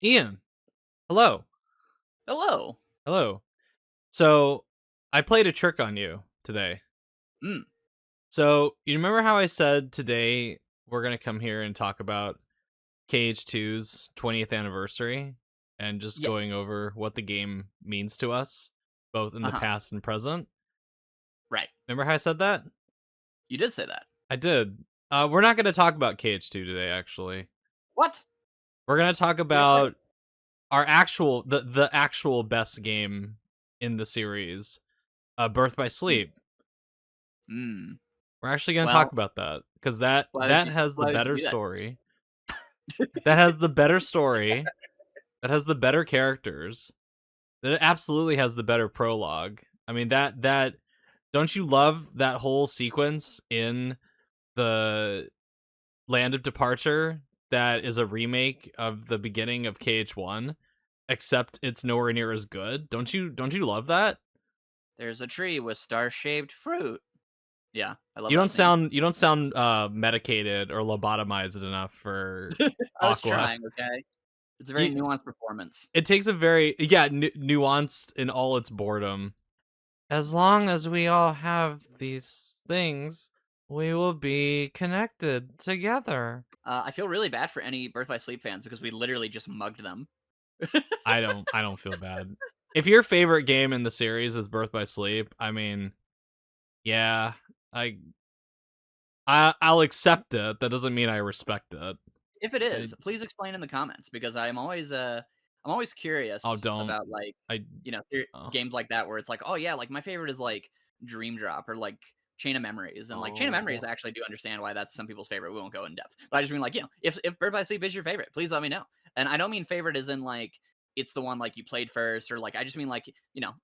Ian, hello. Hello. Hello. So, I played a trick on you today. Mm, So, you remember how I said today we're going to come here and talk about KH2's 20th anniversary and just yes. going over what the game means to us, both in the Uh-huh. past and present? Right. Remember how I said that? You did say that. I did. We're not going to talk about KH2 today, actually. What? We're going to talk We gotta play. about our actual, the actual best game in the series, Birth by Mm. Sleep. Mm. We're actually going to talk Well, about that because that why would that you has the why would you better do that to story. That has the better story. That has the better characters. That absolutely has the better prologue. I mean that don't you love that whole sequence in the Land of Departure that is a remake of the beginning of KH1 except it's nowhere near as good. Don't you love that? There's a tree with star-shaped fruit. Yeah, I love You don't that scene. sound you don't sound medicated or lobotomized enough for I was Aqua. trying, okay? It's a very You, nuanced performance. it takes a very nuanced in all its boredom. As long as we all have these things, we will be connected together. I feel really bad for any Birth by Sleep fans because we literally just mugged them. I don't feel bad. If your favorite game in the series is Birth by Sleep, I mean, yeah, I I'll accept it. That doesn't mean I respect it. If it I, is, please explain in the comments because I'm always oh, curious don't. about like, I oh, games like that where it's like, "Oh yeah, like my favorite is like Dream Drop or like Chain of Memories." And like Chain of Memories, oh. I actually do understand why that's some people's favorite. We won't go in depth. But I just mean like, if Bird by Sleep is your favorite, please let me know. And I don't mean favorite as in like it's the one like you played first or like I just mean like,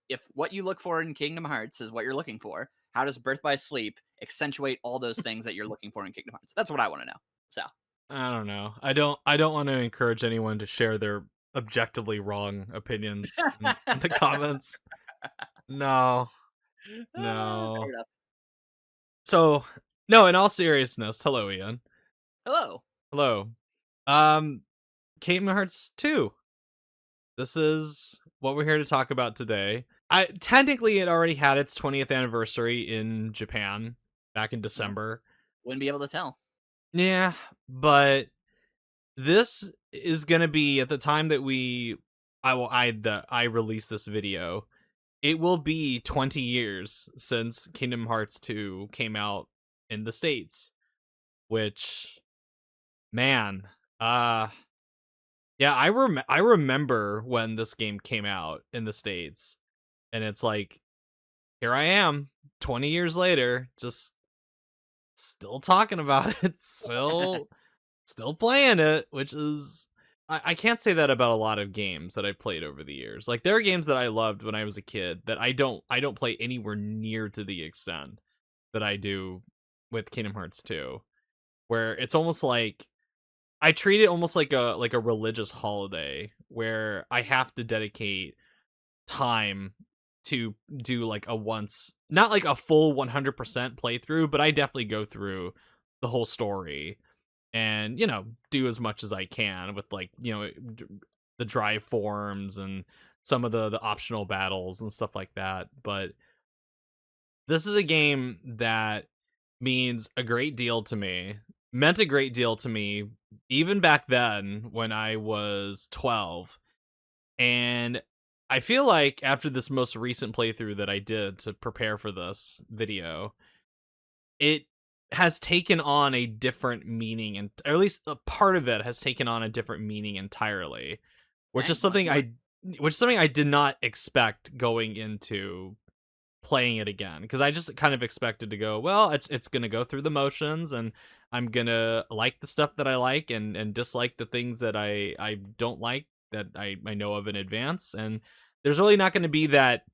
if what you look for in Kingdom Hearts is what you're looking for, how does Birth by Sleep accentuate all those things that you're looking for in Kingdom Hearts? That's what I want to know. So, I don't know. I don't want to encourage anyone to share their objectively wrong opinions in the comments. No. Fair No. enough. So, no, in all seriousness, hello Ian. Hello. Hello. Um Kingdom Hearts 2. This is what we're here to talk about today. I technically it already had its 20th anniversary in Japan back in Well, December. wouldn't be able to tell. Yeah, but this is going to be at the time that I release this video. It will be 20 years since Kingdom Hearts 2 came out in the States, which man, uh yeah, I remember when this game came out in the States, and it's like here I am 20 years later just still talking about it, still playing it, which is I can't say that about a lot of games that I played over the years. Like there are games that I loved when I was a kid that I don't play anywhere near to the extent that I do with Kingdom Hearts 2, where it's almost like I treat it almost like a religious holiday where I have to dedicate time to do like a once not like a full 100% playthrough, but I definitely go through the whole story and do as much as I can with like the drive forms and some of the optional battles and stuff like that. But this is a game that means a great deal to me, meant a great deal to me even back then when I was 12. And I feel like after this most recent playthrough that I did to prepare for this video, it has taken on a different meaning, and or at least a part of it has taken on a different meaning entirely, which is Dang, much something more. I did not expect going into playing it again, because I just kind of expected to go, well, it's gonna go through the motions, and I'm gonna like the stuff that I like and dislike the things that I don't like that I know of in advance, and there's really not gonna be that.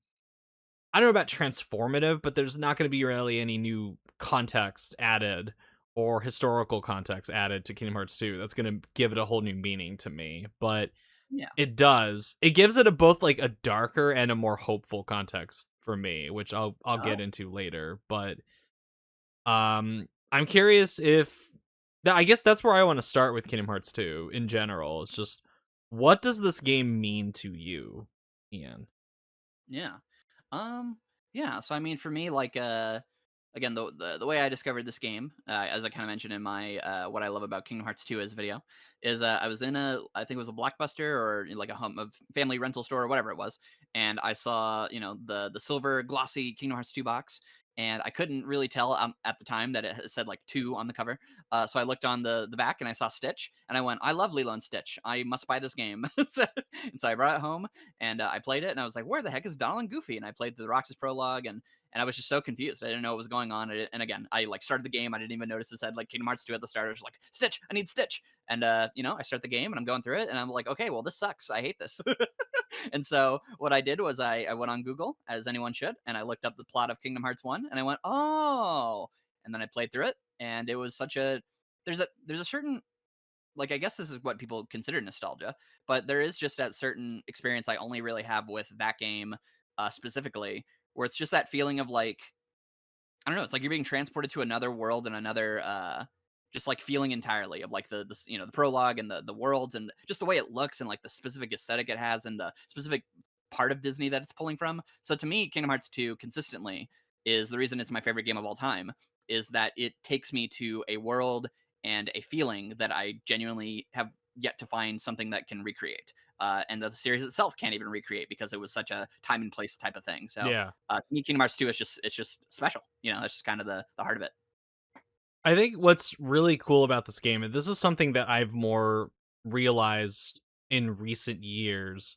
I don't know about transformative, but there's not going to be really any new context added or historical context added to Kingdom Hearts 2 that's going to give it a whole new meaning to me. But Yeah. it does. It gives it a both like a darker and a more hopeful context for me, which I'll get Oh, into later. But I'm curious if I guess that's where I want to start with Kingdom Hearts 2 in general. It's just what does this game mean to you, Ian? Yeah. Um, yeah, so I mean, for me, like, again, the way I discovered this game, as I kind of mentioned in my what I love about Kingdom Hearts 2 as video, is I was in I think it was a Blockbuster or like a family rental store or whatever it was, and I saw the silver glossy Kingdom Hearts 2 box, and I couldn't really tell at the time that it said like 2 on the cover, so I looked on the back and I saw Stitch, and I went, I love Lilo and Stitch, I must buy this game. So I brought it home and I played it, and I was like, where the heck is Donald and Goofy? And I played the Roxas prologue, and I was just so confused. I didn't know what was going on. And again, I like started the game. I didn't even notice it said like Kingdom Hearts 2 at the start. I was like, Stitch, I need Stitch. And I start the game and I'm going through it and I'm like, okay, well, this sucks. I hate this. And so what I did was I went on Google, as anyone should, and I looked up the plot of Kingdom Hearts 1 and I went, oh, and then I played through it. And it was such a there's a certain, like, I guess this is what people consider nostalgia, but there is just that certain experience I only really have with that game, specifically, where it's just that feeling of like, I don't know, it's like you're being transported to another world and another, just like feeling entirely of like the prologue and the worlds and just the way it looks and like the specific aesthetic it has and the specific part of Disney that it's pulling from. So to me, Kingdom Hearts 2 consistently is the reason it's my favorite game of all time, is that it takes me to a world and a feeling that I genuinely have yet to find something that can recreate. And that the series itself can't even recreate because it was such a time and place type of thing. So Yeah. to me, Kingdom Hearts 2 is just it's just special. That's just kind of the heart of it. I think what's really cool about this game, and this is something that I've more realized in recent years,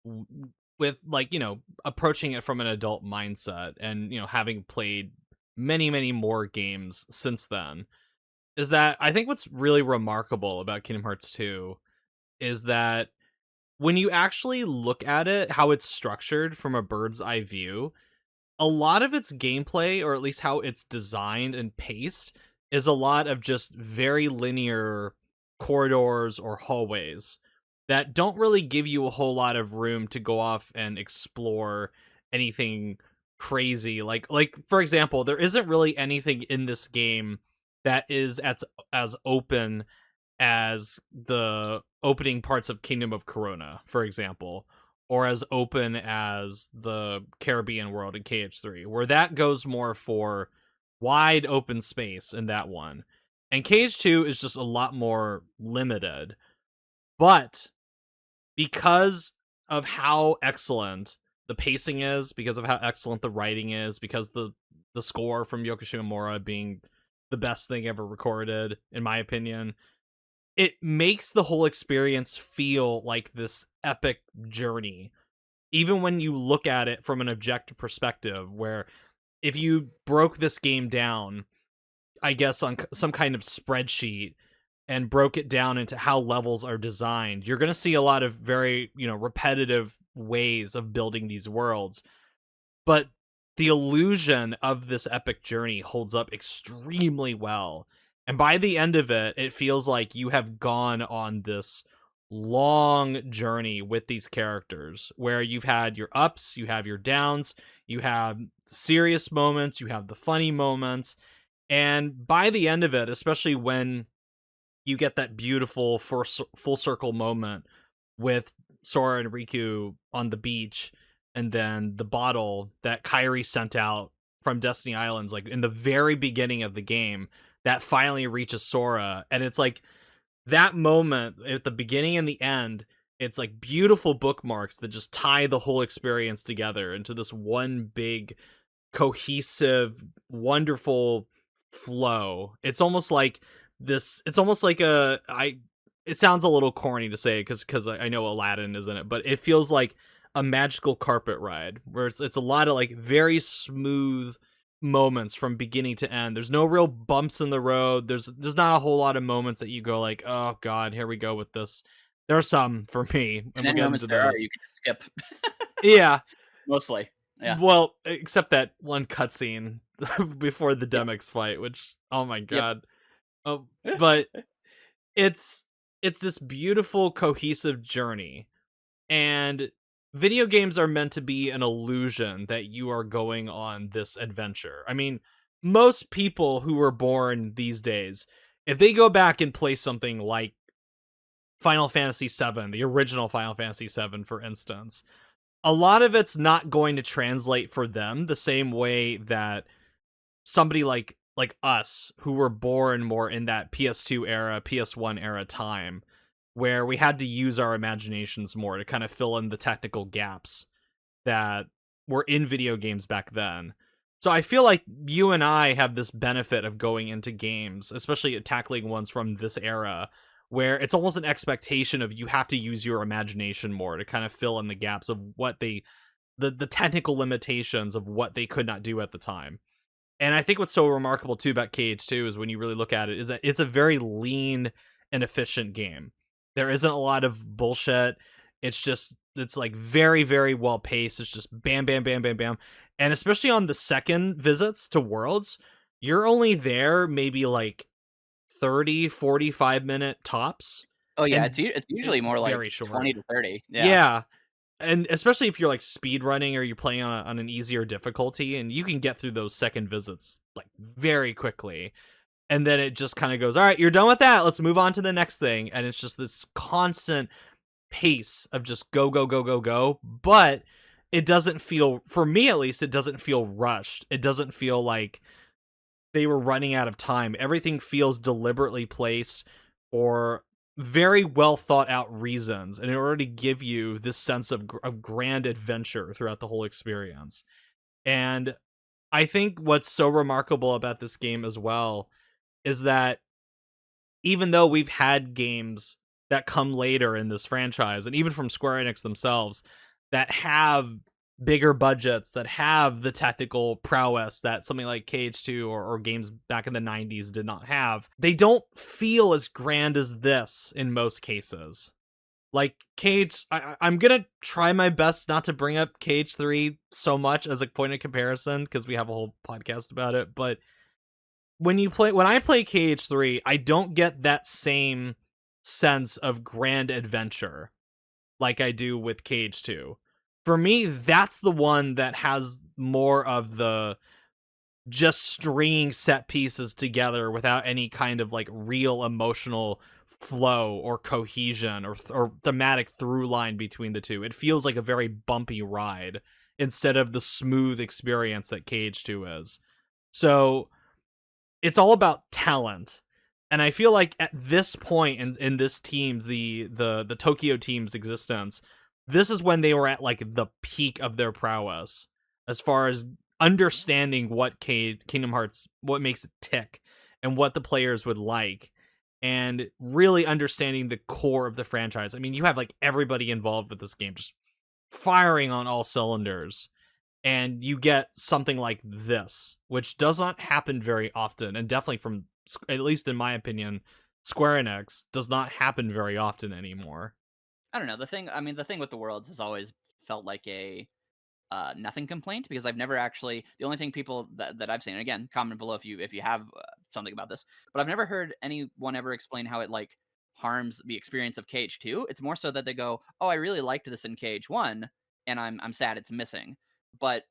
w- with like, approaching it from an adult mindset and, having played many, many more games since then, is that I think what's really remarkable about Kingdom Hearts 2 is that when you actually look at it, how it's structured from a bird's eye view, a lot of its gameplay, or at least how it's designed and paced, is a lot of just very linear corridors or hallways that don't really give you a whole lot of room to go off and explore anything crazy. Like for example, there isn't really anything in this game that is as open as the opening parts of Kingdom of Corona, for example, or as open as the Caribbean world in KH3, where that goes more for wide open space in that one. And KH2 is just a lot more limited. But because of how excellent the pacing is, because of how excellent the writing is, because the score from Yoko Shimomura being the best thing ever recorded, in my opinion, it makes the whole experience feel like this epic journey, even when you look at it from an objective perspective, where if you broke this game down, I guess on some kind of spreadsheet, and broke it down into how levels are designed, you're going to see a lot of very, repetitive ways of building these worlds. But the illusion of this epic journey holds up extremely well. And by the end of it, it feels like you have gone on this long journey with these characters where you've had your ups, you have your downs, you have serious moments, you have the funny moments. And by the end of it, especially when you get that beautiful full circle moment with Sora and Riku on the beach, and then the bottle that Kairi sent out from Destiny Islands, like in the very beginning of the game, that finally reaches Sora, and it's like that moment at the beginning and the end. It's like beautiful bookmarks that just tie the whole experience together into this one big cohesive, wonderful flow. It's almost like this. It's almost like a. I. It sounds a little corny to say because I know Aladdin is in it, but it feels like a magical carpet ride where it's a lot of like very smooth moments from beginning to end. There's no real bumps in the road. There's not a whole lot of moments that you go like, oh god, here we go with this. There are some for me, and And we'll any get moments into there are, those. you can just skip. Yeah, Mostly. Yeah. well, except that one cutscene before the Yep. Demix fight, which oh my Yep. god. Oh, but it's it's this beautiful cohesive journey, and video games are meant to be an illusion that you are going on this adventure. I mean, most people who were born these days, if they go back and play something like Final Fantasy VII, the original Final Fantasy VII, for instance, a lot of it's not going to translate for them the same way that somebody like us who were born more in that PS2 era, PS1 era time where we had to use our imaginations more to kind of fill in the technical gaps that were in video games back then. So I feel like you and I have this benefit of going into games, especially tackling ones from this era, where it's almost an expectation of you have to use your imagination more to kind of fill in the gaps of what the technical limitations of what they could not do at the time. And I think what's so remarkable too about KH2 is when you really look at it is that it's a very lean and efficient game. There isn't a lot of bullshit. It's like very, very well paced. It's just bam, bam, bam, bam, bam. And especially on the second visits to worlds, you're only there maybe like 30, 45 minute tops. Oh yeah, And it's usually it's more very like short. 20 to 30. Yeah. Yeah. And especially if you're like speed running or you're playing on an easier difficulty, and you can get through those second visits like very quickly. And then it just kind of goes, all right, you're done with that. Let's move on to the next thing. And it's just this constant pace of just go, go, go, go, go. But it doesn't feel, for me at least, it doesn't feel rushed. It doesn't feel like they were running out of time. Everything feels deliberately placed or very well thought out reasons in order to give you this sense of grand adventure throughout the whole experience. And I think what's so remarkable about this game as well is that even though we've had games that come later in this franchise, and even from Square Enix themselves, that have bigger budgets, that have the technical prowess that something like KH2 or games back in the 90s did not have, they don't feel as grand as this in most cases. Like I'm gonna try my best not to bring up KH3 so much as a point of comparison because we have a whole podcast about it, but when I play KH3, I don't get that same sense of grand adventure like I do with KH2. For me, that's the one that has more of the just stringing set pieces together without any kind of like real emotional flow or cohesion or thematic through line between the two. It feels like a very bumpy ride instead of the smooth experience that KH2 is. So it's all about talent. And I feel like at this point in this team's the Tokyo team's existence, this is when they were at like the peak of their prowess as far as understanding what Kingdom Hearts, what makes it tick and what the players would like, and really understanding the core of the franchise. I mean, you have like everybody involved with this game just firing on all cylinders, and you get something like this, which does not happen very often, and definitely from, at least in my opinion, Square Enix does not happen very often anymore. I don't know. The thing with the worlds has always felt like a nothing complaint because I've never actually the only thing people that I've seen, and again, comment below if you have something about this, but I've never heard anyone ever explain how it like harms the experience of KH2. It's more so that they go, "Oh, I really liked this in KH1 and I'm sad it's missing." But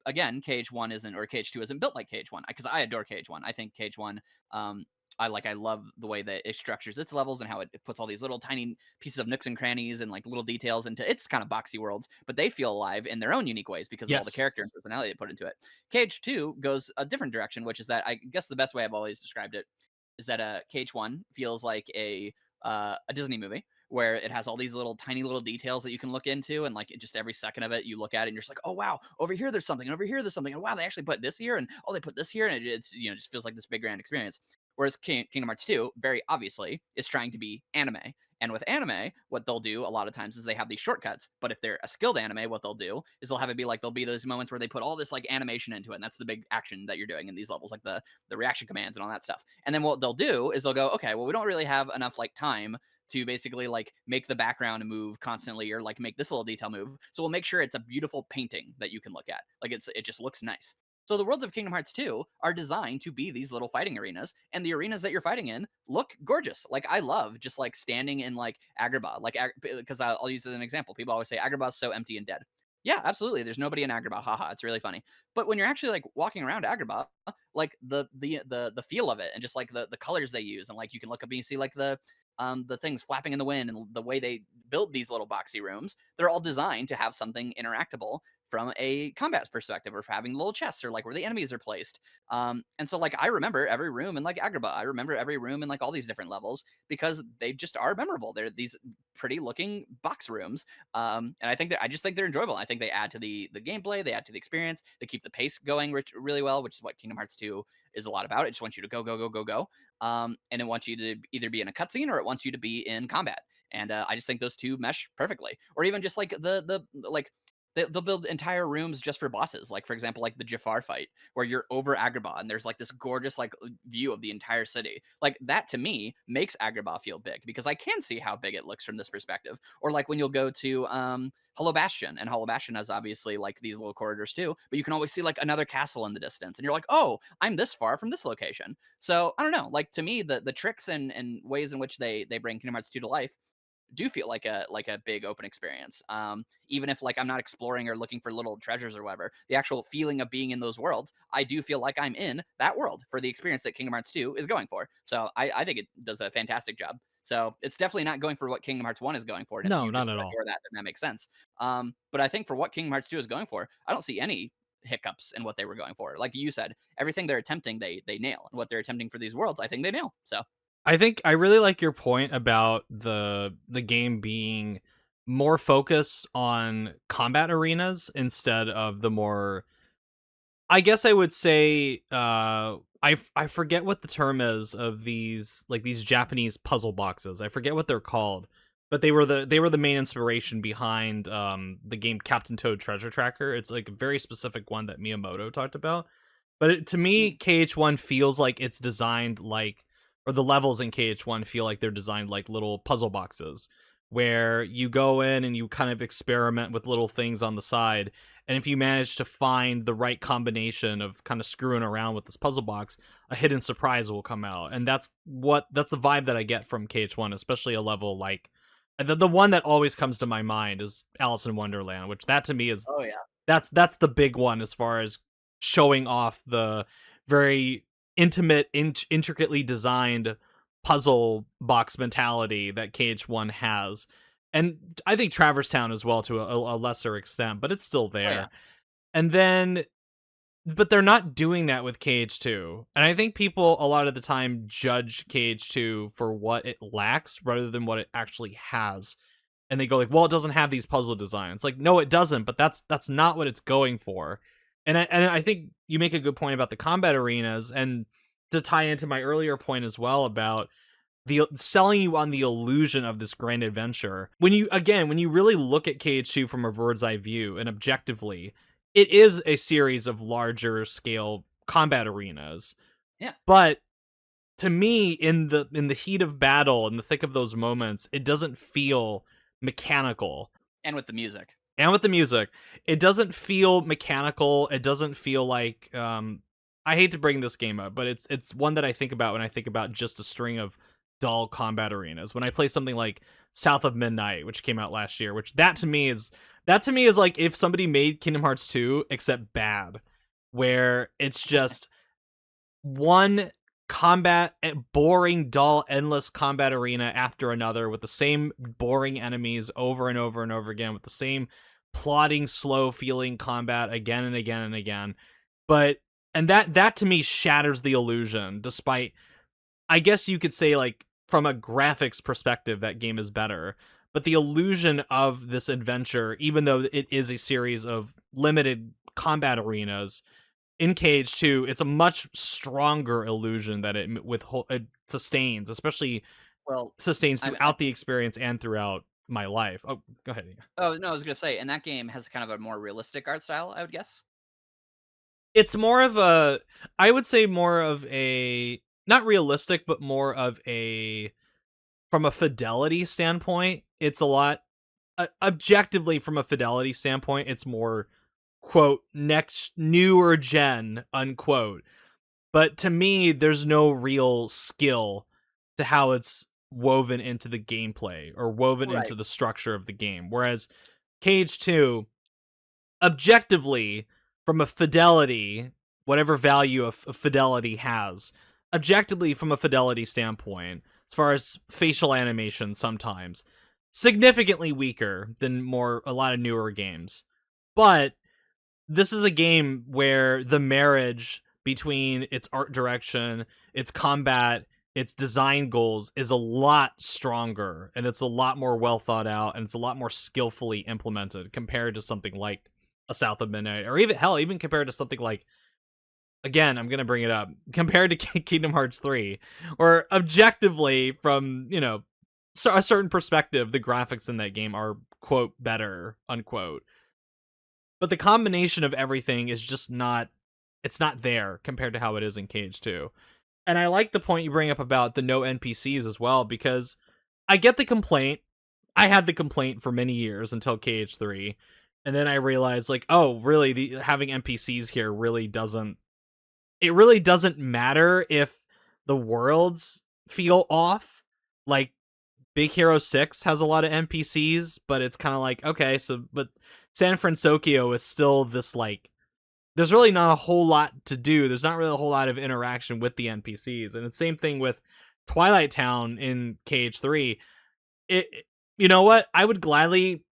again, KH1 isn't or KH2 isn't built like KH1 because I adore KH1. I think KH1 I love the way that it structures its levels and how it puts all these little tiny pieces of nooks and crannies and like little details into its kind of boxy worlds, but they feel alive in their own unique ways because of all the Yes. character and personality they put into it. KH2 goes a different direction, which is that I guess the best way I've always described it is that KH1 feels like a Disney movie where it has all these little tiny little details that you can look into, and like just every second of it you look at it and you're just like, oh wow, over here there's something, and over here there's something, and wow, they actually put this here, and oh they put this here, and it's just feels like this big grand experience. Whereas Kingdom Hearts 2, very obviously, is trying to be anime. And with anime, what they'll do a lot of times is they have these shortcuts. But if they're a skilled anime, what they'll do is they'll have it be like there'll be those moments where they put all this like animation into it, and that's the big action that you're doing in these levels, like the reaction commands and all that stuff. And then what they'll do is they'll go, okay, well we don't really have enough like time to basically like make the background move constantly or like make this little detail move. So we'll make sure it's a beautiful painting that you can look at. Like it just looks nice. So the worlds of Kingdom Hearts 2 are designed to be these little fighting arenas, and the arenas that you're fighting in look gorgeous. Like I love just like standing in like Agrabah, like because I'll use it as an example. People always say Agrabah's so empty and dead. Yeah, absolutely. There's nobody in Agrabah. Haha, it's really funny. But when you're actually like walking around Agrabah, like the feel of it and just like the colors they use, and like you can look up and you see like the things flapping in the wind and the way they build these little boxy rooms, they're all designed to have something interactable from a combat perspective, or for having little chests, or like where the enemies are placed. And so like I remember every room in like Agrabah. I remember every room in like all these different levels because they just are memorable. They're these pretty looking box rooms. And I just think they're enjoyable. I think they add to the gameplay, they add to the experience, they keep the pace going really well, which is what Kingdom Hearts 2 is a lot about. It just wants you to go, go, go, go, go. And it wants you to either be in a cutscene or it wants you to be in combat. And I just think those two mesh perfectly. Or even just like the like they'll build entire rooms just for bosses. Like for example, like the Jafar fight, where you're over Agrabah and there's like this gorgeous like view of the entire city. Like that to me makes Agrabah feel big because I can see how big it looks from this perspective. Or like when you'll go to Hollow Bastion, and Hollow Bastion has obviously like these little corridors too, but you can always see like another castle in the distance, and you're like, oh, I'm this far from this location. So I don't know. Like to me, the tricks and ways in which they bring Kingdom Hearts 2 to life do feel like a big open experience. Even if like I'm not exploring or looking for little treasures or whatever, the actual feeling of being in those worlds, I do feel like I'm in that world for the experience that Kingdom Hearts 2 is going for. So I think it does a fantastic job. So it's definitely not going for what Kingdom Hearts 1 is going for. And if No, you not just at all. adore that, then that makes sense. But I think for what Kingdom Hearts 2 is going for, I don't see any hiccups in what they were going for. Like you said, everything they're attempting, they nail. And what they're attempting for these worlds, I think they nail. So I think I really like your point about the game being more focused on combat arenas instead of the more, I guess I would say, I forget what the term is of these, like these Japanese puzzle boxes. I forget what they're called, but they were the main inspiration behind the game Captain Toad Treasure Tracker. It's like a very specific one that Miyamoto talked about. But to me, mm, KH1 feels like it's designed like, or the levels in KH1 feel like they're designed like little puzzle boxes where you go in and you kind of experiment with little things on the side. And if you manage to find the right combination of kind of screwing around with this puzzle box, a hidden surprise will come out. And that's the vibe that I get from KH1, especially a level like the one that always comes to my mind is Alice in Wonderland, which that to me is oh yeah, that's the big one as far as showing off the very intimate, intricately designed puzzle box mentality that KH1 has. And I think Traverse Town as well to a lesser extent, but it's still oh yeah. there. And then, but they're not doing that with KH2. And I think people a lot of the time judge KH2 for what it lacks rather than what it actually has. And they go like, well, it doesn't have these puzzle designs. Like, no, it doesn't, but that's not what it's going for. And I think you make a good point about the combat arenas, and to tie into my earlier point as well about the selling you on the illusion of this grand adventure. When you really look at KH2 from a bird's eye view and objectively, it is a series of larger scale combat arenas. Yeah. But to me, in the heat of battle, in the thick of those moments, it doesn't feel mechanical. And with the music. And with the music, it doesn't feel mechanical. It doesn't feel like I hate to bring this game up, but it's one that I think about when I think about just a string of dull combat arenas. When I play something like South of Midnight, which came out last year, which that to me is like if somebody made Kingdom Hearts 2 except bad, where it's just one combat, boring, dull, endless combat arena after another with the same boring enemies over and over and over again with the same plodding, slow feeling combat again and again and again. But and that to me shatters the illusion. Despite, I guess you could say, like, from a graphics perspective that game is better, but the illusion of this adventure, even though it is a series of limited combat arenas, in KH2, it's a much stronger illusion that it sustains, especially Well, sustains I throughout the experience and throughout my life. Oh, go ahead. Yeah. oh no, I was gonna say, and that game has kind of a more realistic art style, I would guess. It's more of a, I would say more of a, not realistic, but more of a, from a fidelity standpoint, it's a lot, objectively from a fidelity standpoint, it's more, quote, next newer gen, unquote. But to me, there's no real skill to how it's woven into the gameplay or woven into Right. the structure of the game. Whereas KH2, objectively, from a fidelity, whatever value of fidelity has, objectively from a fidelity standpoint, as far as facial animation sometimes. Significantly weaker than a lot of newer games. But this is a game where the marriage between its art direction, its combat, its design goals is a lot stronger, and it's a lot more well thought out, and it's a lot more skillfully implemented compared to something like a South of Midnight, or even compared to something like, again, I'm gonna bring it up, compared to Kingdom Hearts 3, or objectively from a certain perspective, the graphics in that game are quote better unquote, but the combination of everything is just not, it's not there compared to how it is in KH2. And I like the point you bring up about the no NPCs as well, because I get the complaint. I had the complaint for many years until KH3, and then I realized, like, oh, really, having NPCs here really doesn't, it really doesn't matter if the worlds feel off. Like, Big Hero 6 has a lot of NPCs, but it's kind of like, okay, so, but San Francisco is still this, like, there's really not a whole lot to do. There's not really a whole lot of interaction with the NPCs. And the same thing with Twilight Town in KH3. It, you know what? I would gladly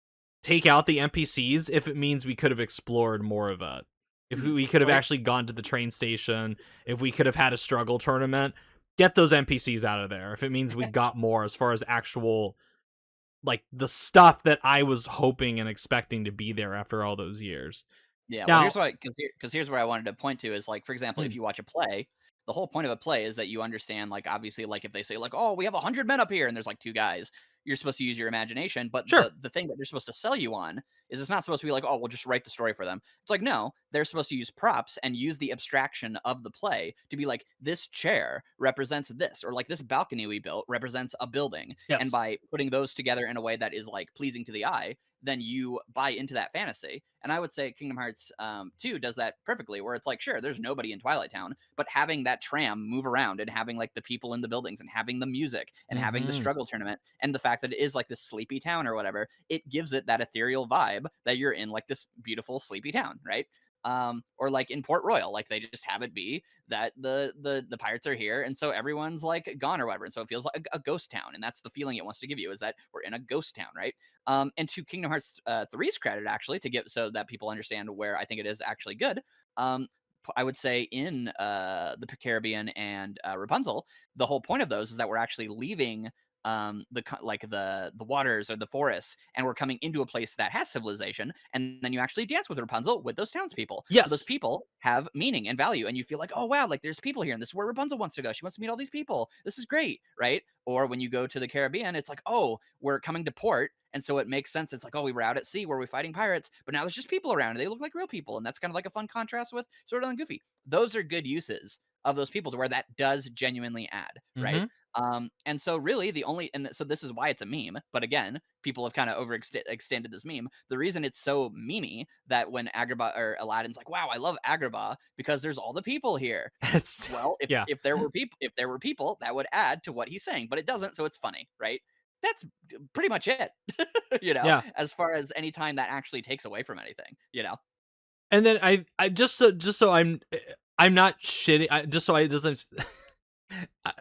take out the NPCs if it means we could have explored more of it. If we could have Right. actually gone to the train station, if we could have had a struggle tournament, get those NPCs out of there. If it means we got more as far as actual, like, the stuff that I was hoping and expecting to be there after all those years. Yeah, well, here's Now, what, because here's where I wanted to point to is, like, for example, if mm, you watch a play, the whole point of a play is that you understand, like, obviously, like, if they say, like, "Oh, we have 100 men up here," and there's, like, 2 guys, you're supposed to use your imagination, but sure. the thing that they're supposed to sell you on is it's not supposed to be like, "Oh, we'll just write the story for them." It's like, no, they're supposed to use props and use the abstraction of the play to be like, "This chair represents this," or, like, "This balcony we built represents a building," and Yes. by putting those together in a way that is, like, pleasing to the eye, then you buy into that fantasy. And I would say Kingdom Hearts 2 does that perfectly, where it's like, sure, there's nobody in Twilight Town, but having that tram move around and having like the people in the buildings and having the music and having the Mhm. struggle tournament and the fact that it is like this sleepy town or whatever, it gives it that ethereal vibe that you're in like this beautiful sleepy town, right? Or like in Port Royal, like they just have it be that the pirates are here, and so everyone's like gone or whatever, and so it feels like a ghost town, and that's the feeling it wants to give you is that we're in a ghost town, right? And to Kingdom Hearts 3's credit, actually, to get so that people understand where I think it is actually good. Um, I would say in the Caribbean and Rapunzel, the whole point of those is that we're actually leaving like the waters or the forests, and we're coming into a place that has civilization, and then you actually dance with Rapunzel with those townspeople. So those Yes. people have meaning and value, and you feel like, oh wow, like there's people here, and this is where Rapunzel wants to go. She wants to meet all these people. This is great, right? Or when you go to the Caribbean, it's like, oh, we're coming to port. And so it makes sense. It's like, oh, we were out at sea where we're fighting pirates, but now there's just people around and they look like real people. And that's kind of like a fun contrast with Sword and Goofy. Those are good uses of those people to where that does genuinely add, right? Mhm. And so really the only, and so this is why it's a meme. But again, people have kind of overextended this meme. The reason it's so memey that when Agrabah or Aladdin's like, wow, I love Agrabah because there's all the people here. It's Well, yeah. if there were people, that would add to what he's saying, but it doesn't, so it's funny, right? That's pretty much it, Yeah. as far as any time that actually takes away from anything. And then I just so I'm not shitting, just so I doesn't I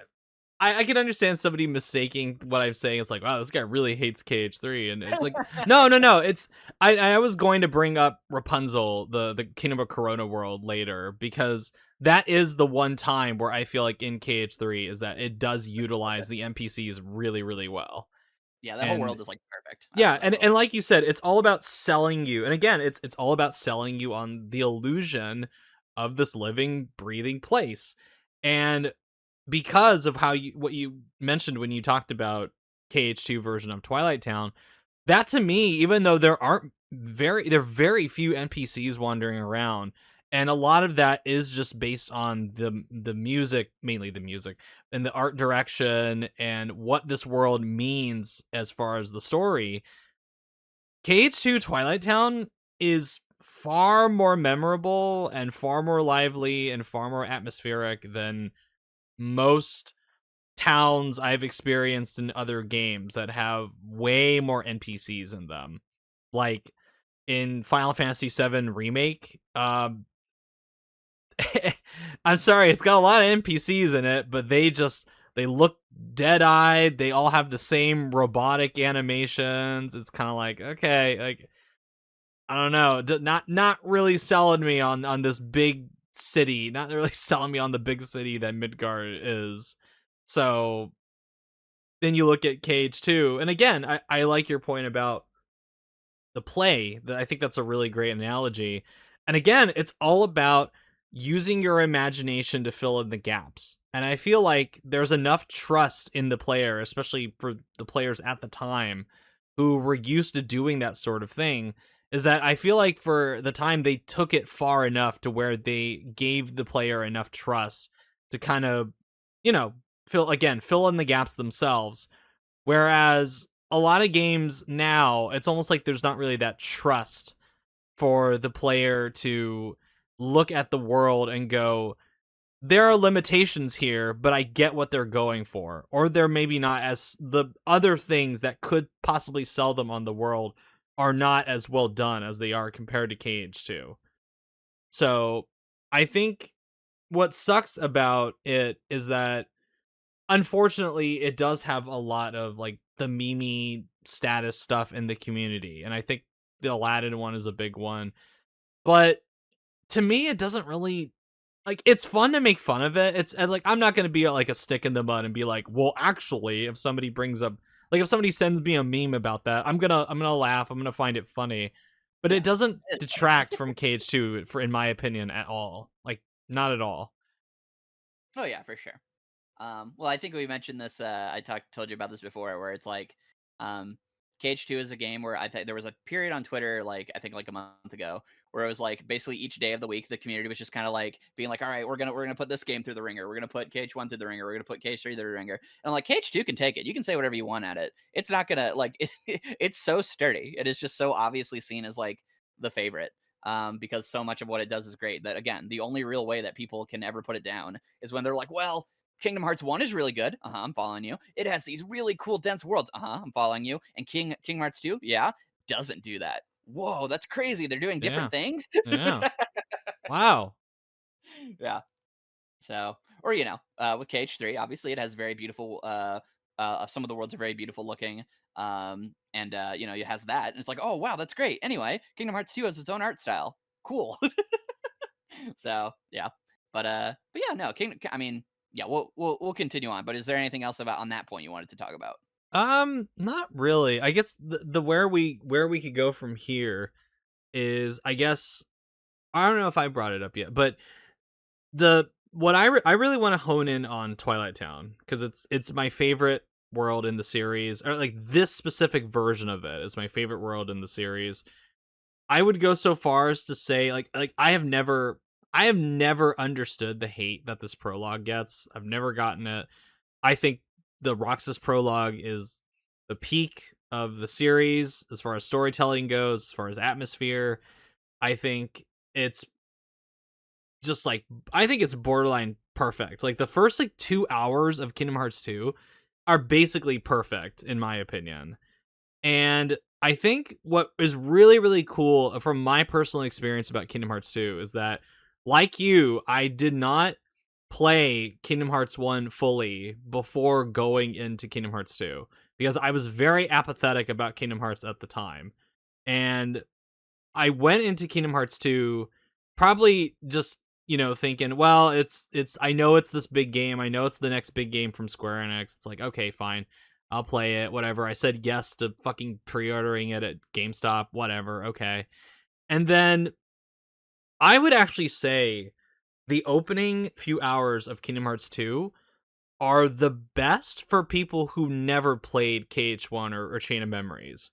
I can understand somebody mistaking what I'm saying. It's like, wow, this guy really hates KH3, and it's like, no, no, no. It's I was going to bring up Rapunzel, the Kingdom of Corona world later, because that is the one time where I feel like in KH3 is that it does It's so utilize good. the NPCs really, really well. Yeah, that whole And world is, like, perfect. I yeah, love that world. and like you said, it's all about selling you. And again, it's all about selling you on the illusion of this living, breathing place. And because of how you, what you mentioned when you talked about KH2 version of Twilight Town, that to me, even though there are very few NPCs wandering around, and a lot of that is just based on the music, mainly the music, and the art direction and what this world means as far as the story. KH2 Twilight Town is far more memorable and far more lively and far more atmospheric than most towns I've experienced in other games that have way more NPCs in them. Like in Final Fantasy VII Remake, I'm sorry, it's got a lot of NPCs in it, but they just They look dead-eyed. They all have the same robotic animations. It's kind of like, okay, like I don't know, not really selling me on this big city. Not really selling me on the big city that Midgard is. So then you look at KH2, and again, I like your point about the play. That I think that's a really great analogy. And again, it's all about using your imagination to fill in the gaps. And I feel like there's enough trust in the player, especially for the players at the time who were used to doing that sort of thing, is that I feel like for the time they took it far enough to where they gave the player enough trust to kind of, you know, fill in the gaps themselves. Whereas a lot of games now, it's almost like there's not really that trust for the player to look at the world and go, there are limitations here, but I get what they're going for. Or they're maybe not as the other things that could possibly sell them on the world are not as well done as they are compared to KH2. So I think what sucks about it is that unfortunately it does have a lot of like the meme status stuff in the community. And I think the Aladdin one is a big one. But to me, it doesn't really like it's fun to make fun of it. It's like I'm not gonna be like a stick in the mud and be like, well, actually, if somebody brings up like if somebody sends me a meme about that, I'm gonna laugh. I'm gonna find it funny, but it Yeah. doesn't detract from KH2 for in my opinion at all. Like not at all. Oh yeah, for sure. Well, I think we mentioned this. I told you about this before, where it's like, um, KH2 is a game where I think there was a period on Twitter, like I think like a month ago, where it was like basically each day of the week, the community was just kind of like being like, all right, we're gonna put this game through the ringer, we're gonna put KH1 through the ringer, we're gonna put KH3 through the ringer, and I'm like KH2 can take it. You can say whatever you want at it. It's not gonna like it's so sturdy. It is just so obviously seen as like the favorite. Because so much of what it does is great. That again, the only real way that people can ever put it down is when they're like, well, Kingdom Hearts 1 is really good. I'm following you. It has these really cool dense worlds. I'm following you. And Kingdom Hearts 2, yeah, doesn't do that. Whoa, that's crazy. They're doing different Yeah. things. Yeah. Wow. Yeah. So, or with KH3, obviously it has very beautiful some of the worlds are very beautiful looking. And it has that and it's like, "Oh, wow, that's great." Anyway, Kingdom Hearts 2 has its own art style. Cool. So, yeah. But yeah, no, I mean, yeah, we'll continue on. But is there anything else about on that point you wanted to talk about? Not really. I guess the where we could go from here is I guess I don't know if I brought it up yet, but the what I really want to hone in on Twilight Town because it's my favorite world in the series, or like this specific version of it is my favorite world in the series. I would go so far as to say like I have never understood the hate that this prologue gets. I've never gotten it. I think the Roxas prologue is the peak of the series as far as storytelling goes, as far as atmosphere. I think it's just like I think it's borderline perfect. Like the first like 2 hours of Kingdom Hearts 2 are basically perfect in my opinion. And I think what is really, really cool from my personal experience about Kingdom Hearts 2 is that, like you, I did not play Kingdom Hearts 1 fully before going into Kingdom Hearts 2 because I was very apathetic about Kingdom Hearts at the time. And I went into Kingdom Hearts 2 probably just, thinking, well, it's I know it's this big game. I know it's the next big game from Square Enix. It's like, okay, fine. I'll play it, whatever. I said yes to fucking pre-ordering it at GameStop, whatever. Okay. And then I would actually say the opening few hours of Kingdom Hearts 2 are the best for people who never played KH1 or Chain of Memories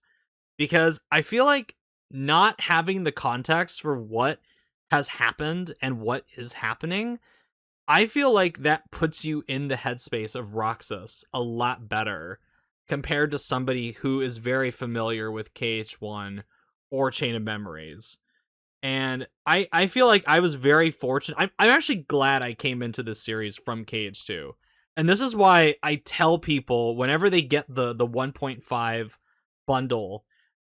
because I feel like not having the context for what has happened and what is happening, I feel like that puts you in the headspace of Roxas a lot better compared to somebody who is very familiar with KH1 or Chain of Memories. And I feel like I was very fortunate. I'm actually glad I came into this series from KH2. And this is why I tell people whenever they get the 1.5 bundle,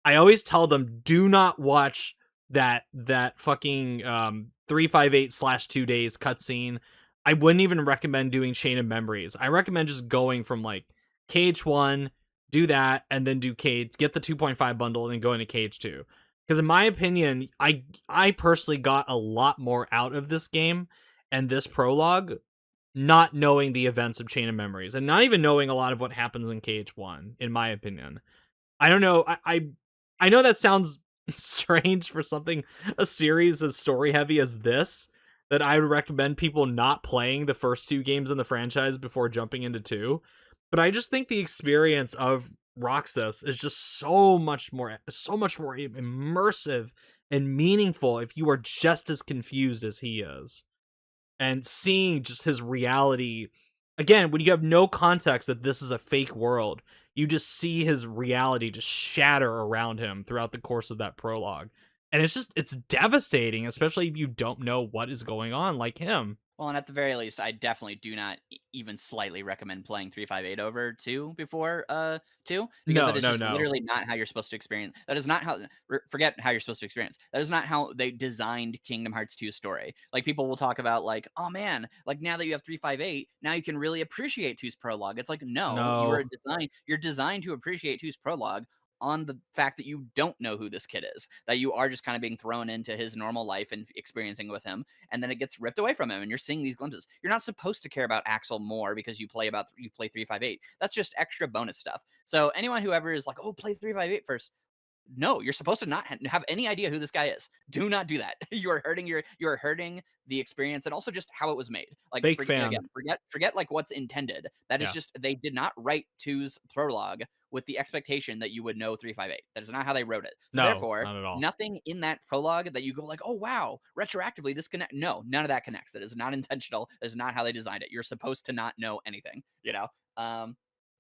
I always tell them do not watch that fucking 358/2 days cutscene. I wouldn't even recommend doing Chain of Memories. I recommend just going from like KH1, do that, and then do get the 2.5 bundle, and then go into KH2. Because in my opinion, I personally got a lot more out of this game and this prologue, not knowing the events of Chain of Memories, and not even knowing a lot of what happens in KH1, in my opinion. I don't know. I know that sounds strange for something, a series as story heavy as this, that I would recommend people not playing the first two games in the franchise before jumping into two. But I just think the experience of Roxas is just so much more immersive and meaningful if you are just as confused as he is, and seeing just his reality again when you have no context that this is a fake world. You just see his reality just shatter around him throughout the course of that prologue, and it's devastating, especially if you don't know what is going on, like him. Well, and at the very least, I definitely do not even slightly recommend playing 358 over 2 before 2, because that No, is no, just no. literally not how you're supposed to experience. That is not how forget how you're supposed to experience. That is not how they designed Kingdom Hearts 2 story. Like people will talk about like, "Oh man, like now that you have 358, now you can really appreciate two's prologue." It's like, "No, No. you're designed to appreciate two's prologue on the fact that you don't know who this kid is, that you are just kind of being thrown into his normal life and experiencing with him, and then it gets ripped away from him, and you're seeing these glimpses. You're not supposed to care about Axel more because you play 358. That's just extra bonus stuff. So anyone who ever is like, oh, play 358 first, no, you're supposed to not have any idea who this guy is. Do not do that. You are hurting the experience, and also just how it was made. Like Fake fan. forget like what's intended. That is Yeah. just they did not write two's prologue with the expectation that you would know 358. That is not how they wrote it. So No, therefore, not at all. nothing in that prologue that you go like, oh wow, retroactively this connect. No, none of that connects. That is not intentional. That is not how they designed it. You're supposed to not know anything. Um,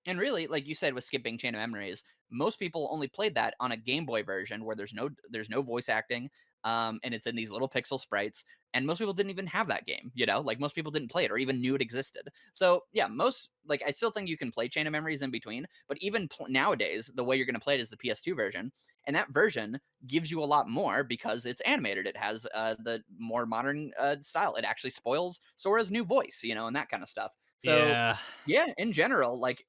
and really, like you said with skipping Chain of Memories, most people only played that on a Game Boy version where there's no voice acting, and it's in these little pixel sprites. And most people didn't even have that game. Like most people didn't play it or even knew it existed. So yeah, most like I still think you can play Chain of Memories in between, but even nowadays, the way you're going to play it is the PS2 version. And that version gives you a lot more because it's animated. It has the more modern style. It actually spoils Sora's new voice, and that kind of stuff. So Yeah. yeah, in general, like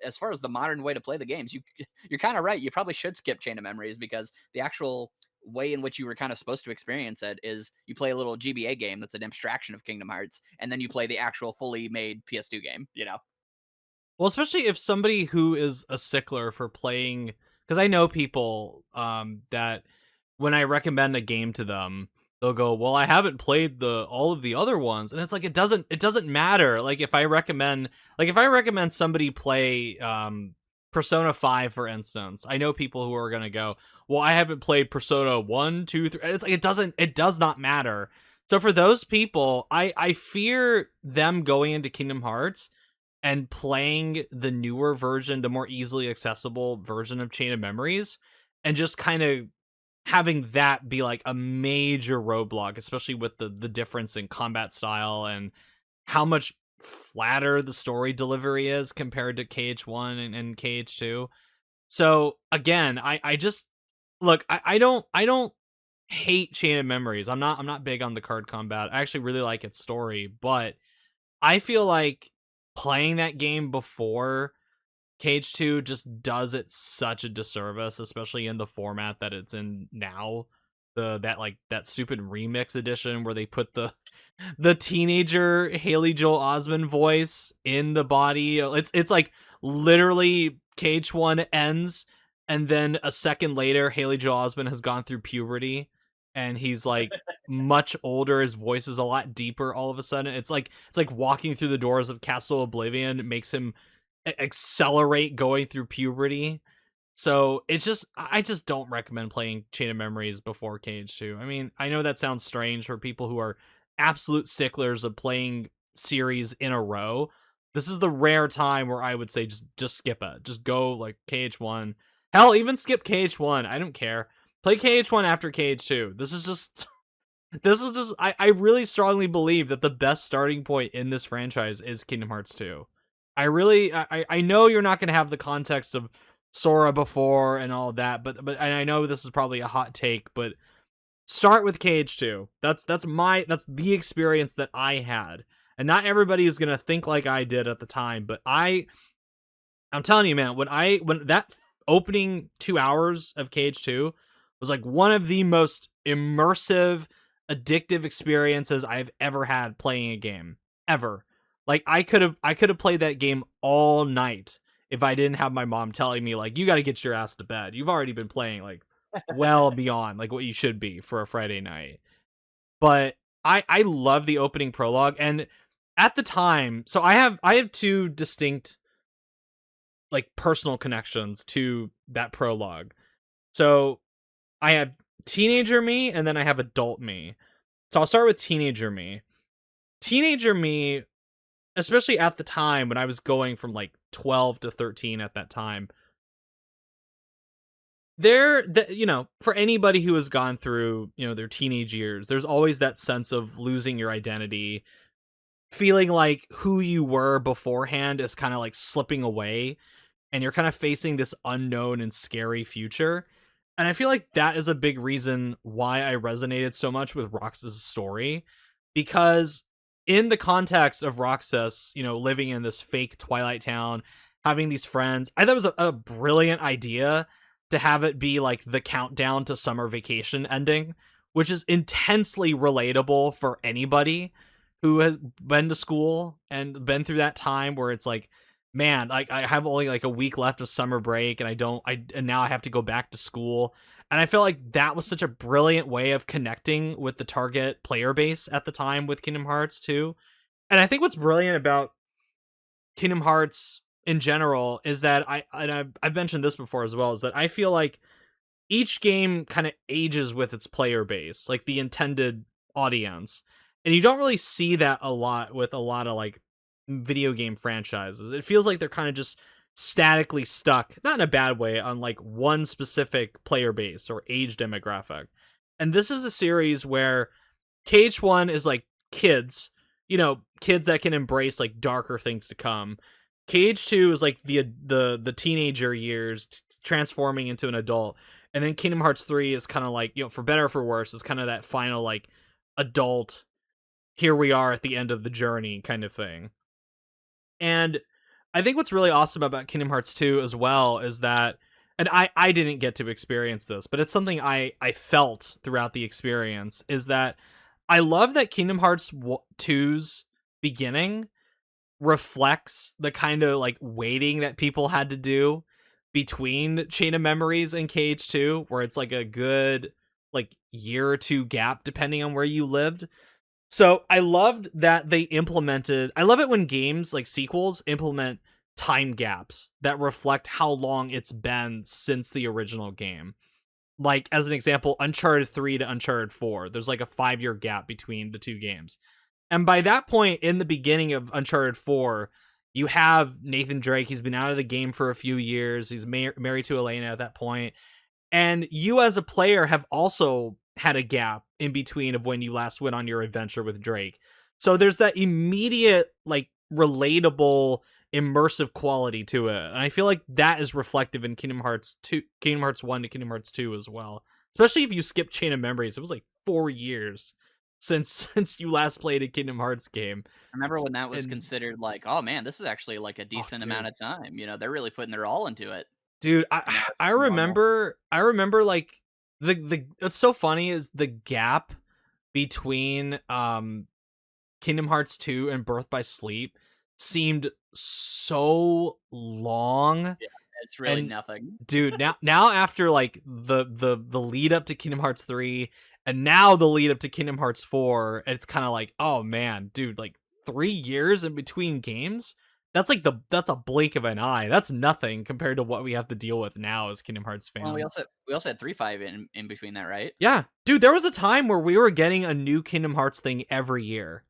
as far as the modern way to play the games, you're kind of right. You probably should skip Chain of Memories because the actual way in which you were kind of supposed to experience it is you play a little GBA game that's an abstraction of Kingdom Hearts, and then you play the actual fully made PS2 game. Well, especially if somebody who is a stickler for playing, because I know people that when I recommend a game to them, they'll go, "Well, I haven't played the all of the other ones," and it's like it doesn't matter. Like if I recommend somebody play Persona 5, for instance, I know people who are gonna go, "Well, I haven't played Persona 1, 2, 3." And it's like it does not matter. So for those people, I fear them going into Kingdom Hearts and playing the newer version, the more easily accessible version of Chain of Memories, and just kind of having that be like a major roadblock, especially with the difference in combat style and how much flatter the story delivery is compared to KH1 and KH2. So again, I just look, I don't hate Chain of Memories. I'm not big on the card combat. I actually really like its story, but I feel like playing that game before KH2 just does it such a disservice, especially in the format that it's in now. That stupid remix edition where they put the teenager Haley Joel Osment voice in the body. It's like literally KH1 ends, and then a second later Haley Joel Osment has gone through puberty, and he's like much older. His voice is a lot deeper all of a sudden. It's like walking through the doors of Castle Oblivion. It makes him accelerate going through puberty. So I just don't recommend playing Chain of Memories before KH2. I mean, I know that sounds strange for people who are absolute sticklers of playing series in a row. This is the rare time where I would say just skip it. Just go like KH1. Hell, even skip KH1. I don't care. Play KH1 after KH2. I really strongly believe that the best starting point in this franchise is Kingdom Hearts 2. I know you're not going to have the context of Sora before and all that, but and I know this is probably a hot take, but start with KH2. That's the experience that I had. And not everybody is gonna think like I did at the time, but I'm telling you, man, when that opening 2 hours of KH2 was like one of the most immersive, addictive experiences I've ever had playing a game. Ever. Like I could have played that game all night if I didn't have my mom telling me like, you gotta get your ass to bed. You've already been playing like well beyond like what you should be for a Friday night. But I love the opening prologue, and at the time, so I have two distinct like personal connections to that prologue. So I have teenager me and then I have adult me. So I'll start with teenager me. Teenager me, especially at the time when I was going from like 12 to 13 at that time, for anybody who has gone through, their teenage years, there's always that sense of losing your identity, feeling like who you were beforehand is kind of like slipping away, and you're kind of facing this unknown and scary future. And I feel like that is a big reason why I resonated so much with Roxas' story, because in the context of Roxas, living in this fake Twilight town, having these friends, I thought it was a brilliant idea to have it be like the countdown to summer vacation ending, which is intensely relatable for anybody who has been to school and been through that time where it's like, man, like I have only like a week left of summer break and and now I have to go back to school. And I feel like that was such a brilliant way of connecting with the target player base at the time with Kingdom Hearts 2. And I think what's brilliant about Kingdom Hearts in general is that I've mentioned this before as well, is that I feel like each game kind of ages with its player base, like the intended audience. And you don't really see that a lot with a lot of like video game franchises. It feels like they're kind of just statically stuck, not in a bad way, on like one specific player base or age demographic. And this is a series where KH1 is like kids, kids that can embrace like darker things to come. KH2 is like the teenager years transforming into an adult. And then Kingdom Hearts 3 is kind of like, for better or for worse, is kind of that final like adult, here we are at the end of the journey kind of thing. And I think what's really awesome about Kingdom Hearts 2 as well is that, and I didn't get to experience this, but it's something I felt throughout the experience, is that I love that Kingdom Hearts 2's beginning reflects the kind of like waiting that people had to do between Chain of Memories and KH2, where it's like a good like year or two gap depending on where you lived. So I loved that I love it when games like sequels implement time gaps that reflect how long it's been since the original game. Like, as an example, Uncharted 3 to Uncharted 4, there's like a 5-year gap between the two games. And by that point, in the beginning of Uncharted 4, you have Nathan Drake. He's been out of the game for a few years. He's married to Elena at that point. And you as a player have also had a gap in between of when you last went on your adventure with Drake. So there's that immediate, like, relatable, immersive quality to it. And I feel like that is reflective in Kingdom Hearts 1 to Kingdom Hearts 2 as well. Especially if you skip Chain of Memories. It was like 4 years since you last played a Kingdom Hearts game. I remember when that was And considered like, oh man, this is actually like a oh, decent dude. amount of time. They're really putting their all into it. Dude, And now it's I just normal. remember like the what's so funny is the gap between Kingdom Hearts 2 and Birth by Sleep seemed so long. Yeah, it's really And nothing. dude, now after like the lead up to Kingdom Hearts 3 and now the lead up to Kingdom Hearts 4, it's kind of like, oh man, dude, like 3 years in between games? That's a blink of an eye. That's nothing compared to what we have to deal with now as Kingdom Hearts Well, we fans. also had 3.5 in between that, right? Yeah, dude, there was a time where we were getting a new Kingdom Hearts thing every year.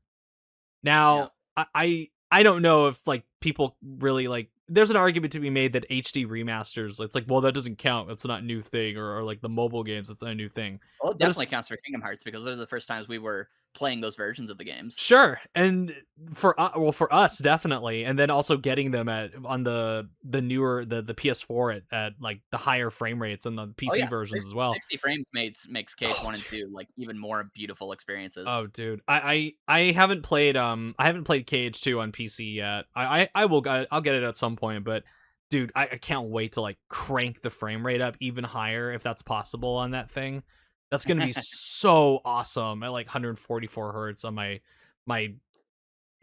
Yeah. Now, I don't know if like people really like. There's an argument to be made that HD remasters, it's like, well, that doesn't count. It's not a new thing, or like the mobile games, it's not a new thing. Well, it But it's definitely counts for Kingdom Hearts because those are the first times we were playing those versions of the games. Sure, and for us definitely, and then also getting them on the newer the PS4 at like the higher frame rates and the Oh PC yeah, versions as well. 60 frames makes Oh, KH1 and 2 like even more beautiful experiences. oh, dude, I haven't played I haven't played KH2 on PC yet. I will I'll get it at some point, but dude, I can't wait to like crank the frame rate up even higher if that's possible on that thing. That's gonna be so awesome at like 144 hertz on my my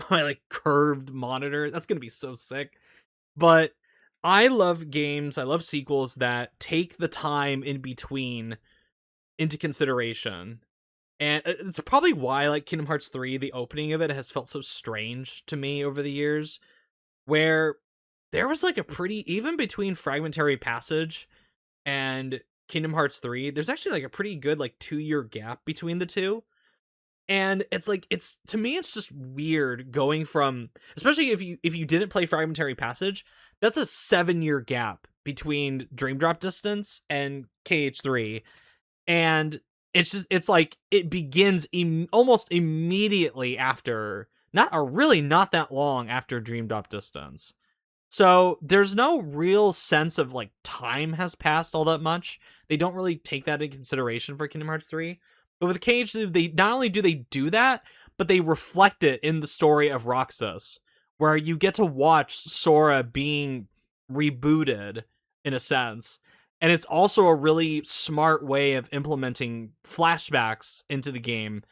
like curved monitor. That's gonna be so sick. But I love games, I love sequels that take the time in between into consideration. And it's probably why like Kingdom Hearts 3, the opening of it has felt so strange to me over the years, where there was like a pretty even between Fragmentary Passage and Kingdom Hearts 3, there's actually like a pretty good like 2-year gap between the two. And it's like it's to me it's just weird going from, especially if you didn't play Fragmentary Passage, that's a 7-year gap between Dream Drop Distance and KH3. And it's like it begins almost immediately after, not or really not that long after Dream Drop Distance. So there's no real sense of like time has passed all that much. They don't really take that into consideration for Kingdom Hearts 3. But with KH, they not only do they do that, but they reflect it in the story of Roxas, where you get to watch Sora being rebooted in a sense. And it's also a really smart way of implementing flashbacks into the game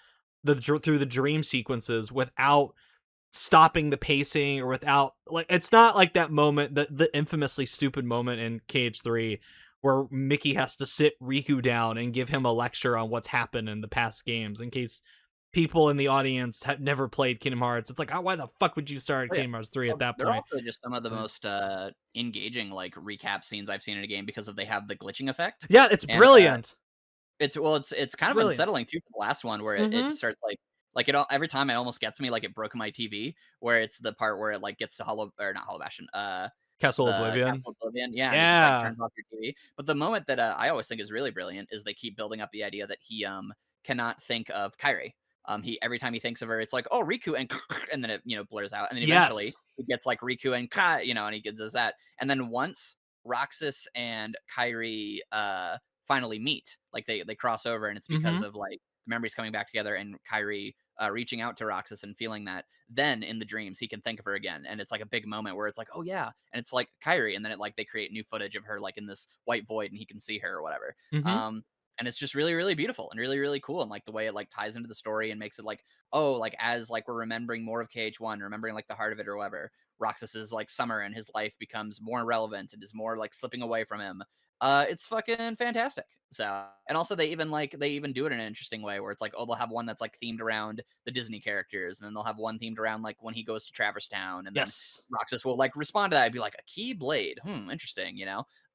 through the dream sequences without stopping the pacing or without like it's not like that moment the infamously stupid moment in KH3 where Mickey has to sit Riku down and give him a lecture on what's happened in the past games in case people in the audience have never played Kingdom Hearts. It's like, oh, why the fuck would you start Oh yeah. Kingdom Hearts 3 at that They're point? also just some of the most engaging like recap scenes I've seen in a game because of they have the glitching effect. Yeah, it's And brilliant. it's kind of Brilliant. unsettling too for the last one where it Mm-hmm. starts like it all every time it almost gets me like it broke my TV where it's the part where it like gets to Hollow or not Hollow Bastion, Castle the Oblivion. Castle of Oblivion, yeah, and it just like Yeah. turns off your TV. But the moment that I always think is really brilliant is they keep building up the idea that he cannot think of Kairi. He every time he thinks of her, it's like oh Riku and and then it blurs out, and then eventually Yes. he gets like Riku and Ka, and he does that, and then once Roxas and Kairi finally meet, like they cross over, and it's because Mm-hmm. of like memories coming back together and Kairi reaching out to Roxas and feeling that. Then in the dreams he can think of her again, and it's like a big moment where it's like, oh yeah, and it's like Kyrie, and then it like they create new footage of her like in this white void, and he can see her or whatever. Mm-hmm. Um, and it's just really really beautiful and really really cool, and like the way it like ties into the story and makes it like oh like as like we're remembering more of KH1, remembering like the heart of it or whatever. Roxas's like summer and his life becomes more irrelevant and is more like slipping away from him. It's fucking fantastic. So, and also they even do it in an interesting way where it's like, oh, they'll have one that's like themed around the Disney characters, and then they'll have one themed around like when he goes to Traverse Town, and then Yes. Roxas will like respond to that and be like a key blade, interesting,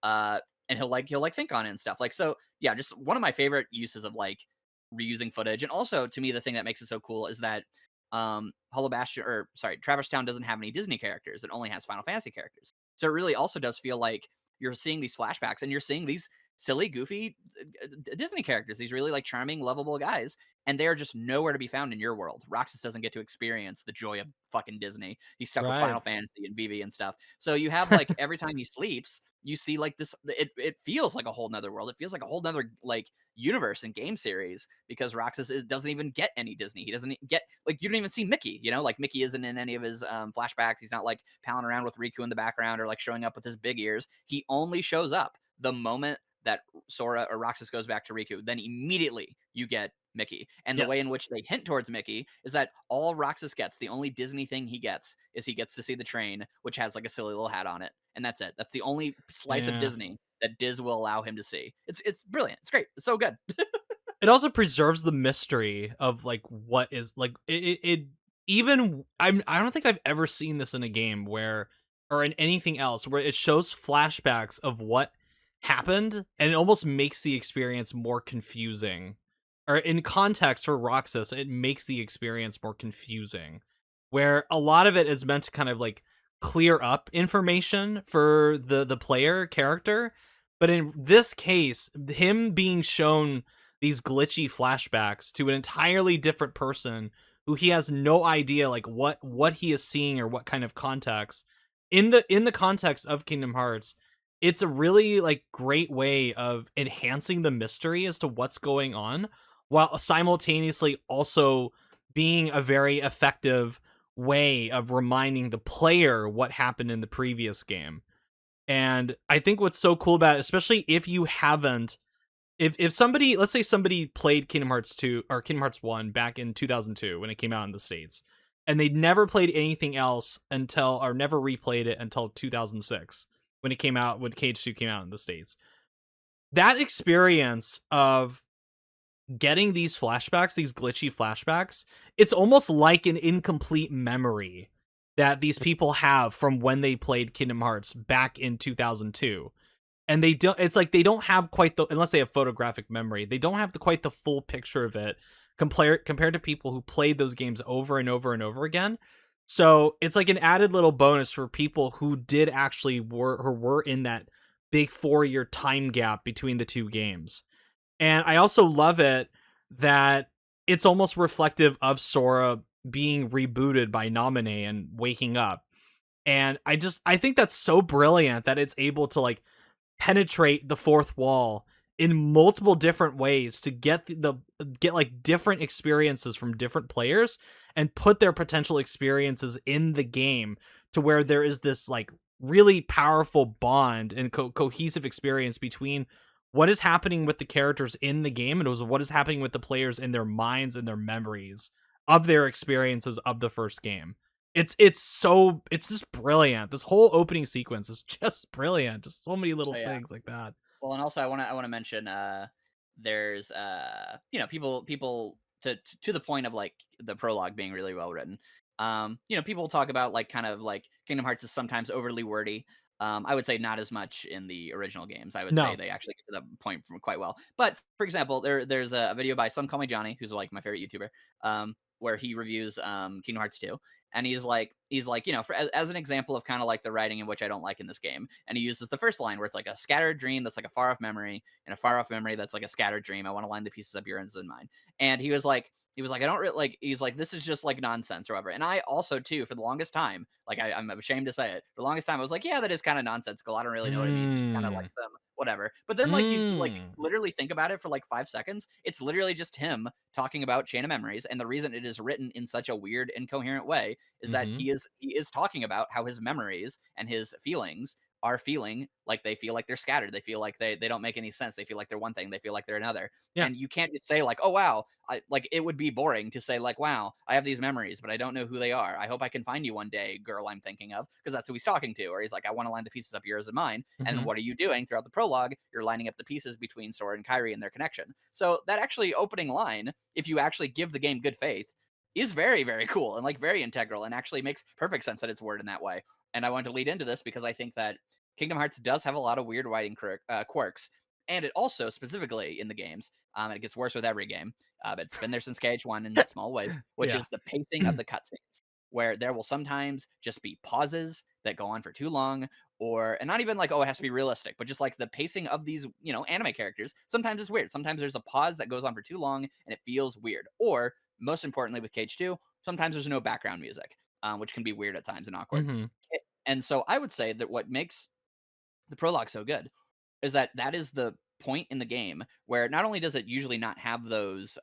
uh, and he'll like think on it and stuff. Like so, yeah, just one of my favorite uses of like reusing footage, and also to me the thing that makes it so cool is that Hollow Bastion or sorry, Traverse Town doesn't have any Disney characters; it only has Final Fantasy characters. So it really also does feel like you're seeing these flashbacks and you're seeing these silly, goofy Disney characters, these really like charming, lovable guys, and they are just nowhere to be found in your world. Roxas doesn't get to experience the joy of fucking Disney. He's stuck with Right. Final Fantasy and Vivi and stuff. So you have like every time he sleeps, you see like this. It feels like a whole nother world. It feels like a whole nother like universe and game series because doesn't even get any Disney. He doesn't get like you don't even see Mickey. Like Mickey isn't in any of his flashbacks. He's not like palling around with Riku in the background or like showing up with his big ears. He only shows up the moment that Sora or Roxas goes back to Riku, then immediately you get Mickey. And the way in Yes. which they hint towards Mickey is that all Roxas gets, the only Disney thing he gets, is he gets to see the train, which has like a silly little hat on it. And that's it. That's the only slice of Yeah. Disney that Diz will allow him to see. It's brilliant. It's great. It's so good. It also preserves the mystery of like what is like it even I don't think I've ever seen this in a game where or in anything else where it shows flashbacks of what happened and it almost makes the experience more confusing. Or in context for Roxas, it makes the experience more confusing. Where a lot of it is meant to kind of like clear up information for the player character, but in this case, him being shown these glitchy flashbacks to an entirely different person who he has no idea like what he is seeing or what kind of context in the context of Kingdom Hearts. It's a really like great way of enhancing the mystery as to what's going on while simultaneously also being a very effective way of reminding the player what happened in the previous game. And I think what's so cool about it, especially if you haven't, if somebody, let's say somebody played Kingdom Hearts 2 or Kingdom Hearts 1 back in 2002 when it came out in the States, and they'd never played anything else until, or never replayed it until 2006 when it came out, when KH2 came out in the States. That experience of getting these flashbacks, these glitchy flashbacks, it's almost like an incomplete memory that these people have from when they played Kingdom Hearts back in 2002. And they don't, it's like they don't have quite the, unless they have photographic memory, they don't have quite the full picture of it compared to people who played those games over and over and over again. So it's like an added little bonus for people who did actually were in that big 4-year time gap between the two games. And I also love it that it's almost reflective of Sora being rebooted by Naminé and waking up. And I think that's so brilliant that it's able to like penetrate the fourth wall in multiple different ways to get like different experiences from different players and put their potential experiences in the game to where there is this like really powerful bond and cohesive experience between what is happening with the characters in the game and it was what is happening with the players in their minds and their memories of their experiences of the first game. It's just brilliant. This whole opening sequence is just brilliant. Just so many little Oh yeah. things like that. Well, and also I want to mention there's people to the point of like the prologue being really well written. People talk about like kind of like Kingdom Hearts is sometimes overly wordy. I would say not as much in the original games. I would say No. they actually get to that point from quite well. But for example, there's a video by Some Call Me Johnny, who's like my favorite YouTuber, where he reviews Kingdom Hearts 2, and he's like as an example of kind of like the writing in which I don't like in this game, and he uses the first line where it's like a scattered dream that's like a far off memory, and a far off memory that's like a scattered dream. I want to line the pieces up yours and mine. And he was like, I don't really like, he's like, this is just like nonsense or whatever. And I also too, for the longest time, like I'm ashamed to say it, for the longest time I was like, yeah, that is kind of nonsensical. I don't really know what it means. It's just kind of like Mm. some whatever. But then like you like Mm. literally think about it for like 5 seconds. It's literally just him talking about Chain of Memories, and the reason it is written in such a weird, incoherent way is that Mm-hmm. he is talking about how his memories and his feelings are feeling like they feel like they're scattered. They feel like they don't make any sense. They feel like they're one thing. They feel like they're another. Yeah. And you can't just say like, oh wow, like it would be boring to say like, wow, I have these memories, but I don't know who they are. I hope I can find you one day, girl. I'm thinking of, because that's who he's talking to. Or he's like, I want to line the pieces up yours and mine. Mm-hmm. And what are you doing throughout the prologue? You're lining up the pieces between Sora and Kyrie and their connection. So that actually opening line, if you actually give the game good faith, is very, very cool and like very integral and actually makes perfect sense that it's worded in that way. And I want to lead into this because I think that Kingdom Hearts does have a lot of weird writing quirks, and it also specifically in the games, and it gets worse with every game, but it's been there since KH1 in small ways, which Yeah. is the pacing of the cutscenes, where there will sometimes just be pauses that go on for too long, or and not even like, oh, it has to be realistic, but just like the pacing of these anime characters sometimes is weird. Sometimes there's a pause that goes on for too long and it feels weird. Or most importantly with KH2, sometimes there's no background music, which can be weird at times and awkward. Mm-hmm. And so I would say that what makes the prologue so good is that that is the point in the game where not only does it usually not have those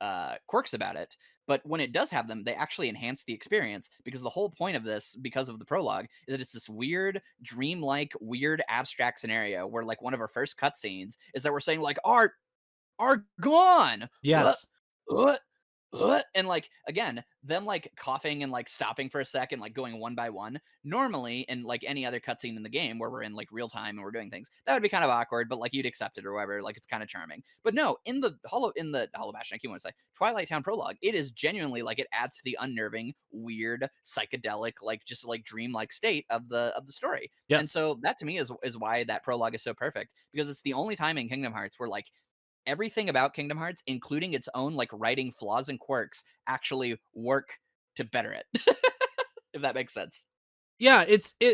quirks about it, but when it does have them, they actually enhance the experience, because the whole point of this, because of the prologue, is that it's this weird, dreamlike, weird, abstract scenario where like one of our first cutscenes is that we're saying like art gone. Yes. Uh, and like again, them like coughing and like stopping for a second, like going one by one. Normally, in like any other cutscene in the game where we're in like real time and we're doing things, that would be kind of awkward, but like you'd accept it or whatever. Like it's kind of charming. But no, in the Hollow Bastion, I keep want to say Twilight Town prologue, it is genuinely like it adds to the unnerving, weird, psychedelic, like just like dream-like state of the story. And Yes. so that to me is why that prologue is so perfect, because it's the only time in Kingdom Hearts where like everything about Kingdom Hearts, including its own like writing flaws and quirks, actually work to better it. If that makes sense. Yeah,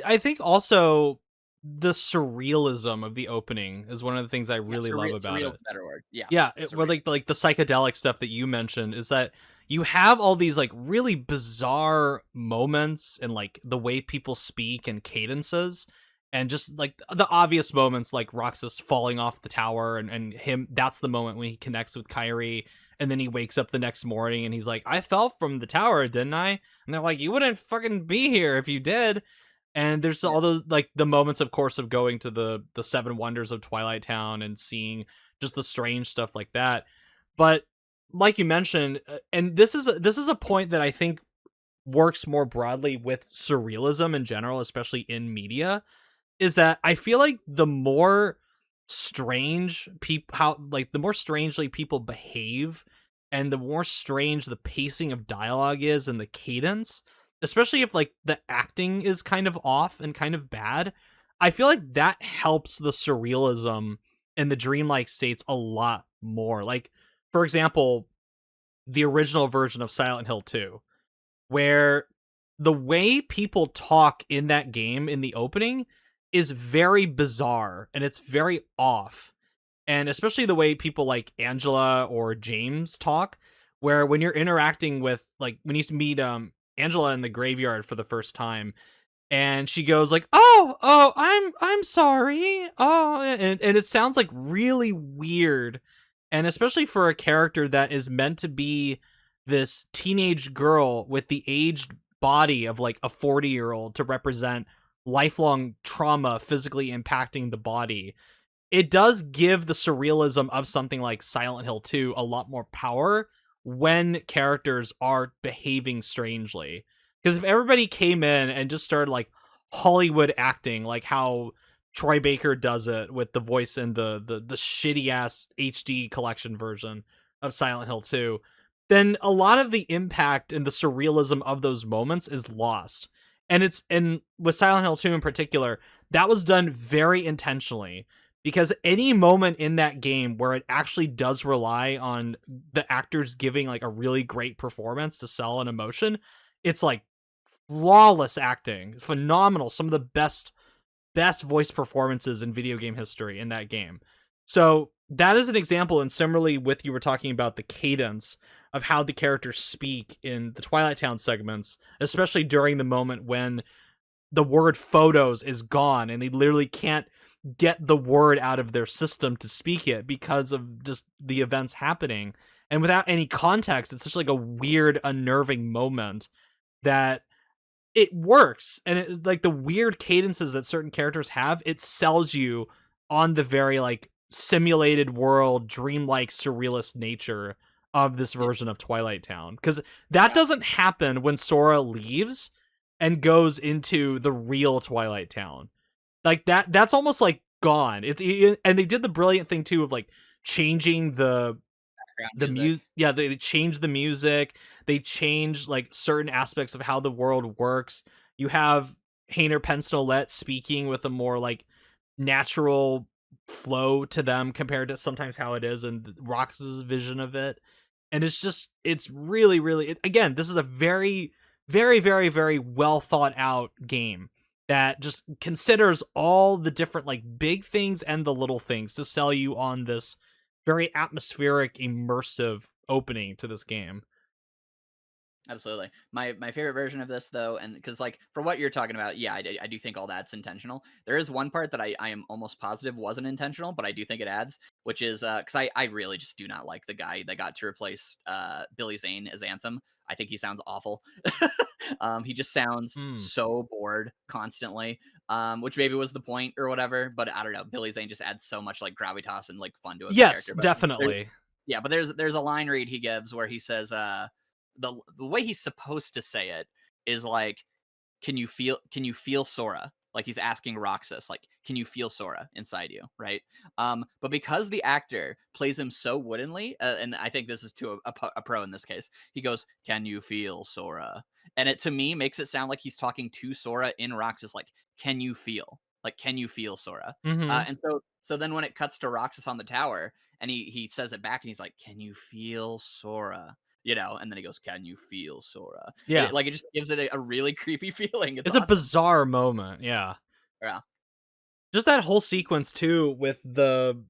I think also the surrealism of the opening is one of the things I Yeah, really love about surreal is it. a better word. Yeah, Yeah, where surreal. like the psychedelic stuff that you mentioned is that you have all these like really bizarre moments and like the way people speak and cadences, and just like the obvious moments like Roxas falling off the tower, and him, that's the moment when he connects with Kyrie, and then he wakes up the next morning and he's like, I fell from the tower, didn't I? And they're like, you wouldn't fucking be here if you did. And there's Yeah, all those like the moments, of course, of going to the seven wonders of Twilight Town and seeing just the strange stuff like that. But like you mentioned, and this is a point that I think works more broadly with surrealism in general, especially in media, is that I feel like the more strange people, how like the more strangely people behave, and the more strange the pacing of dialogue is and the cadence, especially if like the acting is kind of off and kind of bad, I feel like that helps the surrealism and the dreamlike states a lot more. Like, for example, the original version of Silent Hill 2, where the way people talk in that game in the opening is very bizarre and it's very off. And especially the way people like Angela or James talk, where when you're interacting with, like, when you meet Angela in the graveyard for the first time, and she goes like, "Oh, I'm sorry. Oh," and it sounds like really weird, and especially for a character that is meant to be this teenage girl with the aged body of like a 40-year-old to represent lifelong trauma physically impacting the body. It does give the surrealism of something like Silent Hill 2 a lot more power when characters are behaving strangely. Because if everybody came in and just started like Hollywood acting, like how Troy Baker does it with the voice in the shitty ass HD collection version of Silent Hill 2, then a lot of the impact and the surrealism of those moments is lost. And with Silent Hill 2 in particular, that was done very intentionally, because any moment in that game where it actually does rely on the actors giving like a really great performance to sell an emotion, it's like flawless acting, phenomenal, some of the best voice performances in video game history in that game. So that is an example, and similarly with, you were talking about the cadence of how the characters speak in the Twilight Town segments, especially during the moment when the word photos is gone and they literally can't get the word out of their system to speak it because of just the events happening. And without any context, it's just like a weird, unnerving moment that it works. And it, like the weird cadences that certain characters have, it sells you on the very like simulated world, dreamlike, surrealist nature of this yeah, version of Twilight Town. Because that yeah. doesn't happen when Sora leaves and goes into the real Twilight Town. Like that's almost like gone. And they did the brilliant thing too of like changing Background the music. music. Yeah, they changed the music. They changed like certain aspects of how the world works. You have Hayner Pensnolette speaking with a more like natural flow to them compared to sometimes how it is in Rox's vision of it. And it's just, it's really really again, this is a very well thought out game that just considers all the different like big things and the little things to sell you on this very atmospheric, immersive opening to this game. Absolutely. My favorite version of this though, and because like for what you're talking about, yeah, I do think all that's intentional. There is one part that I am almost positive wasn't intentional, but I do think it adds, which is because I really just do not like the guy that got to replace Billy Zane as Ansem. I think he sounds awful. He just sounds Mm. so bored constantly, which maybe was the point or whatever. But I don't know. Billy Zane just adds so much like gravitas and like fun to a Yes, character. But there, definitely. yeah, but there's a line read he gives where he says, the way he's supposed to say it is like, can you feel Sora? Like he's asking Roxas, like, can you feel Sora inside you, right? But because the actor plays him so woodenly, and I think this is to a pro in this case, he goes, "Can you feel Sora?" And it to me makes it sound like he's talking to Sora in Roxas, like, "Can you feel? Like, can you feel Sora?" Mhm. And so then when it cuts to Roxas on the tower, and he says it back, and he's like, "Can you feel Sora?" You know, and then he goes, "Can you feel Sora?" And Yeah. it just gives it a really creepy feeling. It's It's a awesome. bizarre moment, yeah. Yeah. Just that whole sequence too, with the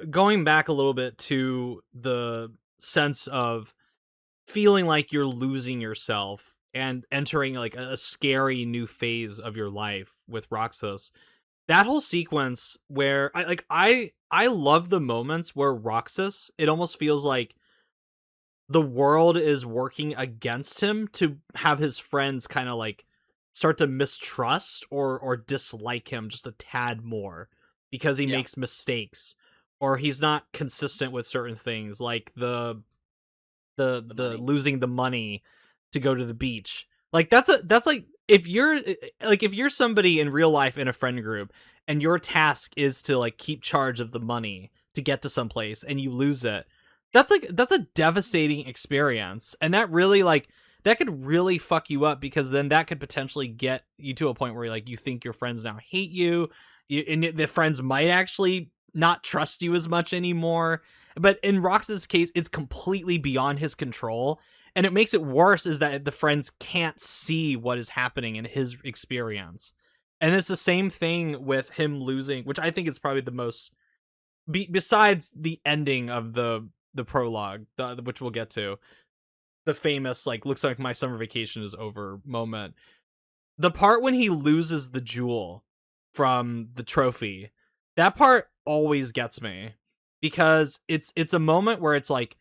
going back a little bit to the sense of feeling like you're losing yourself and entering like a scary new phase of your life with Roxas. That whole sequence where I love the moments where Roxas, it almost feels like the world is working against him to have his friends kind of like start to mistrust or dislike him just a tad more because he Yeah, makes mistakes or he's not consistent with certain things like the the money. losing the money to go to the beach. Like that's like if you're somebody in real life in a friend group and your task is to like keep charge of the money to get to some place and you lose it. That's a devastating experience. And that really like that could really fuck you up because then that could potentially get you to a point where like you think your friends now hate you, and the friends might actually not trust you as much anymore. But in Rox's case, it's completely beyond his control. And it makes it worse is that the friends can't see what is happening in his experience. And it's the same thing with him losing, which I think is probably the most besides the ending of the prologue, which we'll get to, the famous like looks like my summer vacation is over moment. The part when he loses the jewel from the trophy, that part always gets me because it's a moment where it's like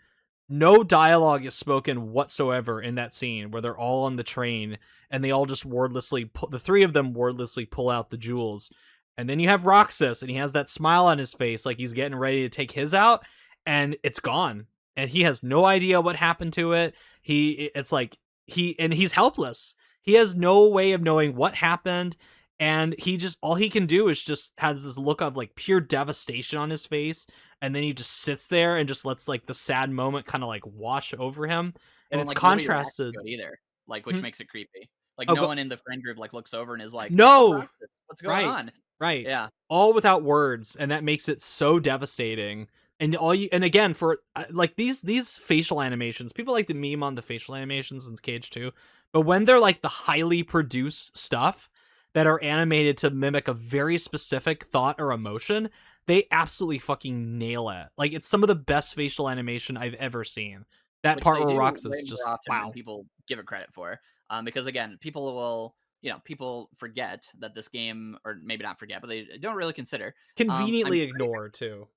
no dialogue is spoken whatsoever in that scene where they're all on the train and they all just wordlessly the three of them wordlessly pull out the jewels. And then you have Roxas and he has that smile on his face like he's getting ready to take his out and it's gone. And he has no idea what happened to it. It's like he's helpless. He has no way of knowing what happened and he just all he can do is just has this look of like pure devastation on his face and then he just sits there and just lets like the sad moment kind of like wash over him and Well, and it's like nobody reacts contrasted. to it either, like which Hmm? makes it creepy. Like Oh, no go one in the friend group like looks over and is like, "Oh, no, Roxas, what's going right, on?" right, Yeah, all without words, and that makes it so devastating. And all you and again for like these facial animations, people like to meme on the facial animations in KH2, but when they're like the highly produced stuff that are animated to mimic a very specific thought or emotion, they absolutely fucking nail it. Like it's some of the best facial animation I've ever seen. That which part they where do way Roxas more just often than wow, people give it credit for. Because again, people will, people forget that this game, or maybe not forget, but they don't really consider. I'm conveniently ignore too.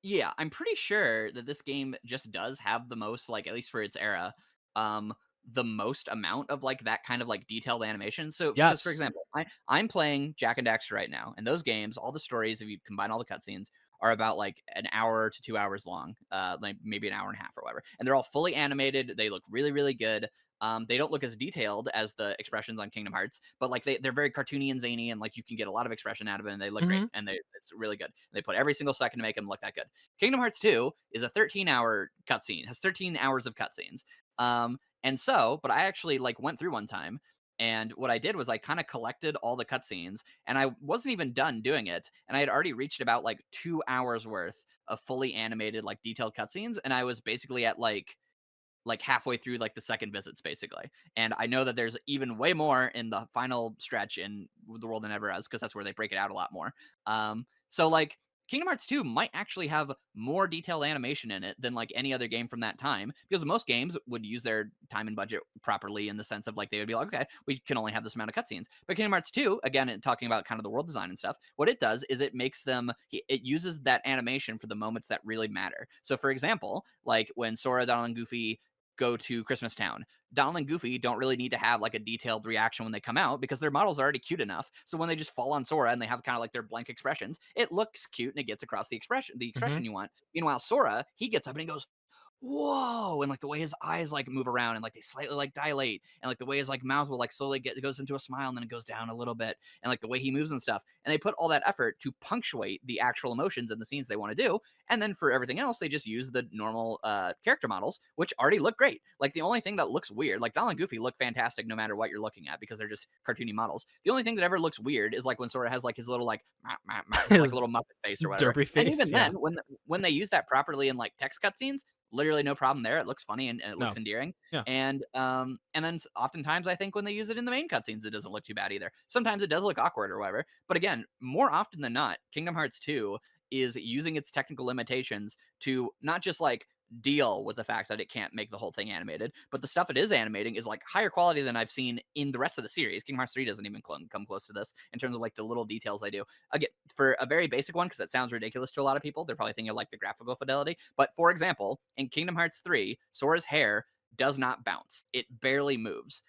Yeah, I'm pretty sure that this game just does have the most, like, at least for its era, um, the most amount of like that kind of like detailed animation. So, because for Yes. example, I'm playing Jack and Daxter right now, and those games, all the stories, if you combine all the cutscenes, are about like an hour to 2 hours long, like maybe an hour and a half or whatever, and they're all fully animated. They look really, really good. They don't look as detailed as the expressions on Kingdom Hearts, but like they're very cartoony and zany, and like you can get a lot of expression out of it, and they look great, Hmm. and it's really good. They put every single second to make them look that good. Kingdom Hearts 2 is a 13-hour cutscene, has 13 hours of cutscenes. But I actually like went through one time, and what I did was I kind of collected all the cutscenes, and I wasn't even done doing it, and I had already reached about like 2 hours worth of fully animated, like detailed cutscenes, and I was basically at like halfway through like the second visits basically. And I know that there's even way more in the final stretch in the world than ever has, because that's where they break it out a lot more. So like Kingdom Hearts 2 might actually have more detailed animation in it than like any other game from that time, because most games would use their time and budget properly in the sense of like they would be like, okay, we can only have this amount of cutscenes. But Kingdom Hearts 2, again, talking about kind of the world design and stuff, what it does is it makes them, it uses that animation for the moments that really matter. So for example, like when Sora, Donald, and Goofy go to Christmas Town. Donald and Goofy don't really need to have like a detailed reaction when they come out because their models are already cute enough. So when they just fall on Sora and they have kind of like their blank expressions, it looks cute and it gets across the Hmm. expression you want. Meanwhile, Sora, he gets up and he goes, whoa, and like the way his eyes like move around and like they slightly like dilate, and like the way his like mouth will like slowly get, it goes into a smile and then it goes down a little bit, and like the way he moves and stuff, and they put all that effort to punctuate the actual emotions in the scenes they want to do. And then for everything else they just use the normal character models, which already look great. Like the only thing that looks weird, like Donald and Goofy look fantastic no matter what you're looking at because they're just cartoony models. The only thing that ever looks weird is like when Sora has like his little like his like His little muppet face or whatever. derpy And face, even yeah. then when they use that properly in like text cutscenes, literally no problem there. It looks funny and it looks No. endearing. Yeah. And then oftentimes I think when they use it in the main cutscenes, it doesn't look too bad either. Sometimes it does look awkward or whatever. But again, more often than not, Kingdom Hearts 2 is using its technical limitations to not just like deal with the fact that it can't make the whole thing animated, but the stuff it is animating is like higher quality than I've seen in the rest of the series. Kingdom Hearts 3 doesn't even come close to this in terms of like the little details they do. Again, for a very basic one, because that sounds ridiculous to a lot of people, they're probably thinking of like the graphical fidelity. But for example, in Kingdom Hearts 3, Sora's hair does not bounce. It barely moves.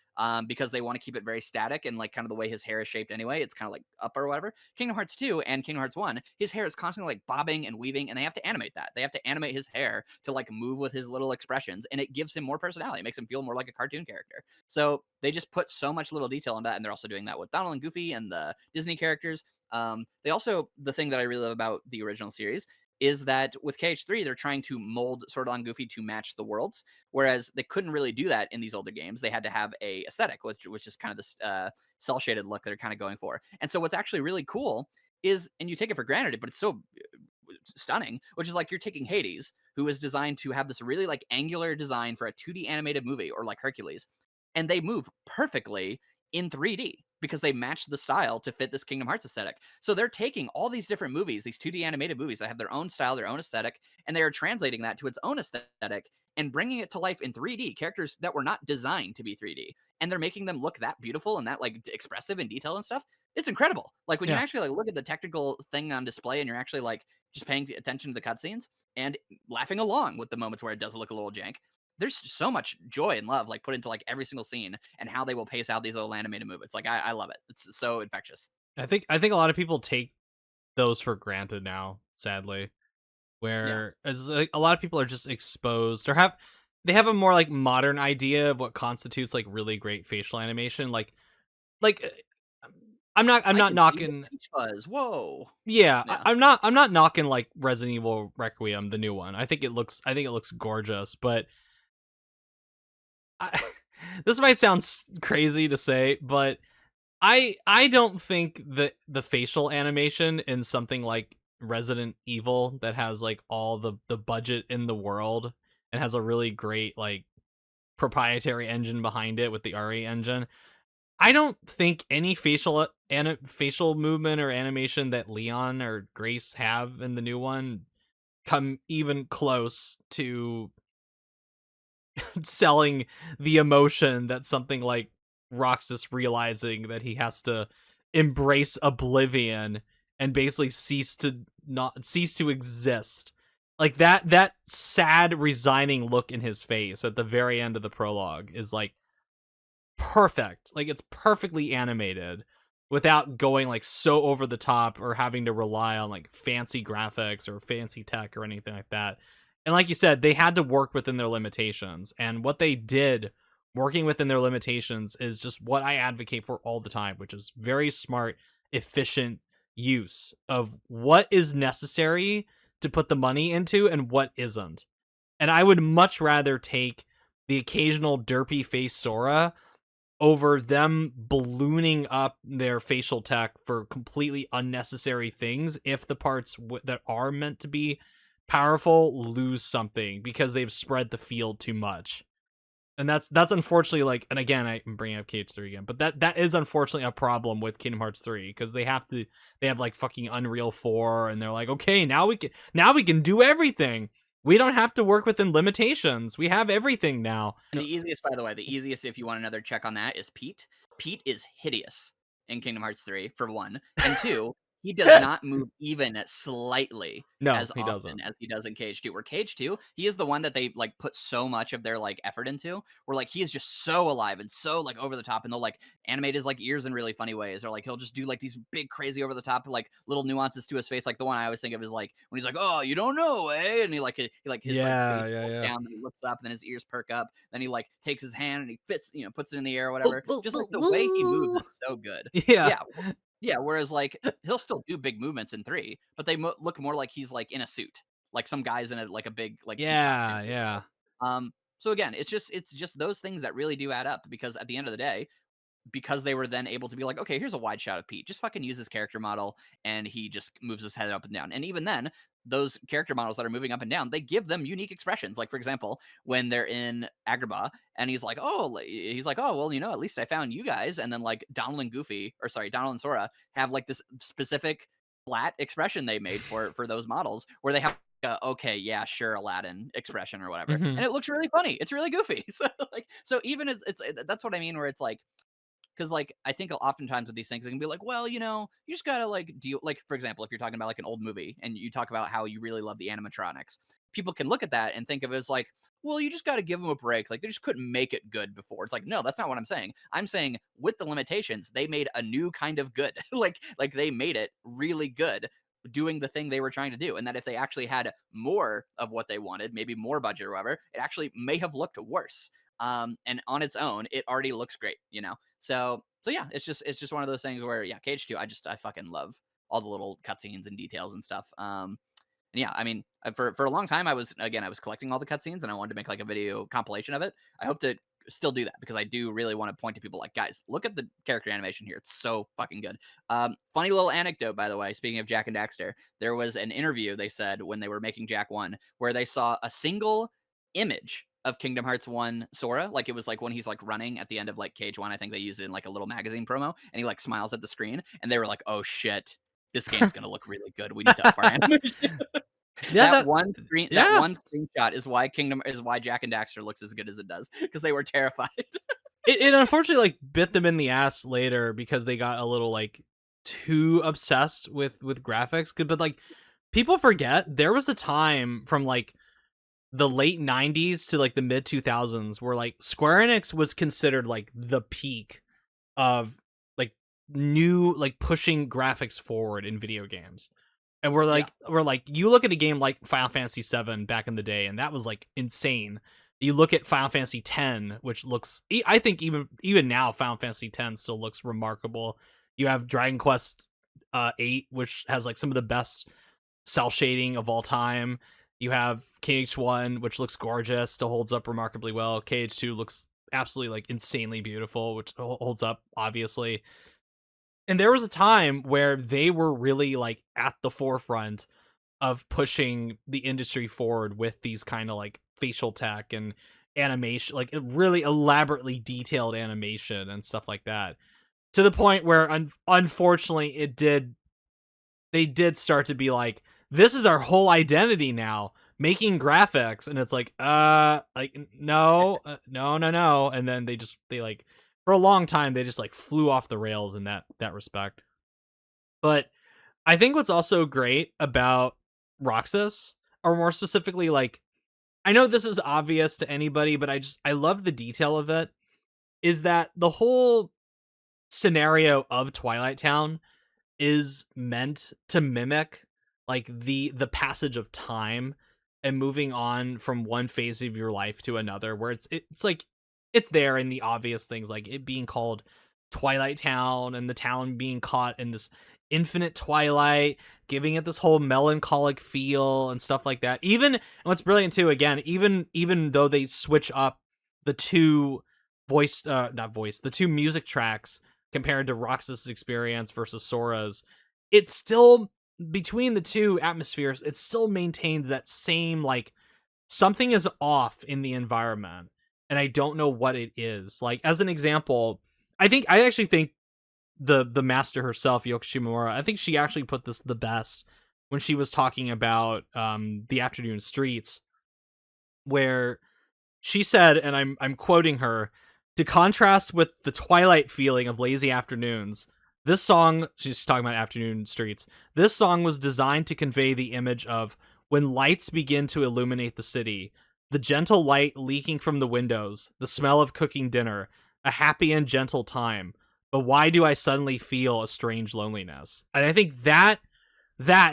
Because they want to keep it very static and like kind of the way his hair is shaped anyway. It's kind of like up or whatever. Kingdom Hearts 2 and Kingdom Hearts 1, his hair is constantly like bobbing and weaving, and they have to animate that. They have to animate his hair to like move with his little expressions, and it gives him more personality. It makes him feel more like a cartoon character. So they just put so much little detail in that, and they're also doing that with Donald and Goofy and the Disney characters. They also, the thing that I really love about the original series is that with KH3, they're trying to mold Sword on Goofy to match the worlds, whereas they couldn't really do that in these older games. They had to have a aesthetic, which is kind of this cell shaded look they're kind of going for. And so what's actually really cool is, and you take it for granted, but it's so stunning, which is like you're taking Hades, who is designed to have this really like angular design for a 2D animated movie, or like Hercules, and they move perfectly in 3D because they match the style to fit this Kingdom Hearts aesthetic. So they're taking all these different movies, these 2D animated movies that have their own style, their own aesthetic, and they are translating that to its own aesthetic and bringing it to life in 3D, characters that were not designed to be 3D. And they're making them look that beautiful and that like expressive and detailed and stuff. It's incredible. Like when you Yeah. actually like look at the technical thing on display and you're actually like just paying attention to the cutscenes and laughing along with the moments where it does look a little jank. There's so much joy and love like put into like every single scene and how they will pace out these little animated movements. Like I love it. It's so infectious. I think a lot of people take those for granted now, sadly. Yeah. Where it's like a lot of people are just exposed or have a more like modern idea of what constitutes like really great facial animation. Like I'm I not can see the knocking. speech fuzz. Whoa. Yeah, Yeah. I'm not knocking like Resident Evil Requiem, the new one. I think it looks gorgeous, but I, this might sound crazy to say, but I don't think that the facial animation in something like Resident Evil, that has like all the budget in the world and has a really great like proprietary engine behind it with the RE engine. I don't think any facial movement or animation that Leon or Grace have in the new one come even close to selling the emotion that something like Roxas realizing that he has to embrace oblivion and basically cease to exist. Like that sad resigning look in his face at the very end of the prologue is like perfect. Like it's perfectly animated without going like so over the top or having to rely on like fancy graphics or fancy tech or anything like that. And like you said, they had to work within their limitations. And what they did working within their limitations is just what I advocate for all the time, which is very smart, efficient use of what is necessary to put the money into and what isn't. And I would much rather take the occasional derpy face Sora over them ballooning up their facial tech for completely unnecessary things if the parts that are meant to be powerful lose something because they've spread the field too much. And that's unfortunately like, and again I'm bringing up KH3 again, but that is unfortunately a problem with Kingdom Hearts 3 because they have like fucking Unreal 4 and they're like, okay, now we can do everything. We don't have to work within limitations. We have everything now. And the easiest, by the way, the easiest if you want another check on that is Pete. Pete is hideous in Kingdom Hearts 3, for one. And two, he does not move even slightly No, as he often doesn't. as he does in KH2. Where KH2, he is the one that they like put so much of their like effort into, where like he is just so alive and so like over the top, and they'll like animate his like ears in really funny ways, or like he'll just do like these big crazy over the top like little nuances to his face. Like the one I always think of is like when he's like, "Oh, you don't know, eh?" And he like his like face Yeah, yeah, pulls yeah. down, and he looks up, and then his ears perk up. Then he like takes his hand and he fits, puts it in the air or whatever. Just like the way he moves is so good. Yeah. Yeah, yeah. Whereas like he'll still do big movements in 3, but they look more like he's like in a suit, like some guys in a like a big like Pete costume. Yeah, yeah. So again, it's just those things that really do add up because at the end of the day, because they were then able to be like, okay, here's a wide shot of Pete. Just fucking use his character model, and he just moves his head up and down. And even then, those character models that are moving up and down, they give them unique expressions. Like, for example, when they're in Agrabah, and he's like, oh, well, at least I found you guys. And then like Donald and Sora have like this specific flat expression they made for those models where they have okay, yeah, sure, Aladdin expression or whatever, Mhm. and it looks really funny. It's really goofy. So even as it's that's what I mean, where it's like, because like I think oftentimes with these things, it can be like, well, you just gotta like deal. Like for example, if you're talking about like an old movie and you talk about how you really love the animatronics, people can look at that and think of it as like, well, you just got to give them a break. Like they just couldn't make it good before. It's like, no, that's not what I'm saying. I'm saying with the limitations, they made a new kind of good. like they made it really good doing the thing they were trying to do, and that if they actually had more of what they wanted, maybe more budget or whatever, it actually may have looked worse. And on its own, it already looks great. So yeah, it's just one of those things where yeah, KH2, I fucking love all the little cutscenes and details and stuff. And yeah, I mean, for a long time, I was collecting all the cutscenes, and I wanted to make like a video compilation of it. I hope to still do that because I do really want to point to people like, guys, look at the character animation here. It's so fucking good. Funny little anecdote, by the way. Speaking of Jak and Daxter, there was an interview they said when they were making Jak 1 where they saw a single image of Kingdom Hearts 1 Sora. Like it was like when he's like running at the end of like KH1. I think they used it in like a little magazine promo, and he like smiles at the screen, and they were like, oh shit, this game's gonna look really good. We need to up our animation. Yeah, that that one screen that yeah. one screenshot is why Jak and Daxter looks as good as it does, because they were terrified. It unfortunately like bit them in the ass later because they got a little like too obsessed with graphics. But like people forget there was a time from like the late 90s to like the mid 2000s where like Square Enix was considered like the peak of like new like pushing graphics forward in video games. And Yeah. we're like you look at a game like Final Fantasy 7 back in the day and that was like insane. You look at Final Fantasy 10, which looks I think even now Final Fantasy 10 still looks remarkable. You have Dragon Quest 8, which has like some of the best cell shading of all time. You have KH1, which looks gorgeous, still holds up remarkably well. KH2 looks absolutely like insanely beautiful, which holds up obviously. And there was a time where they were really like at the forefront of pushing the industry forward with these kind of like facial tech and animation, like really elaborately detailed animation and stuff like that. To the point where unfortunately they did start to be like, this is our whole identity now, making graphics. And it's like no, no. And then they like for a long time they just like flew off the rails in that respect. But I think what's also great about Roxas, or more specifically, like, I know this is obvious to anybody, but I love the detail of it, is that the whole scenario of Twilight Town is meant to mimic like the passage of time and moving on from one phase of your life to another, where it's like it's there in the obvious things, like it being called Twilight Town and the town being caught in this infinite twilight, giving it this whole melancholic feel and stuff like that. Even, and what's brilliant too, again, even though they switch up the two the two music tracks compared to Roxas' experience versus Sora's, it still, between the two atmospheres, it still maintains that same like something is off in the environment, and I don't know what it is. Like as an example, I actually think the master herself, Yoko Shimomura, I think she actually put this the best when she was talking about the afternoon streets, where she said, and I'm quoting her, to contrast with the twilight feeling of lazy afternoons, this song, she's talking about afternoon streets, this song was designed to convey the image of when lights begin to illuminate the city, the gentle light leaking from the windows, the smell of cooking dinner, a happy and gentle time. But why do I suddenly feel a strange loneliness? And I think that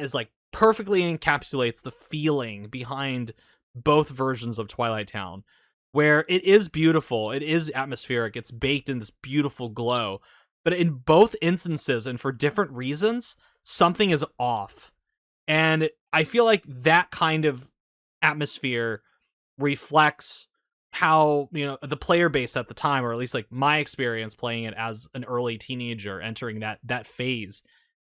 is like perfectly encapsulates the feeling behind both versions of Twilight Town, where it is beautiful, it is atmospheric, it's baked in this beautiful glow, but in both instances and for different reasons, something is off. And I feel like that kind of atmosphere reflects how, the player base at the time, or at least like my experience playing it as an early teenager entering that phase,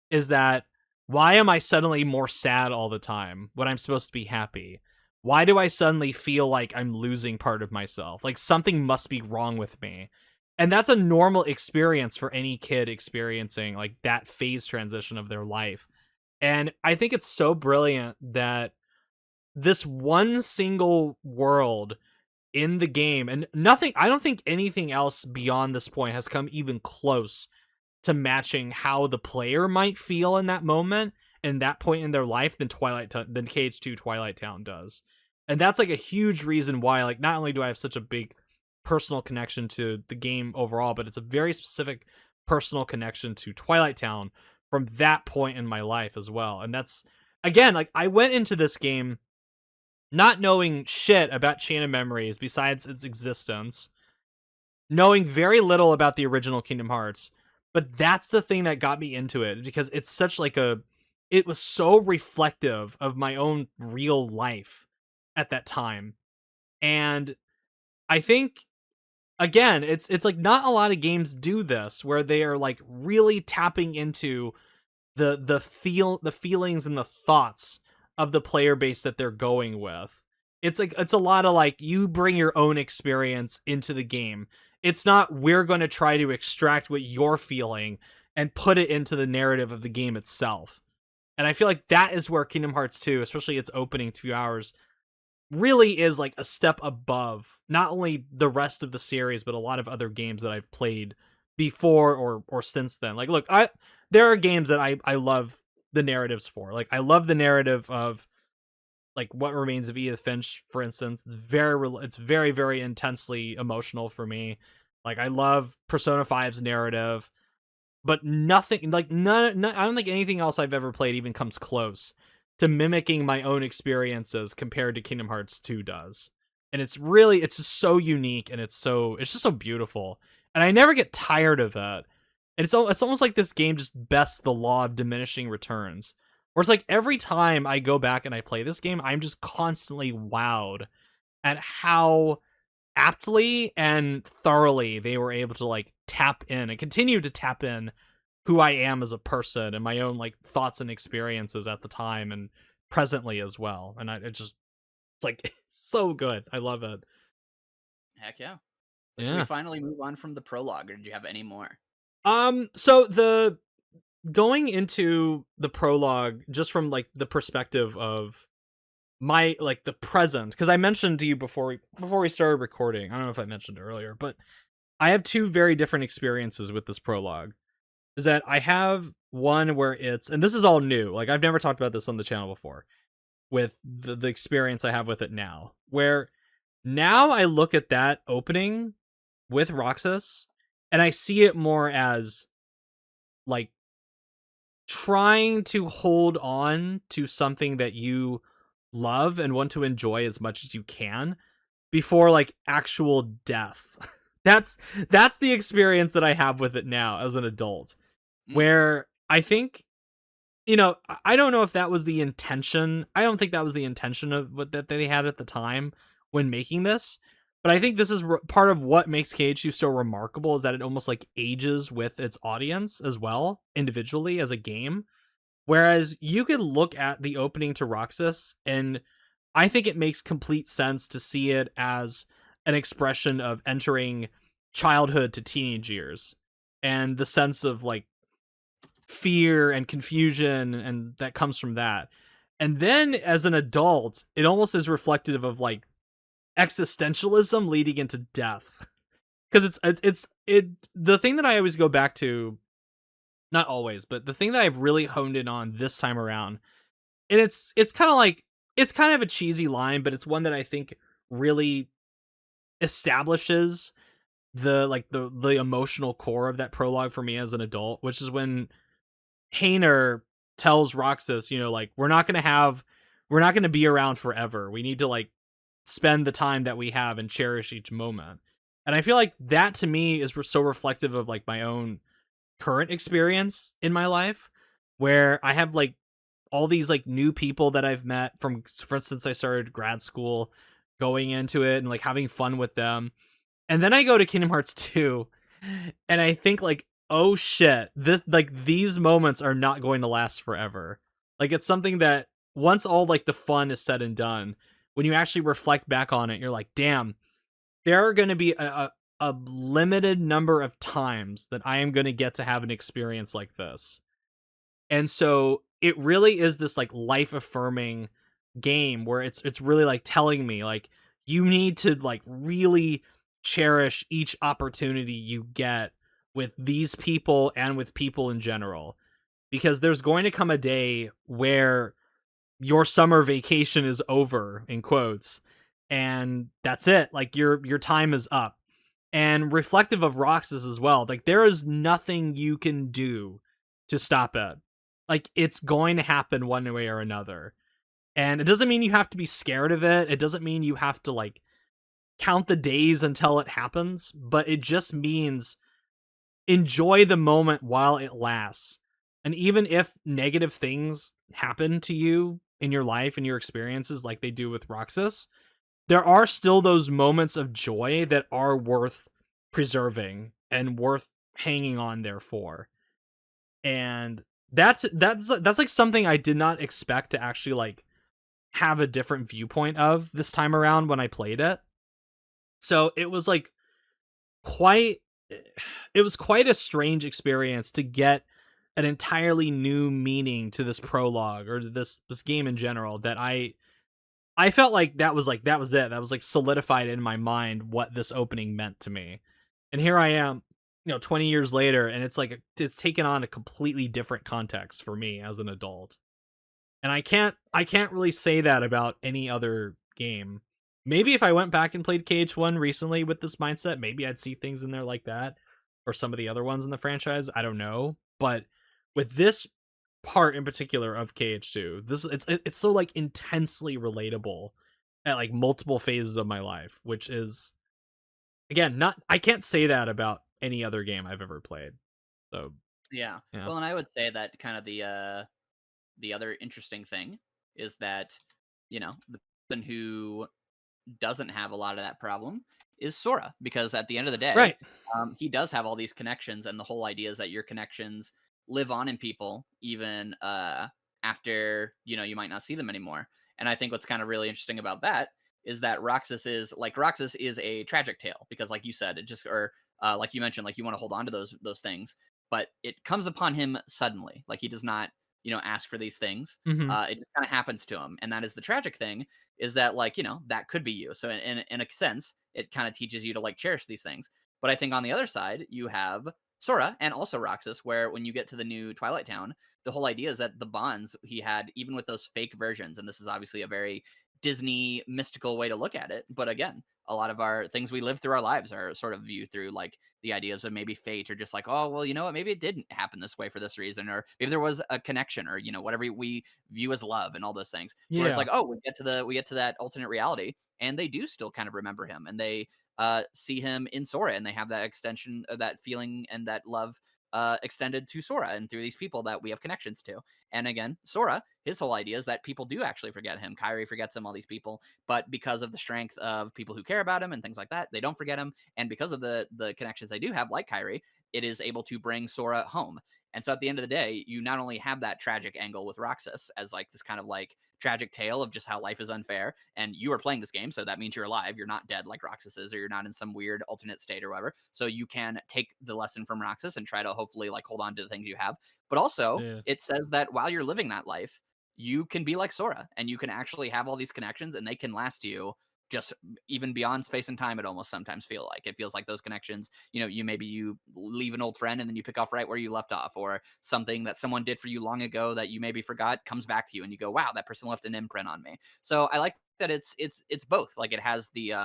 is that why am I suddenly more sad all the time when I'm supposed to be happy? Why do I suddenly feel like I'm losing part of myself? Like something must be wrong with me. And that's a normal experience for any kid experiencing like that phase transition of their life. And I think it's so brilliant that this one single world in the game, and nothing, I don't think anything else beyond this point has come even close to matching how the player might feel in that moment and that point in their life than KH2 Twilight Town does. And that's like a huge reason why, like, not only do I have such a big personal connection to the game overall, but it's a very specific personal connection to Twilight Town from that point in my life as well. And that's, again, like, I went into this game not knowing shit about Chain of Memories besides its existence, knowing very little about the original Kingdom Hearts, but that's the thing that got me into it, because it's such like it was so reflective of my own real life at that time. And I think, again, it's like not a lot of games do this where they are like really tapping into the feelings and the thoughts of the player base that they're going with. It's like, it's a lot of like, you bring your own experience into the game. It's not, we're going to try to extract what you're feeling and put it into the narrative of the game itself. And I feel like that is where Kingdom Hearts 2, especially its opening few hours, really is like a step above not only the rest of the series, but a lot of other games that I've played before or since then. Like, look, there are games that I love the narratives for. Like, I love the narrative of like What Remains of Edith Finch, for instance. It's very, very intensely emotional for me. Like, I love Persona 5's narrative, but nothing, like, none, I don't think anything else I've ever played even comes close to mimicking my own experiences compared to Kingdom Hearts 2 does. And it's just so unique, and it's just so beautiful. And I never get tired of that. And it's almost like this game just bests the law of diminishing returns. Where it's like every time I go back and I play this game, I'm just constantly wowed at how aptly and thoroughly they were able to like tap in and continue to tap in who I am as a person and my own like thoughts and experiences at the time and presently as well. And it's like, it's so good. I love it. Heck yeah. But should we Yeah. finally move on from the prologue, or did you have any more? So the going into the prologue, just from like the perspective of my like the present, because I mentioned to you before we started recording, I don't know if I mentioned earlier, but I have two very different experiences with this prologue. Is that I have one where it's, and this is all new, like I've never talked about this on the channel before, with the experience I have with it now, where now I look at that opening with Roxas and I see it more as like trying to hold on to something that you love and want to enjoy as much as you can before like actual death. that's the experience that I have with it now as an adult, Mm. where I think, I don't know if that was the intention. I don't think that was the intention of what that they had at the time when making this. But I think this is part of what makes KH2 so remarkable, is that it almost like ages with its audience as well, individually as a game. Whereas you could look at the opening to Roxas, and I think it makes complete sense to see it as an expression of entering childhood to teenage years and the sense of like fear and confusion and that comes from that. And then as an adult, it almost is reflective of like existentialism leading into death. Because it's the thing that I always go back to, not always, but the thing that I've really honed in on this time around, and it's kind of like, it's kind of a cheesy line, but it's one that I think really establishes the emotional core of that prologue for me as an adult, which is when Hayner tells Roxas, like, we're not gonna be around forever. We need to like spend the time that we have and cherish each moment. And I feel like that to me is so reflective of like my own current experience in my life, where I have like all these like new people that I've met from, for instance, I started grad school going into it and like having fun with them. And then I go to Kingdom Hearts 2 and I think like, "Oh shit, this like these moments are not going to last forever." Like it's something that once all like the fun is said and done, when you actually reflect back on it, you're like, "Damn, there are going to be a limited number of times that I am going to get to have an experience like this." And so it really is this like life affirming game where it's really like telling me like you need to like really cherish each opportunity you get with these people and with people in general, because there's going to come a day where your summer vacation is over in quotes, and that's it, like your time is up. And reflective of Roxas as well, like there is nothing you can do to stop it. Like it's going to happen one way or another. And it doesn't mean you have to be scared of it. It doesn't mean you have to like count the days until it happens, but it just means enjoy the moment while it lasts. And even if negative things happen to you in your life and your experiences like they do with Roxas, there are still those moments of joy that are worth preserving and worth hanging on there for. And that's like something I did not expect to actually like have a different viewpoint of this time around when I played it. So it was like quite it was quite a strange experience to get an entirely new meaning to this prologue or this game in general, that I felt like that was it. That was like solidified in my mind what this opening meant to me. And here I am, 20 years later, and it's like it's taken on a completely different context for me as an adult. And I can't really say that about any other game. Maybe if I went back and played KH1 recently with this mindset, maybe I'd see things in there like that, or some of the other ones in the franchise. I don't know, but with this part in particular of KH2, this it's so like intensely relatable at like multiple phases of my life, which is again not I can't say that about any other game I've ever played. So Yeah. yeah, Well, and I would say that kind of the other interesting thing is that, the person who doesn't have a lot of that problem is Sora, because at the end of the day, right, he does have all these connections, and the whole idea is that your connections live on in people even after you might not see them anymore. And I think what's kind of really interesting about that is that Roxas is a tragic tale, because like you said, it just or like you mentioned, like you want to hold on to those things, but it comes upon him suddenly. Like he does not ask for these things. hmm It just kind of happens to him, and that is the tragic thing, is that like that could be you. So in a sense it kind of teaches you to like cherish these things. But I think on the other side you have Sora and also Roxas, where when you get to the new Twilight Town, the whole idea is that the bonds he had, even with those fake versions, and this is obviously a very Disney mystical way to look at it, but again, a lot of our things we live through our lives are sort of viewed through like the ideas of maybe fate, or just like, oh well, you know what, maybe it didn't happen this way for this reason, or maybe there was a connection, or whatever we view as love and all those things, where it's yeah, like, oh, we get to that alternate reality, and they do still kind of remember him, and they see him in Sora, and they have that extension of that feeling and that love extended to Sora and through these people that we have connections to. And again, Sora, his whole idea is that people do actually forget him. Kyrie forgets him, all these people, but because of the strength of people who care about him and things like that, they don't forget him. And because of the connections they do have, like Kyrie, it is able to bring Sora home. And so at the end of the day, you not only have that tragic angle with Roxas as like this kind of like tragic tale of just how life is unfair, and you are playing this game, so that means you're alive. You're not dead like Roxas is, or you're not in some weird alternate state or whatever. So you can take the lesson from Roxas and try to hopefully like hold on to the things you have. But also, yeah, it says that while you're living that life, you can be like Sora, and you can actually have all these connections, and they can last you just even beyond space and time. It almost sometimes feels like those connections, you leave an old friend and then you pick off right where you left off, or something that someone did for you long ago that you maybe forgot comes back to you, and you go, wow, that person left an imprint on me. So I like that it's both. Like it has the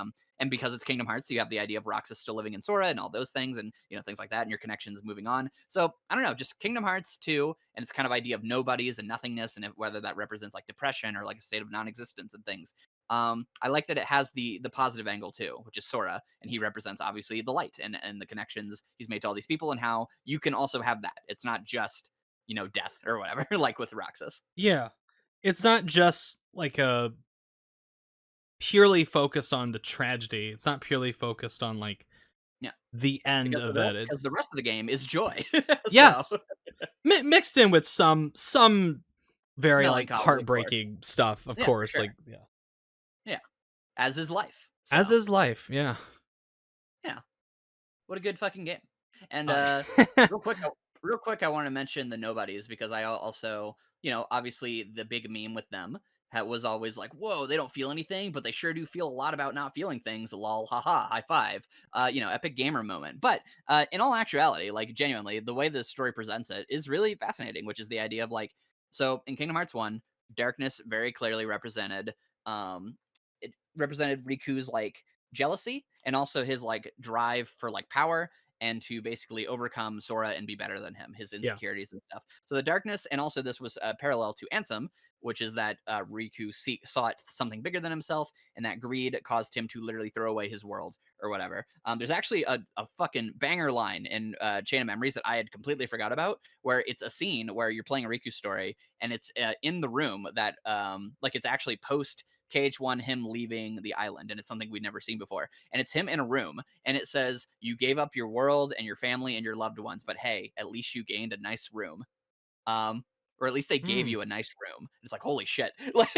and because it's Kingdom Hearts, you have the idea of Roxas still living in Sora and all those things, and things like that, and your connections moving on. So I don't know, just Kingdom Hearts 2, and its kind of idea of nobodies and nothingness, and whether that represents like depression or like a state of non-existence and things. I like that it has the positive angle too, which is Sora, and he represents obviously the light and the connections he's made to all these people, and how you can also have that. It's not just death or whatever, like with Roxas. yeah. It's not just like purely focused on the tragedy. It's not purely focused on like Yeah, the end because of it. the It's rest of the game is joy. So yes, mixed in with some very like melancholy, of course. heartbreaking stuff, of Yeah, for course. sure. Like yeah, Yeah, as is life. as So is life. Yeah. yeah. What a good fucking game. And Uh, real quick, real quick, I want to mention the nobodies because also, obviously the big meme with them was always like, "Whoa, they don't feel anything, but they sure do feel a lot about not feeling things." Lol, haha, high five. Epic gamer moment. But in all actuality, like genuinely, the way the story presents it is really fascinating, which is the idea of like, so in Kingdom Hearts One, darkness very clearly represented. Um, it represented Riku's like jealousy and also his like drive for like power and to basically overcome Sora and be better than him, his yeah. insecurities and stuff. So the darkness, and also this was parallel to Ansem, which is that Riku sought something bigger than himself, and that greed caused him to literally throw away his world or whatever. There's actually a fucking banger line in Chain of Memories that I had completely forgot about, where it's a scene where you're playing a Riku story, and it's in the room that like it's actually post KH1 him leaving the island, and it's something we'd never seen before. And it's him in a room, and it says, "You gave up your world and your family and your loved ones, but hey, at least you gained a nice room." Or at least they gave Mm, you a nice room. It's like, holy shit. Like,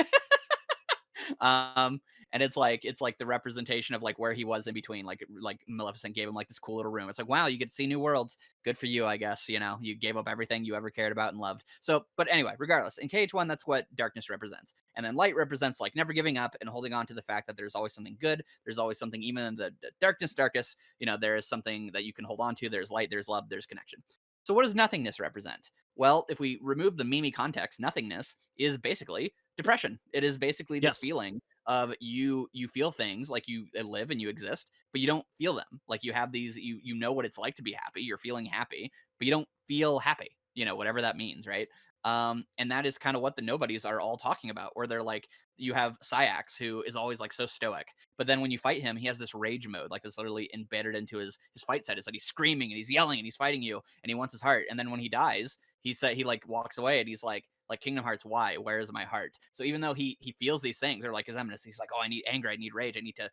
um, and it's like the representation of like where he was in between. Like Maleficent gave him like this cool little room. It's like, wow, you get to see new worlds. Good for you, I guess. You gave up everything you ever cared about and loved. So, but anyway, regardless, in KH1, that's what darkness represents, and then light represents like never giving up and holding on to the fact that there's always something good. There's always something, even in the darkest. There is something that you can hold on to. There's light. There's love. There's connection. So, what does nothingness represent? Well, if we remove the Mimi context, nothingness is basically depression. It is basically this yes. feeling of you feel things like you live and you exist, but you don't feel them. Like you have these, you know what it's like to be happy. You're feeling happy, but you don't feel happy. Whatever that means, right? And that is kind of what the nobodies are all talking about, where they're like, you have Syax, who is always like so stoic, but then when you fight him, he has this rage mode, like this literally embedded into his fight set. Is that he's screaming and he's yelling and he's fighting you, and he wants his heart. And then when he dies, he said he like walks away and he's like Kingdom Hearts, why? Where is my heart? So even though he feels these things, or like his eminence, he's like, oh, I need anger, I need rage, I need to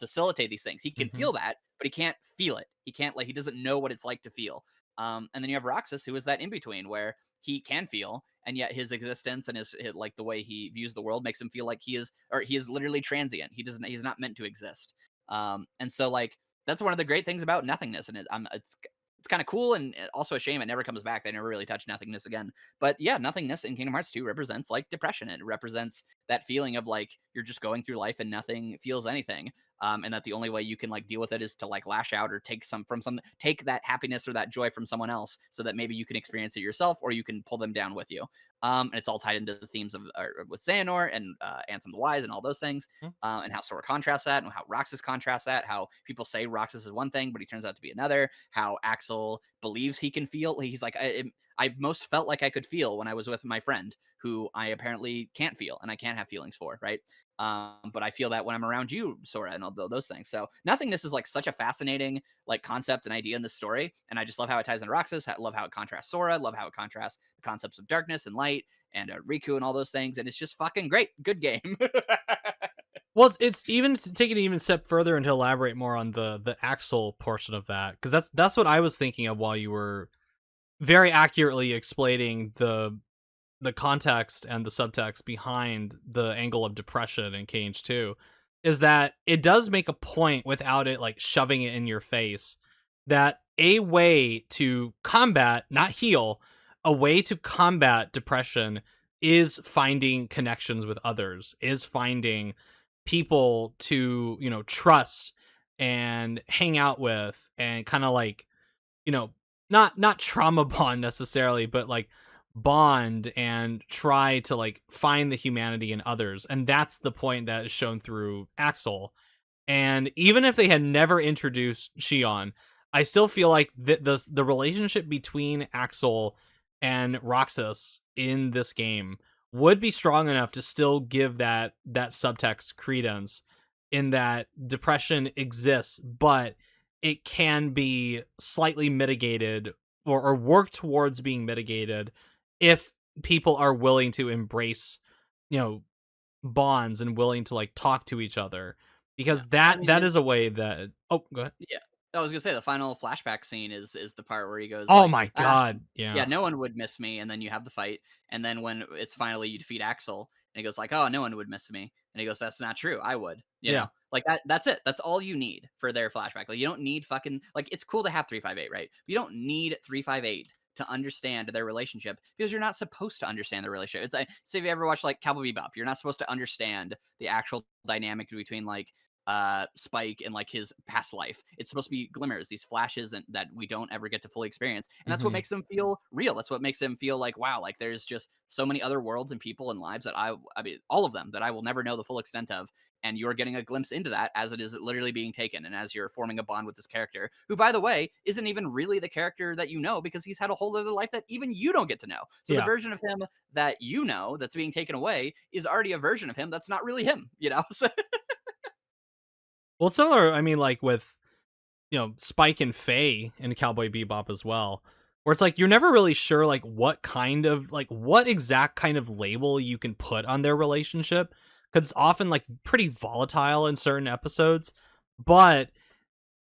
facilitate these things. He can Hmm. feel that, but he can't feel it. He can't he doesn't know what it's like to feel. And then you have Roxas, who is that in between, where he can feel, and yet his existence and his like the way he views the world makes him feel like he is literally transient. He's not meant to exist. And so like that's one of the great things about nothingness, and it's kind of cool and also a shame it never comes back. They never really touch nothingness again. But yeah, nothingness in Kingdom Hearts 2 represents like depression. It represents that feeling of like you're just going through life and nothing feels anything. And that the only way you can like deal with it is to like lash out or take that happiness or that joy from someone else, so that maybe you can experience it yourself or you can pull them down with you. And it's all tied into the themes of with Xehanort and Ansem the Wise and all those things, and how Sora contrasts that, and how Roxas contrasts that. How people say Roxas is one thing, but he turns out to be another. How Axel believes he can feel. He's like, I most felt like I could feel when I was with my friend, who I apparently can't feel and I can't have feelings for, right? But I feel that when I'm around you, Sora, and all those things. So nothingness is like such a fascinating like concept and idea in this story, and I just love how it ties into Roxas. Love how it contrasts Sora. Love how it contrasts the concepts of darkness and light and Riku and all those things, and it's just fucking great. Good game. Well, it's even taking it even a step further and to elaborate more on the Axel portion of that, because that's what I was thinking of while you were very accurately explaining the context and the subtext behind the angle of depression in KH2, is that it does make a point without it like shoving it in your face that a way to combat, not heal, a way to combat depression is finding connections with others, is finding people to, trust and hang out with and kind of like, you know, not trauma bond necessarily, but like bond and try to like find the humanity in others. And that's the point that is shown through Axel. And even if they had never introduced Shion, I still feel like the relationship between Axel and Roxas in this game would be strong enough to still give that subtext credence, in that depression exists, but it can be slightly mitigated, or work towards being mitigated, if people are willing to embrace, you know, bonds and willing to like talk to each other, Yeah. because I mean, that is a way that go ahead. yeah. I was gonna say the final flashback scene is the part where he goes Oh like, my "Ah, god, yeah, yeah. no one would miss me," and then you have the fight, and then when it's finally you defeat Axel, and he goes like, "Oh, no one would miss me," and he goes, "That's not true. I would." You Yeah. know, like that's it. That's all you need for their flashback. Like you don't need fucking like it's cool to have 358, right? But you don't need 358 to understand their relationship because you're not supposed to understand their relationship. It's like, say if you ever watch like Cowboy Bebop, you're not supposed to understand the actual dynamic between like Spike and like his past life. It's supposed to be glimmers, these flashes and that we don't ever get to fully experience. And that's what Mhm. makes them feel real. That's what makes them feel like wow, like there's just so many other worlds and people and lives that I mean all of them that I will never know the full extent of. And you're getting a glimpse into that as it is literally being taken, and as you're forming a bond with this character, who, by the way, isn't even really the character that you know because he's had a whole other life that even you don't get to know. So the Yeah. version of him that you know that's being taken away is already a version of him that's not really him, you know? So, Well, it's similar, I mean, like with, Spike and Faye in Cowboy Bebop as well, where it's like you're never really sure like what exact kind of label you can put on their relationship, because it's often like pretty volatile in certain episodes, but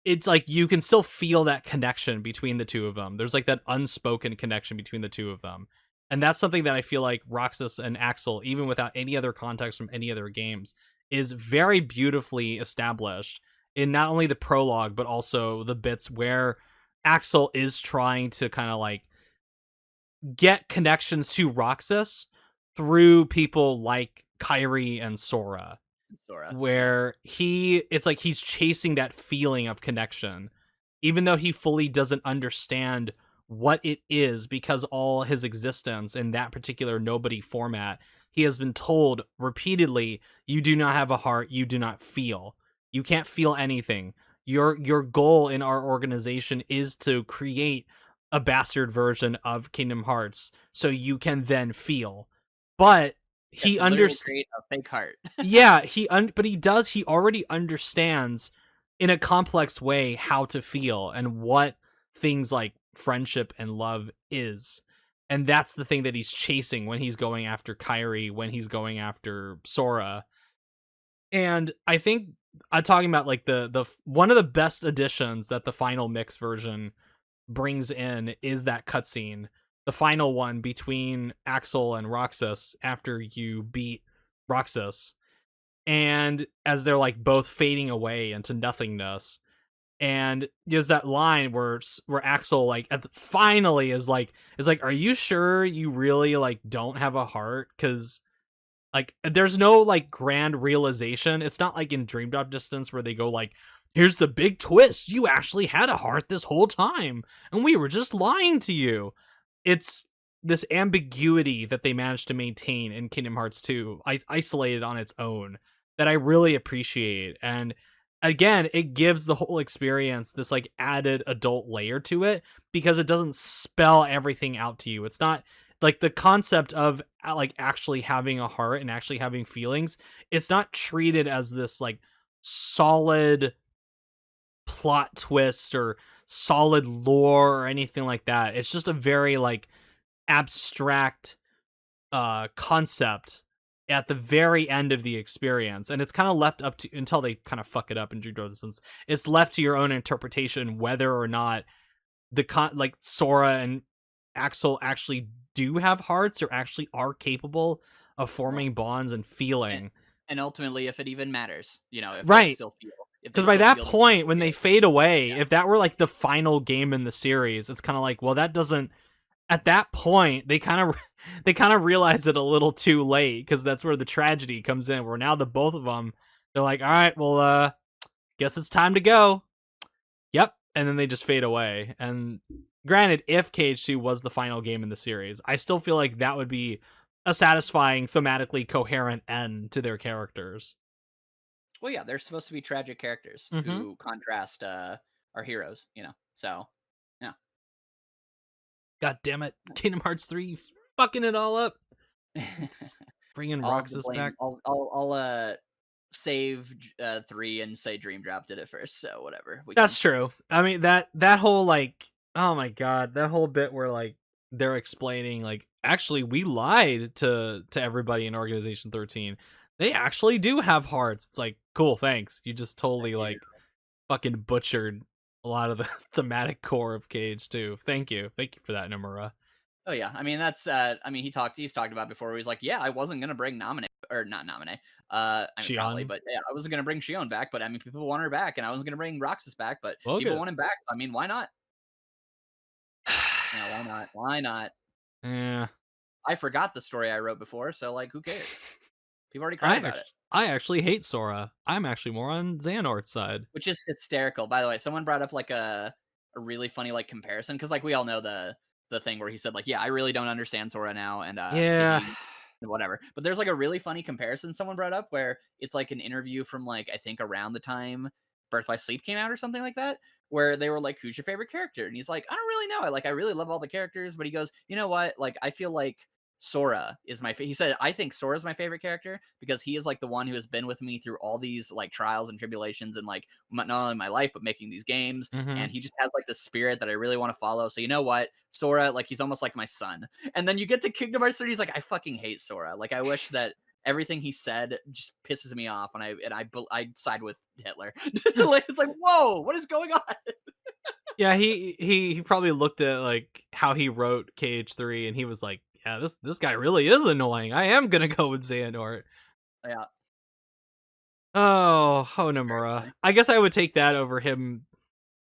it's like you can still feel that connection between the two of them. There's like that unspoken connection between the two of them. And that's something that I feel like Roxas and Axel, even without any other context from any other games, is very beautifully established in not only the prologue, but also the bits where Axel is trying to kind of like get connections to Roxas through people like Kyrie and Sora, Sora, yeah. where it's like he's chasing that feeling of connection, even though he fully doesn't understand what it is, because all his existence in that particular nobody format, he has been told repeatedly, you do not have a heart, you do not feel, you can't feel anything. Your goal in our organization is to create a bastard version of Kingdom Hearts so you can then feel. But Yeah, he to literally understands. create a fake heart. Yeah, but he already understands in a complex way how to feel and what things like friendship and love is. And that's the thing that he's chasing when he's going after Kyrie, when he's going after Sora. And I think I'm talking about like the one of the best additions that the final mix version brings in is that cutscene, the final one between Axel and Roxas after you beat Roxas, and as they're like both fading away into nothingness, and there's that line where Axel like finally is like, are you sure you really like don't have a heart? Because like there's no like grand realization. It's not like in Dream Drop Distance where they go like, here's the big twist, you actually had a heart this whole time and we were just lying to you. It's this ambiguity that they managed to maintain in Kingdom Hearts 2, isolated on its own, that I really appreciate. And again, it gives the whole experience this like added adult layer to it, because it doesn't spell everything out to you. It's not like the concept of like actually having a heart and actually having feelings. It's not treated as this like solid plot twist or solid lore or anything like that. It's just a very like abstract concept at the very end of the experience, and it's kind of left up to, until they kind of fuck it up in Dream Drop Distance, it's left to your own interpretation whether or not like Sora and Axel actually do have hearts or actually are capable of Well, forming bonds and and, feeling. and ultimately, if it even matters, you know, Right. if they Because by still that feel the way point, when they they feel, fade away, yeah, if that were like the final game in the series, it's kind of like, well, that doesn't. At that point, they kind of they kind of realize it a little too late, because that's where the tragedy comes in. Where now the both of them, they're like, all right, well, guess it's time to go. Yep, and then they just fade away. And granted, if KH2 was the final game in the series, I still feel like that would be a satisfying, thematically coherent end to their characters. well, yeah, they're supposed to be tragic characters Mm-hmm. who contrast our heroes, you know. So, yeah, God damn it, Kingdom Hearts 3 fucking it all up. It's bringing all of the Roxas blame. back. I'll save 3 and say Dream Drop did it first. So whatever, we can. That's true. I mean, that whole like, oh my god, that whole bit where like they're explaining like, actually we lied to everybody in Organization 13. They actually do have hearts. It's like, cool, thanks. You just totally Thank you. like fucking butchered a lot of the thematic core of KH2. Thank you. Thank you for that, Nomura. Oh yeah, I mean that's I mean he's talked about before where he's like, yeah, I wasn't gonna bring nominate or not nominate. I mean probably, Shion. but yeah, I wasn't gonna bring Shion back, but I mean people want her back, and I wasn't gonna bring Roxas back, but Well, people good. want him back. So, I mean, why not? Yeah, why not? Why not? Yeah. I forgot the story I wrote before, so like, who cares? People already cried I about it, actually I actually hate Sora. I'm actually more on Xehanort's side. which is hysterical. By the way, someone brought up like a really funny like comparison because like we all know the thing where he said like, yeah, I really don't understand Sora now, and Yeah. he whatever. But there's like a really funny comparison someone brought up where it's like an interview from like I think around the time Birth by Sleep came out or something like that, where they were like, "Who's your favorite character?" And he's like, "I don't really know. I really love all the characters." But he goes, "You know what? Like I feel like Sora is my." He said, "I think Sora is my favorite character because he is like the one who has been with me through all these like trials and tribulations and like not only my life but making these games. Mm-hmm. And he just has like the spirit that I really want to follow. So you know what, Sora, like he's almost like my son." And then you get to Kingdom Hearts 3, he's like, "I fucking hate Sora. Like I wish that." Everything he said just pisses me off, and I side with Hitler. Like it's like, whoa, what is going on? Yeah, he probably looked at like how he wrote KH3 and he was like, yeah, this guy really is annoying. I am gonna go with Xehanort. Yeah, Oh, very Nomura. funny. I guess I would take that over him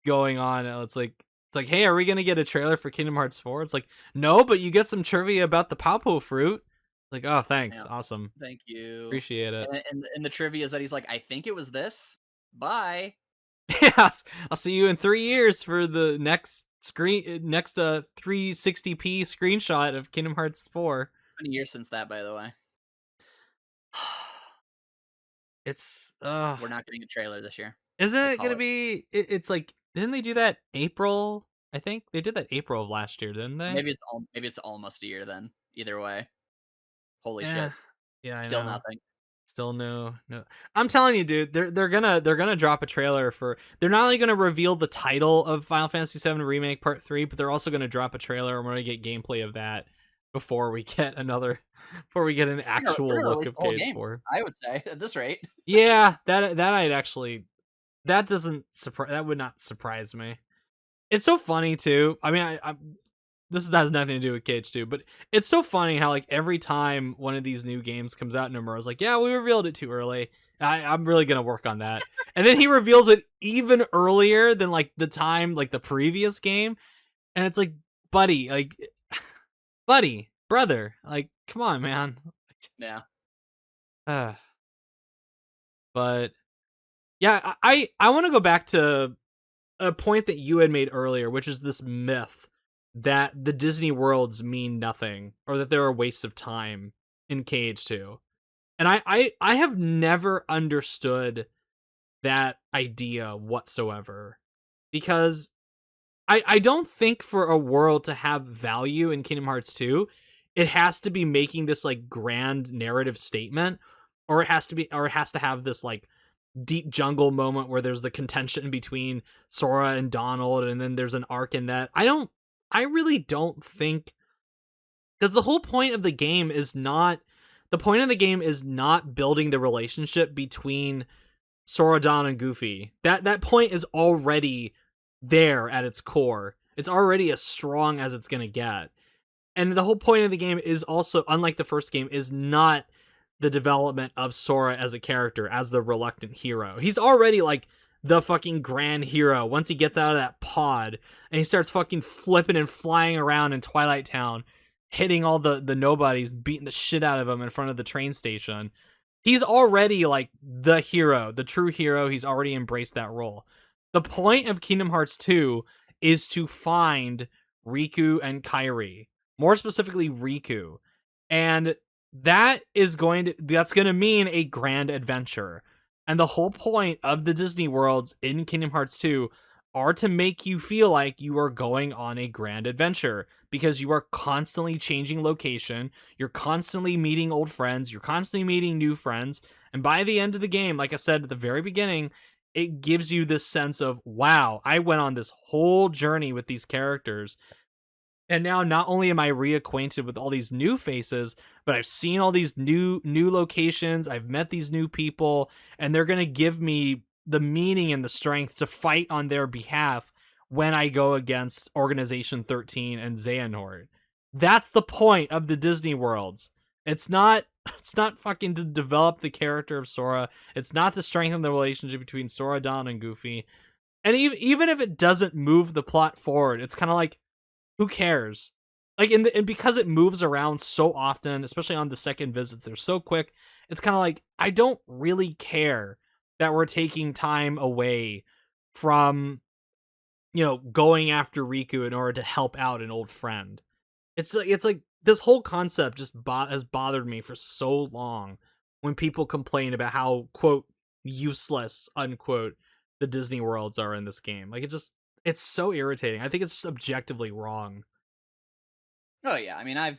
going on. It's like, hey, are we gonna get a trailer for Kingdom Hearts 4? It's like, no, but you get some trivia about the Papo fruit. Like, oh, thanks, Yeah, awesome, thank you. appreciate it. And the trivia is that he's like, I think it was this. Bye. Yes, I'll see you in 3 years for the next 360p screenshot of Kingdom Hearts 4. It's been a year since that, by the way. It's We're not getting a trailer this year. isn't I it call gonna it. be? It's like, didn't they do that April? I think they did that April of last year, didn't they? Maybe it's almost a year then. Either way, holy Yeah, shit, yeah, I still know. nothing. Still no. I'm telling you, dude, they're gonna drop a trailer for. They're not only gonna reveal the title of Final Fantasy VII Remake Part 3, but they're also gonna drop a trailer and we're gonna get gameplay of that before we get another, before we get an We're actual gonna look release of the whole game. KH4. I would say at this rate. Yeah, that I'd actually, that doesn't surprise, that would not surprise me. It's so funny too. I mean, I this has nothing to do with KH2, but it's so funny how like every time one of these new games comes out, Nomura's like, "Yeah, we revealed it too early. I'm really gonna work on that." And then he reveals it even earlier than like the time like the previous game, and it's like, buddy, like, buddy, brother, like, come on, man. Yeah. Uh, but yeah, I want to go back to a point that you had made earlier, which is this myth that the Disney worlds mean nothing or that they're a waste of time in KH2. And I have never understood that idea whatsoever. Because I don't think for a world to have value in Kingdom Hearts 2, it has to be making this like grand narrative statement, or it has to have this like deep jungle moment where there's the contention between Sora and Donald, and then there's an arc in that. I really don't think, because the point of the game is not building the relationship between Sora, Donald, and Goofy. That point is already there at its core. It's already as strong as it's gonna get. And the whole point of the game is also, unlike the first game, is not the development of Sora as a character, as the reluctant hero. He's already like the fucking grand hero once he gets out of that pod and he starts fucking flipping and flying around in Twilight Town, hitting all the nobodies, beating the shit out of him in front of the train station. He's already like the hero, the true hero. He's already embraced that role. The point of Kingdom Hearts 2 is to find Riku and Kairi, more specifically Riku. And that's going to mean a grand adventure. And the whole point of the Disney worlds in Kingdom Hearts 2 are to make you feel like you are going on a grand adventure, because you are constantly changing location, you're constantly meeting old friends, you're constantly meeting new friends, and by the end of the game, like I said at the very beginning, it gives you this sense of, wow, I went on this whole journey with these characters, And now not only am I reacquainted with all these new faces, but I've seen all these new locations, I've met these new people, and they're going to give me the meaning and the strength to fight on their behalf when I go against Organization 13 and Xehanort. That's the point of the Disney worlds. It's not it's not fucking to develop the character of Sora. It's not to strengthen the relationship between Sora, Donald, and Goofy. And even if it doesn't move the plot forward, it's kind of like, who cares? Like, and because it moves around so often, especially on the second visits, they're so quick. It's kind of like, I don't really care that we're taking time away from, going after Riku in order to help out an old friend. It's like this whole concept just has bothered me for so long when people complain about how, quote, useless, unquote, the Disney worlds are in this game. Like, it's so irritating. I think it's just objectively wrong. Oh yeah, I mean, I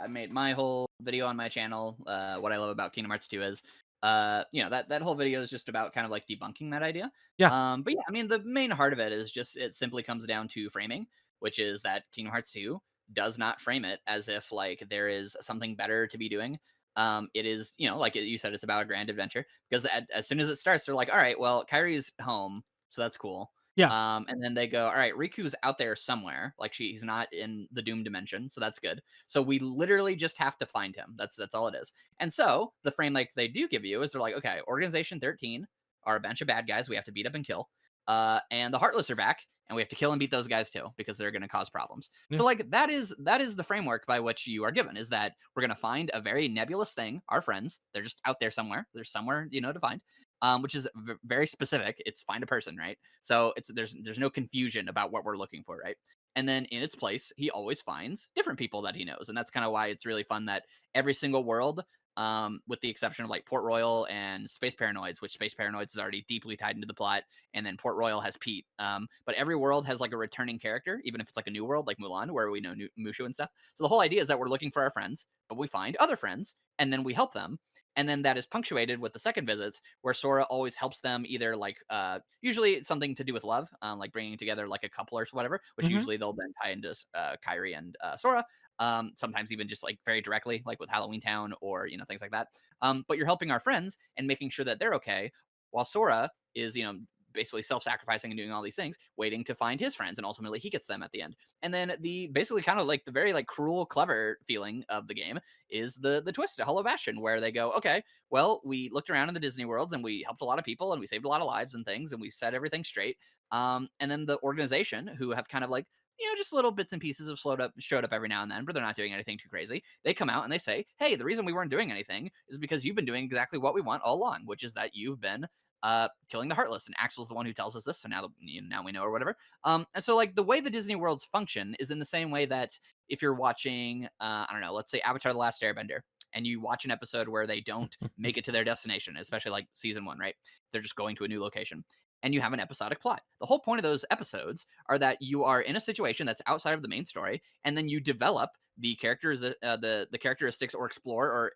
made my whole video on my channel. What I love about Kingdom Hearts 2 is, that whole video is just about kind of like debunking that idea. Yeah. But yeah, I mean, the main heart of it is just it simply comes down to framing, which is that Kingdom Hearts 2 does not frame it as if like there is something better to be doing. It is, like you said, it's about a grand adventure because as soon as it starts, they're like, all right, well, Kyrie's home, so that's cool. Yeah. And then they go, all right, Riku's out there somewhere. Like he's not in the Doom dimension, so that's good. So we literally just have to find him. That's all it is. And so the frame like they do give you is they're like, okay, Organization 13 are a bunch of bad guys we have to beat up and kill. And the Heartless are back, and we have to kill and beat those guys too because they're going to cause problems. Yeah. So like that is the framework by which you are given is that we're going to find a very nebulous thing. Our friends, they're just out there somewhere. They're somewhere to find. Which is very specific. It's find a person, right? So there's no confusion about what we're looking for, right? And then in its place, he always finds different people that he knows, and that's kind of why it's really fun that every single world, with the exception of like Port Royal and Space Paranoids, which Space Paranoids is already deeply tied into the plot, and then Port Royal has Pete. But every world has like a returning character, even if it's like a new world, like Mulan, where we know Mushu and stuff. So the whole idea is that we're looking for our friends, but we find other friends, and then we help them. And then that is punctuated with the second visits where Sora always helps them either like usually something to do with love, like bringing together like a couple or whatever, which Hmm. usually they'll then tie into Kyrie and Sora. Sometimes even just like very directly, like with Halloween Town or things like that. But you're helping our friends and making sure that they're okay, while Sora is basically self-sacrificing and doing all these things, waiting to find his friends, and ultimately he gets them at the end. And then the basically kind of like the very like cruel, clever feeling of the game is the twist at Hollow Bastion, where they go, okay, well, we looked around in the Disney worlds and we helped a lot of people and we saved a lot of lives and things and we set everything straight. And then the organization, who have kind of like just little bits and pieces of showed up every now and then, but they're not doing anything too crazy. They come out and they say, "Hey, the reason we weren't doing anything is because you've been doing exactly what we want all along, which is that you've been killing the Heartless." And Axel's the one who tells us this, so now we know or whatever. And so like the way the Disney worlds function is in the same way that if you're watching, I don't know, let's say Avatar: The Last Airbender, and you watch an episode where they don't make it to their destination, especially like season one, right? They're just going to a new location. And you have an episodic plot. The whole point of those episodes are that you are in a situation that's outside of the main story, and then you develop the characters, the characteristics, or explore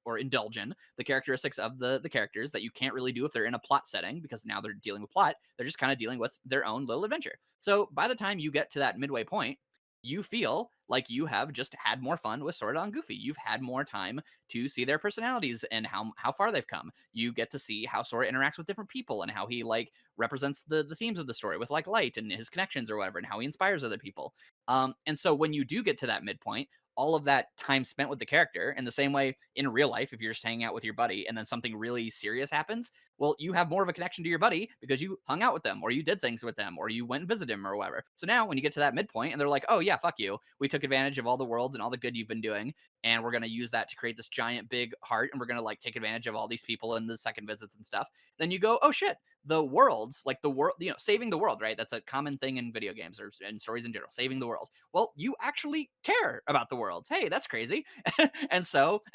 or indulge in the characteristics of the characters that you can't really do if they're in a plot setting, because now they're dealing with plot. They're just kind of dealing with their own little adventure. So by the time you get to that midway point, you feel like you have just had more fun with Sora and Goofy. You've had more time to see their personalities and how far they've come. You get to see how Sora interacts with different people and how he like represents the themes of the story with like light and his connections or whatever, and how he inspires other people. And so when you do get to that midpoint, all of that time spent with the character, in the same way in real life, if you're just hanging out with your buddy and then something really serious happens, well, you have more of a connection to your buddy because you hung out with them or you did things with them or you went and visited him or whatever. So now when you get to that midpoint and they're like, oh yeah, fuck you, we took advantage of all the worlds and all the good you've been doing, and we're going to use that to create this giant big heart, and we're going to like take advantage of all these people in the second visits and stuff, then you go, oh shit, the worlds, like the world, saving the world, right? That's a common thing in video games or in stories in general, saving the world. Well, you actually care about the world. Hey, that's crazy. And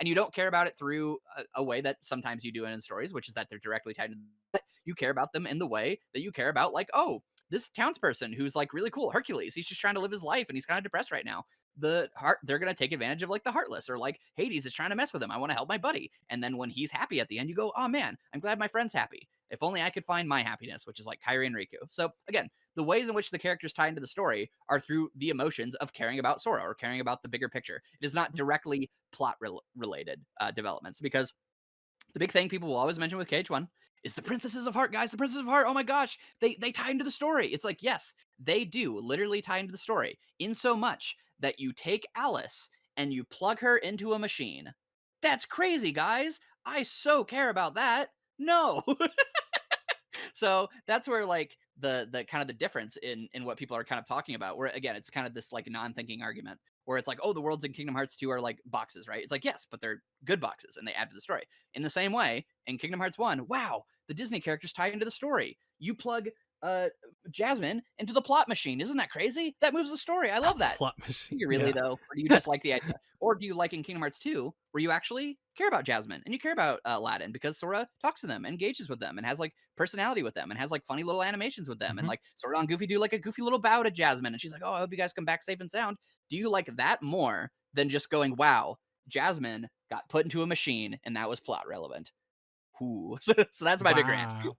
you don't care about it through a way that sometimes you do in stories, which is that they're directly tied to you care about them in the way that you care about, like, oh, this townsperson who's like really cool, Hercules, he's just trying to live his life and he's kind of depressed right now. They're gonna take advantage of like the Heartless, or like Hades is trying to mess with him. I want to help my buddy. And then when he's happy at the end, you go, oh man, I'm glad my friend's happy. If only I could find my happiness, which is like Kyrie and Riku. So again, the ways in which the characters tie into the story are through the emotions of caring about Sora or caring about the bigger picture. It is not directly plot related developments, because the big thing people will always mention with KH1 is the Princesses of Heart, guys. The Princesses of Heart. Oh my gosh, they tie into the story. It's like, yes, they do literally tie into the story, in so much that you take Alice and you plug her into a machine. That's crazy, guys. I so care about that. No. So that's where like the kind of the difference in what people are kind of talking about, where again it's kind of this like non-thinking argument where it's like, oh, the worlds in Kingdom Hearts 2 are like boxes, right? It's like, yes, but they're good boxes and they add to the story. In the same way, in Kingdom Hearts 1, wow, the Disney characters tie into the story. You plug uh Jasmine into the plot machine. Isn't that crazy? That moves the story. I love that. Plot Do machine. you really Yeah. though? Or do you just like the idea? Or do you like in Kingdom Hearts 2, where you actually care about Jasmine and you care about Aladdin because Sora talks to them, engages with them, and has like personality with them, and has like funny little animations with them, and Mhm. like Sora and Goofy do like a goofy little bow to Jasmine, and she's like, "Oh, I hope you guys come back safe and sound." Do you like that more than just going, "Wow, Jasmine got put into a machine and that was plot relevant"? Ooh. So that's my big rant. Wow.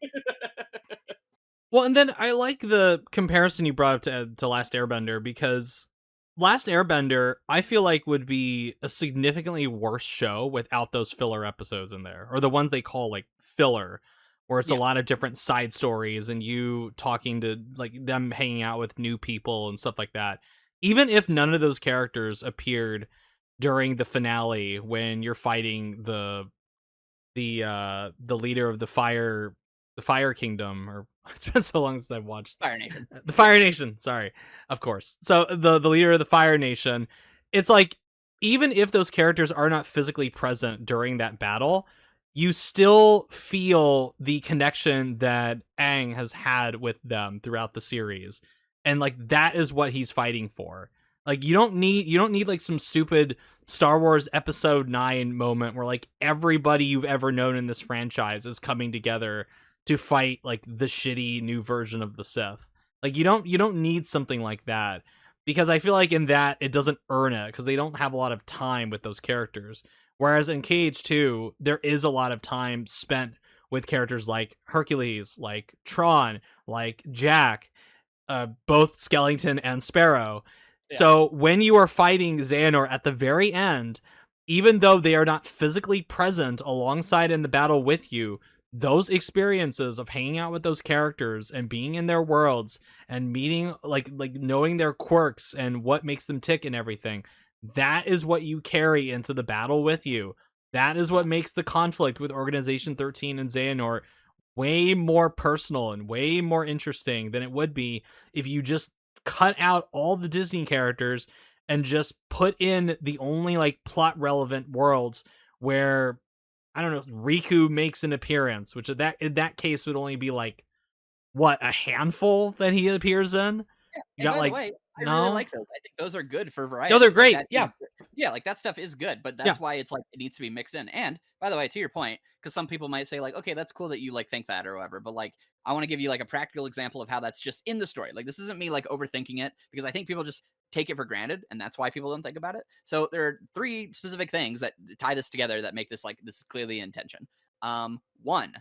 Well, and then I like the comparison you brought up to Last Airbender, because Last Airbender I feel like would be a significantly worse show without those filler episodes in there, or the ones they call like filler, where it's a Yeah, lot of different side stories and you talking to like them hanging out with new people and stuff like that. Even if none of those characters appeared during the finale when you're fighting the leader of the Fire Kingdom, or it's been so long since I've watched Fire Nation. the Fire Nation. Sorry, of course. So the leader of the Fire Nation. It's like, even if those characters are not physically present during that battle, you still feel the connection that Aang has had with them throughout the series, and like that is what he's fighting for. Like you don't need like some stupid Star Wars Episode 9 moment where like everybody you've ever known in this franchise is coming together to fight like the shitty new version of the Sith. Like you don't need something like that, because I feel like in that it doesn't earn it, because they don't have a lot of time with those characters. Whereas in KH2 there is a lot of time spent with characters like Hercules, like Tron, like Jack, both Skellington and Sparrow. Yeah. So when you are fighting Xehanort at the very end, even though they are not physically present alongside in the battle with you, those experiences of hanging out with those characters and being in their worlds and meeting like knowing their quirks and what makes them tick and everything, that is what you carry into the battle with you. That is what makes the conflict with Organization 13 and Xehanort way more personal and way more interesting than it would be if you just cut out all the Disney characters and just put in the only like plot relevant worlds where, I don't know, Riku makes an appearance, which in that case would only be like, what, a handful that he appears in. Yeah, You and got by the like, way, I really no, like those. I think those are good for no, they're variety. Like great. that is Yeah, yeah, like that stuff is good, but yeah. that's why it's like it needs to be mixed in. And by the way, to your point, because some people might say like, okay, that's cool that you like think that or whatever, but like I want to give you like a practical example of how that's just in the story. Like this isn't me like overthinking it, because I think people just take it for granted, and that's why people don't think about it. So there are three specific things that tie this together that make this like this is clearly intention. One,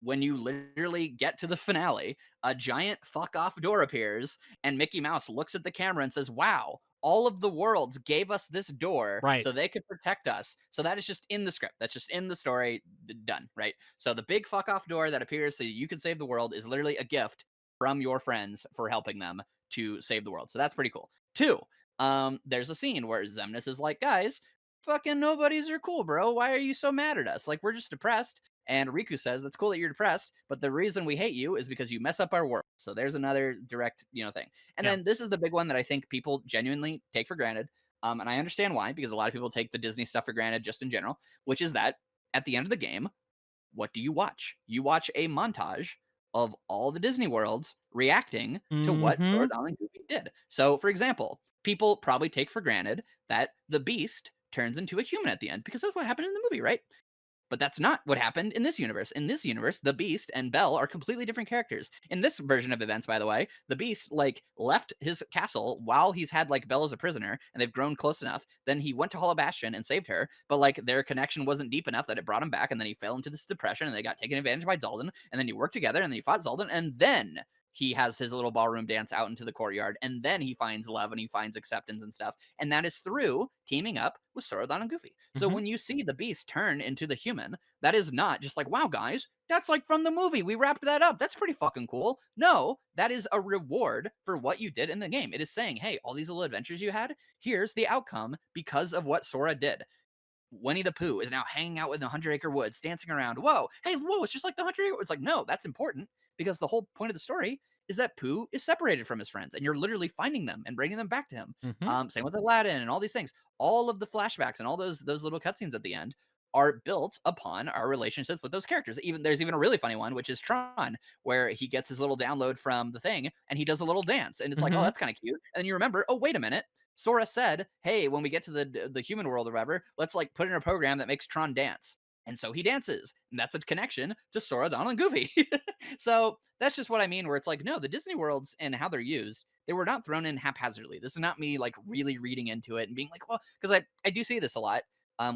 when you literally get to the finale, a giant fuck off door appears and Mickey Mouse looks at the camera and says, "Wow, all of the worlds gave us this door Right. so they could protect us." So that is just in the script. That's just in the story. Done, right? So the big fuck off door that appears so you can save the world is literally a gift from your friends for helping them to save the world. So that's pretty cool. Two, there's a scene where Zemnis is like, "Guys, fucking nobodies are cool, bro. Why are you so mad at us? Like, we're just depressed." And Riku says, "That's cool that you're depressed, but the reason we hate you is because you mess up our world." So there's another direct, thing. And Yeah. then this is the big one that I think people genuinely take for granted. And I understand why, because a lot of people take the Disney stuff for granted just in general, which is that at the end of the game, what do you watch? You watch a montage of all the Disney worlds reacting to what Sora, Mm-hmm. Donald, and Goofy did. So, for example, people probably take for granted that the Beast turns into a human at the end, because that's what happened in the movie, right? But that's not what happened in this universe. In this universe, the Beast and Belle are completely different characters. In this version of events, by the way, the Beast like left his castle while he's had like Belle as a prisoner, and they've grown close enough. Then he went to Hollow Bastion and saved her, but like their connection wasn't deep enough that it brought him back, and then he fell into this depression, and they got taken advantage by Zaldin, and then he worked together, and then he fought Zaldin, and then he has his little ballroom dance out into the courtyard, and then he finds love and he finds acceptance and stuff. And that is through teaming up with Sorodon and Goofy. So Mhm. when you see the beast turn into the human, that is not just like, wow, guys, that's like from the movie. We wrapped that up. That's pretty fucking cool. No, that is a reward for what you did in the game. It is saying, hey, all these little adventures you had, here's the outcome because of what Sora did. Winnie the Pooh is now hanging out in the 100 Acre Woods, dancing around. Whoa, hey, whoa, it's just like the 100 Acre. It's like, no, that's important because the whole point of the story is that Pooh is separated from his friends, and you're literally finding them and bringing them back to him. Mhm. Same with Aladdin and all these things. All of the flashbacks and all those little cutscenes at the end are built upon our relationships with those characters. Even there's even a really funny one, which is Tron, where he gets his little download from the thing and he does a little dance, and it's like, oh, Mhm. that's kind of cute. And then you remember, oh, wait a minute, Sora said, "Hey, when we get to the human world or whatever, let's like put in a program that makes Tron dance." And so he dances, and that's a connection to Sora, Donald, and Goofy. So that's just what I mean. Where it's like, no, the Disney worlds and how they're used, they were not thrown in haphazardly. This is not me like really reading into it and being like, well, because I do see this a lot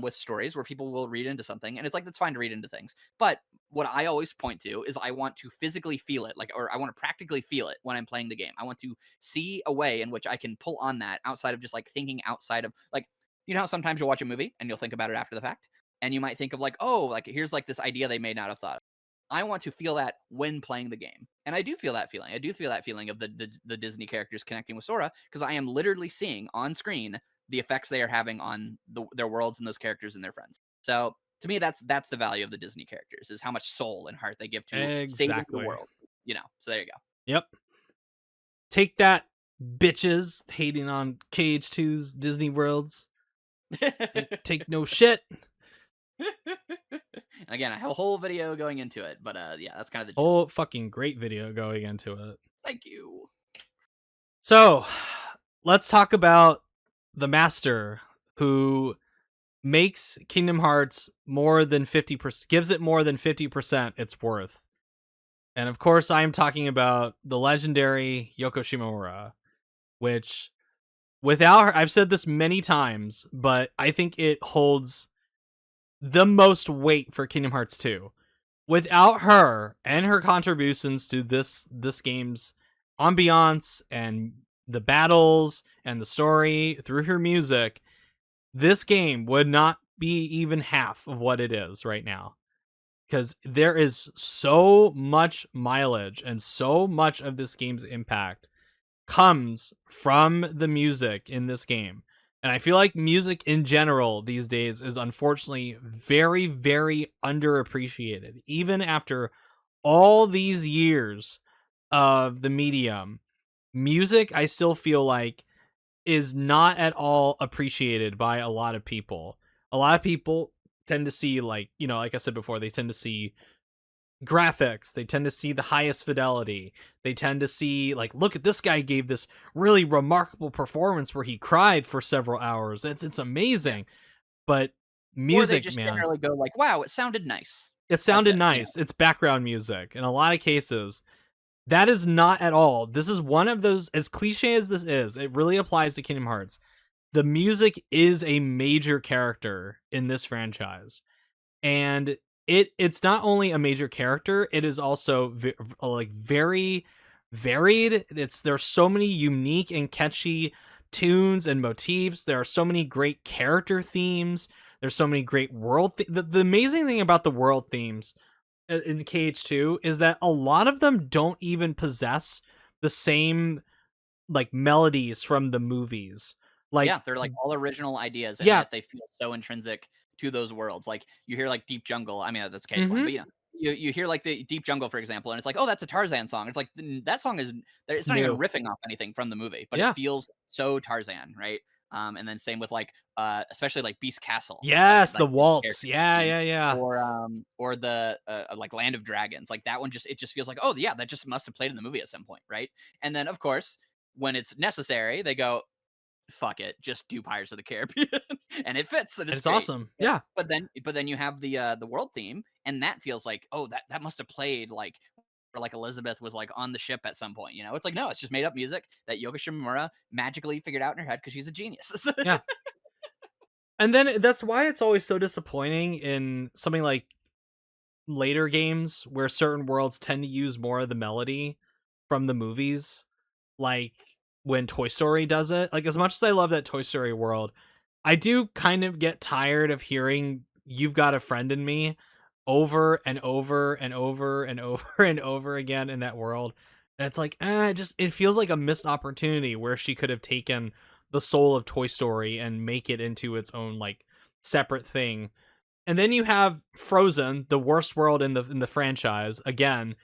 with stories where people will read into something, and it's like that's fine to read into things, but what I always point to is I want to physically feel it, like, or I want to practically feel it when I'm playing the game. I want to see a way in which I can pull on that outside of just like thinking outside of like, you know how sometimes you'll watch a movie and you'll think about it after the fact, and you might think of like, oh, like here's like this idea they may not have thought of. I want to feel that when playing the game, and I do feel that feeling. I do feel that feeling of the Disney characters connecting with Sora because I am literally seeing on screen the effects they are having on their worlds and those characters and their friends. So to me, that's the value of the Disney characters is how much soul and heart they give to saving the Exactly. world. You know, so there you Yep. Take that, bitches hating on KH2's Disney Worlds. go. Take no shit. Again, I have a whole video going into it, but yeah, that's kind of the Oh, gist. fucking great video going into it. Thank you. So, let's talk about the master who makes Kingdom Hearts more than 50%, gives it more than 50% its worth. And of course, I am talking about the legendary Yoko Shimomura, which without her, I've said this many times, but I think it holds the most weight for Kingdom Hearts 2. Without her and her contributions to this game's ambiance and the battles and the story through her music, this game would not be even half of what it is right now. Because there is so much mileage and so much of this game's impact comes from the music in this game. And I feel like music in general these days is unfortunately very, very underappreciated. Even after all these years of the medium, music I still feel like is not at all appreciated by a lot of people. A lot of people tend to see, like, you know, like I said before, they tend to see graphics, they tend to see the highest fidelity, they tend to see like, look at this guy gave this really remarkable performance where he cried for several hours, it's Yeah. amazing. But Or they music, just man, generally go like, "Wow, it sounded nice." it That's sounded it. You know. nice, it's background music in a lot of cases. That is not at all, this is one of those, as cliche as this is, it really applies to Kingdom Hearts. The music is a major character in this franchise, and it's not only a major character, it is also like very varied. There's so many unique and catchy tunes and motifs, there are so many great character themes, there's so many great the amazing thing about the world themes in KH2 is that a lot of them don't even possess the same like melodies from the movies, like, Yeah, they're like all original ideas, and yeah. yet they feel so intrinsic to those worlds. Like you hear like Deep Jungle. I mean, that's KH1, Mm-hmm. but you hear like the Deep Jungle, for example, and it's like, oh, that's a Tarzan song. It's like that song is It's it's not even new. riffing off anything from the movie, but it Yeah. feels so Tarzan, right? And then same with like especially like Beast Castle, Yes, the like waltz. character Yeah, theme, yeah, yeah. or the like Land of Dragons. Like that one just it just feels like, oh yeah, that just must have played in the movie at some point, right? And then of course when it's necessary, they go, fuck it, just do Pirates of the Caribbean, and it fits, and And it's it's great. awesome. But Yeah. but then you have the world theme, and that feels like, oh, that must have played like, or like Elizabeth was like on the ship at some point. You know, it's like no, it's just made up music that Yoko Shimomura magically figured out in her head because she's a genius. Yeah. And then that's why it's always so disappointing in something like later games where certain worlds tend to use more of the melody from the movies, like when Toy Story does it. Like, as much as I love that Toy Story world, I do kind of get tired of hearing "You've Got a Friend in Me" over and over and over and over and over again in that world. And it's like, it feels like a missed opportunity where she could have taken the soul of Toy Story and make it into its own like separate thing. And then you have Frozen, the worst world in the franchise, again,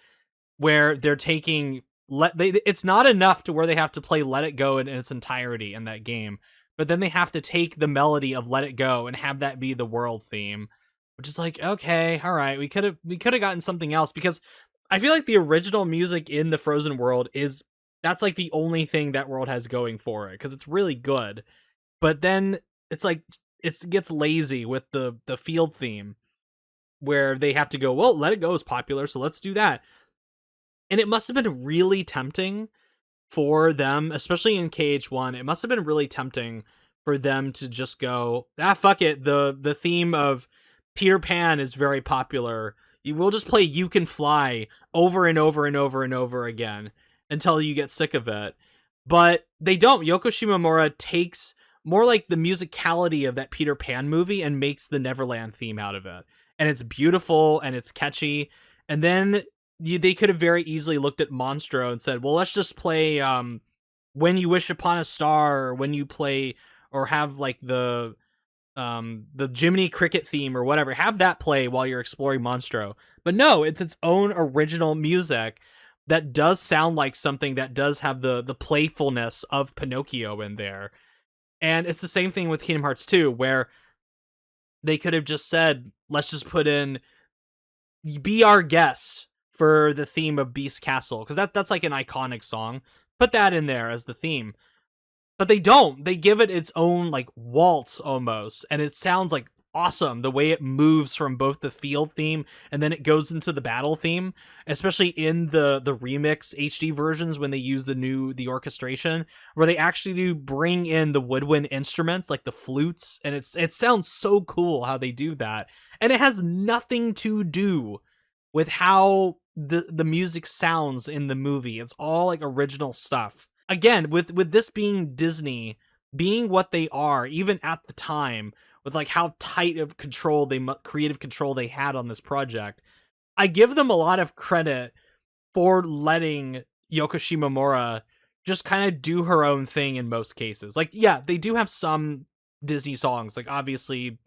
where they're taking it's not enough to where they have to play Let It Go in its entirety in that game, but then they have to take the melody of Let It Go and have that be the world theme, which is like, okay, all right, we could have gotten something else, because I feel like the original music in the Frozen world that's like the only thing that world has going for it, because it's really good. But then it's like it gets lazy with the field theme, where they have to go, well, Let It Go is popular, so let's do that. And it must have been really tempting for them, especially in KH1. It must have been really tempting for them to just go, fuck it. The theme of Peter Pan is very popular. You will just play You Can Fly over and over and over and over again until you get sick of it. But they don't. Yoko Shimomura takes more like the musicality of that Peter Pan movie and makes the Neverland theme out of it. And it's beautiful and it's catchy. And then they could have very easily looked at Monstro and said, well, let's just play When You Wish Upon a Star, or when you play, or have like the Jiminy Cricket theme or whatever, have that play while you're exploring Monstro. But no, it's its own original music that does sound like something that does have the playfulness of Pinocchio in there. And it's the same thing with Kingdom Hearts 2, where they could have just said, let's just put in Be Our Guest for the theme of Beast Castle, because that's like an iconic song. Put that in there as the theme. But they don't. They give it its own like waltz almost, and it sounds like awesome the way it moves from both the field theme and then it goes into the battle theme, especially in the remix HD versions when they use the orchestration, where they actually do bring in the woodwind instruments like the flutes, and it sounds so cool how they do that. And it has nothing to do with how the music sounds in the movie. It's all like original stuff. Again, with this being Disney, being what they are, even at the time, with like how tight of creative control they had on this project, I give them a lot of credit for letting Yoko Shimomura just kind of do her own thing in most cases. Like, yeah, they do have some Disney songs, like obviously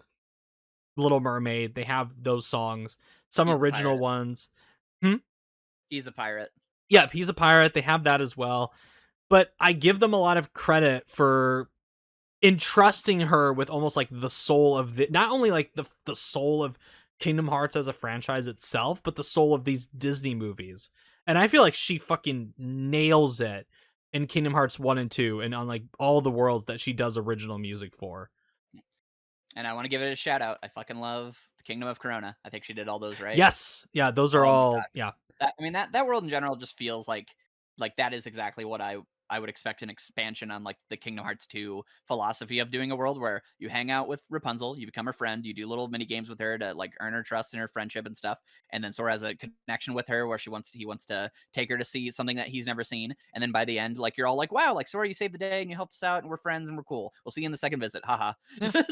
Little Mermaid, they have those songs, some He's a original pirate. ones. Hmm? He's a pirate. Yeah, he's a pirate, they have that as well. But I give them a lot of credit for entrusting her with almost like the soul of not only like the soul of Kingdom Hearts as a franchise itself, but the soul of these Disney movies. And I feel like she fucking nails it in Kingdom Hearts 1 and 2 and on like all the worlds that she does original music for. And I want to give it a shout out. I fucking love the Kingdom of Corona. I think she did all those right. Yes. Yeah, those are Oh my all god. yeah. That world in general just feels like that is exactly what I would expect an expansion on like the Kingdom Hearts 2 philosophy of doing a world where you hang out with Rapunzel, you become her friend, you do little mini games with her to like earn her trust and her friendship and stuff, and then Sora has a connection with her where he wants to take her to see something that he's never seen, and then by the end, like you're all like, wow, like Sora, you saved the day and you helped us out and we're friends and we're cool. We'll see you in the second visit. Haha. Yeah.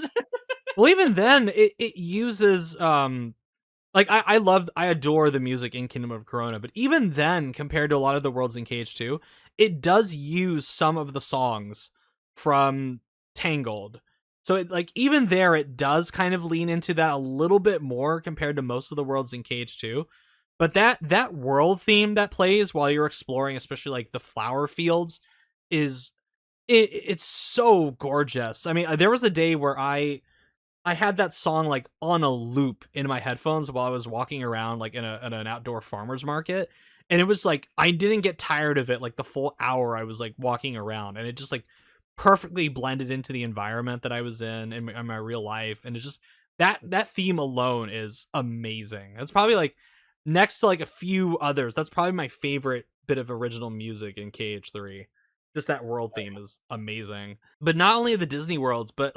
Well, even then it uses like I adore the music in Kingdom of Corona, but even then, compared to a lot of the worlds in KH2, it does use some of the songs from Tangled. So it like even there it does kind of lean into that a little bit more compared to most of the worlds in KH2. But that world theme that plays while you're exploring, especially like the flower fields, it's so gorgeous. I mean, there was a day where I had that song like on a loop in my headphones while I was walking around like in an outdoor farmer's market. And it was like, I didn't get tired of it like the full hour I was like walking around, and it just like perfectly blended into the environment that I was in my real life. And it just, that theme alone is amazing. That's probably like next to like a few others. That's probably my favorite bit of original music in KH3. Just that world theme is amazing. But not only the Disney worlds, but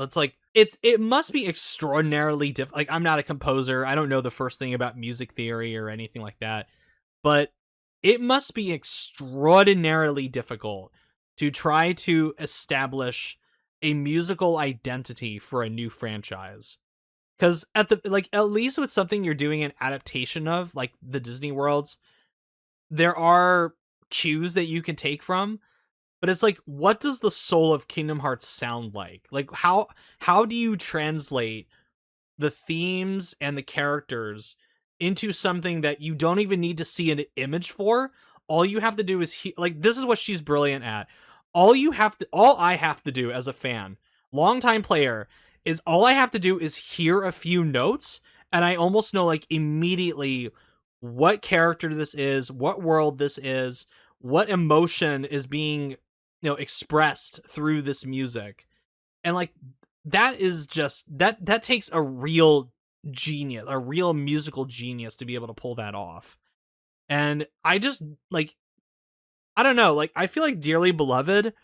it must be extraordinarily difficult. Like, I'm not a composer, I don't know the first thing about music theory or anything like that, but it must be extraordinarily difficult to try to establish a musical identity for a new franchise. Because at least with something you're doing an adaptation of, like the Disney worlds, there are cues that you can take from, but it's like, what does the soul of Kingdom Hearts sound like? Like how do you translate the themes and the characters into something that you don't even need to see an image for? All you have to do is like, this is what she's brilliant at. All I have to do as a fan, longtime player, is all I have to do is hear a few notes, and I almost know like immediately what character this is, what world this is, what emotion is being, expressed through this music. And like, that is just that takes a real genius, a real musical genius, to be able to pull that off. And I just, like, I don't know, like, I feel like Dearly Beloved,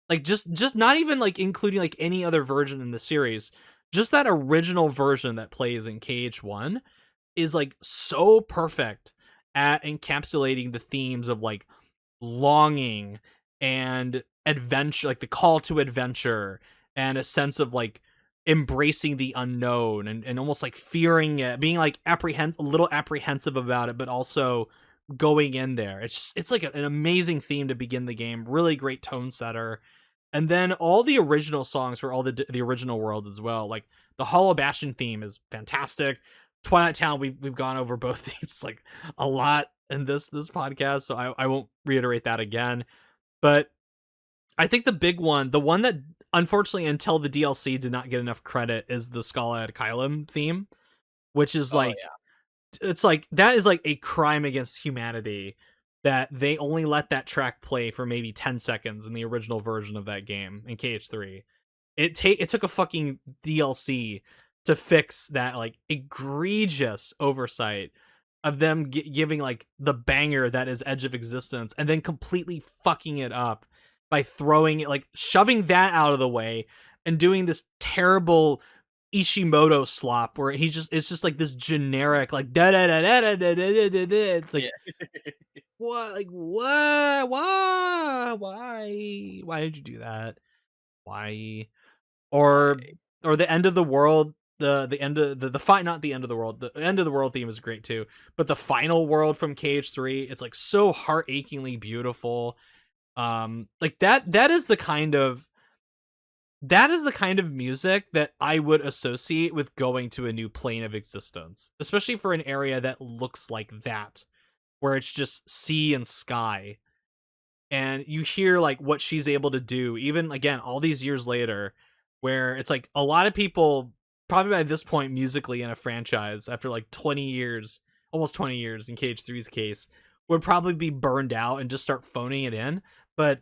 like, just not even like including like any other version in the series, just that original version that plays in KH1 is like so perfect at encapsulating the themes of like longing and adventure, like the call to adventure, and a sense of like embracing the unknown, and almost like fearing it, being like a little apprehensive about it, but also going in there. It's like an amazing theme to begin the game. Really great tone setter. And then all the original songs for all the original world as well. Like the Hollow Bastion theme is fantastic. Twilight Town, we've gone over both themes like a lot in this podcast, so I won't reiterate that again. But I think the big one, the one that unfortunately until the DLC did not get enough credit, is the Scala Kylum theme, which is Oh like, it's like, that is like a crime against humanity that they only let that track play for maybe 10 seconds in the original version of that game in KH3. It took a fucking DLC to fix that like egregious oversight of them giving like the banger that is Edge of Existence, and then completely fucking it up by throwing it, like shoving that out of the way, and doing this terrible Ishimoto slop where it's just like this generic like da da da da da da da da da. It's like, yeah. what, like, what, why did you do that? Why? Why? Or the end of the world, the end of the fight, not the end of the world, the end of the world theme is great too, but the final world from KH3, it's like so heart achingly beautiful. Like that is the kind of music that I would associate with going to a new plane of existence, especially for an area that looks like that, where it's just sea and sky. And you hear like what she's able to do, even again all these years later, where it's like a lot of people probably by this point musically in a franchise, after like 20 years, almost 20 years in KH3's case, would probably be burned out and just start phoning it in. But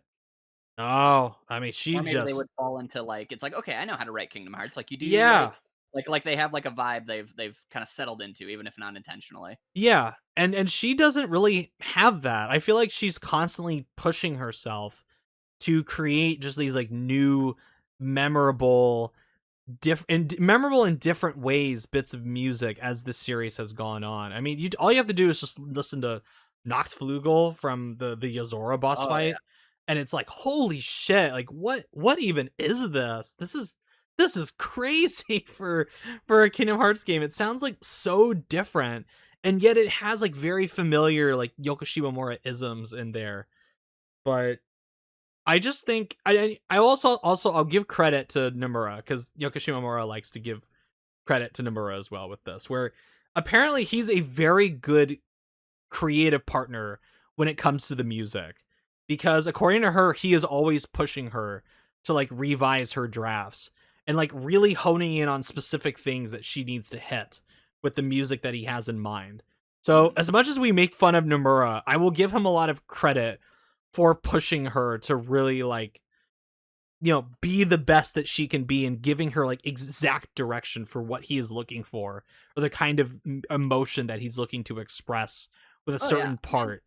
oh, I mean, she Or maybe they just, would fall into, like, it's like, "Okay, I know how to write Kingdom Hearts." Like, you do, yeah. like they have, like, a vibe they've kinda settled into, even if not intentionally. Yeah, and she doesn't really have that. I feel like she's constantly pushing herself to create just these like new, memorable, memorable in different ways bits of music as this series has gone on. I mean, you all you have to do is just listen to Nachtflugel from the Yazora boss Oh, yeah. fight, and it's like, holy shit! Like, what even is this? This is crazy for a Kingdom Hearts game. It sounds like so different, and yet it has like very familiar like Yoko Shimomura isms in there. But I just think I also I'll give credit to Nomura, because Yoko Shimomura likes to give credit to Nomura as well with this, where apparently he's a very good creative partner when it comes to the music, because according to her, he is always pushing her to like revise her drafts and like really honing in on specific things that she needs to hit with the music that he has in mind. So Mhm. as much as we make fun of Nomura, I will give him a lot of credit for pushing her to really like, be the best that she can be, and giving her like exact direction for what he is looking for, or the kind of emotion that he's looking to express with a Oh, yeah. certain I mean, part.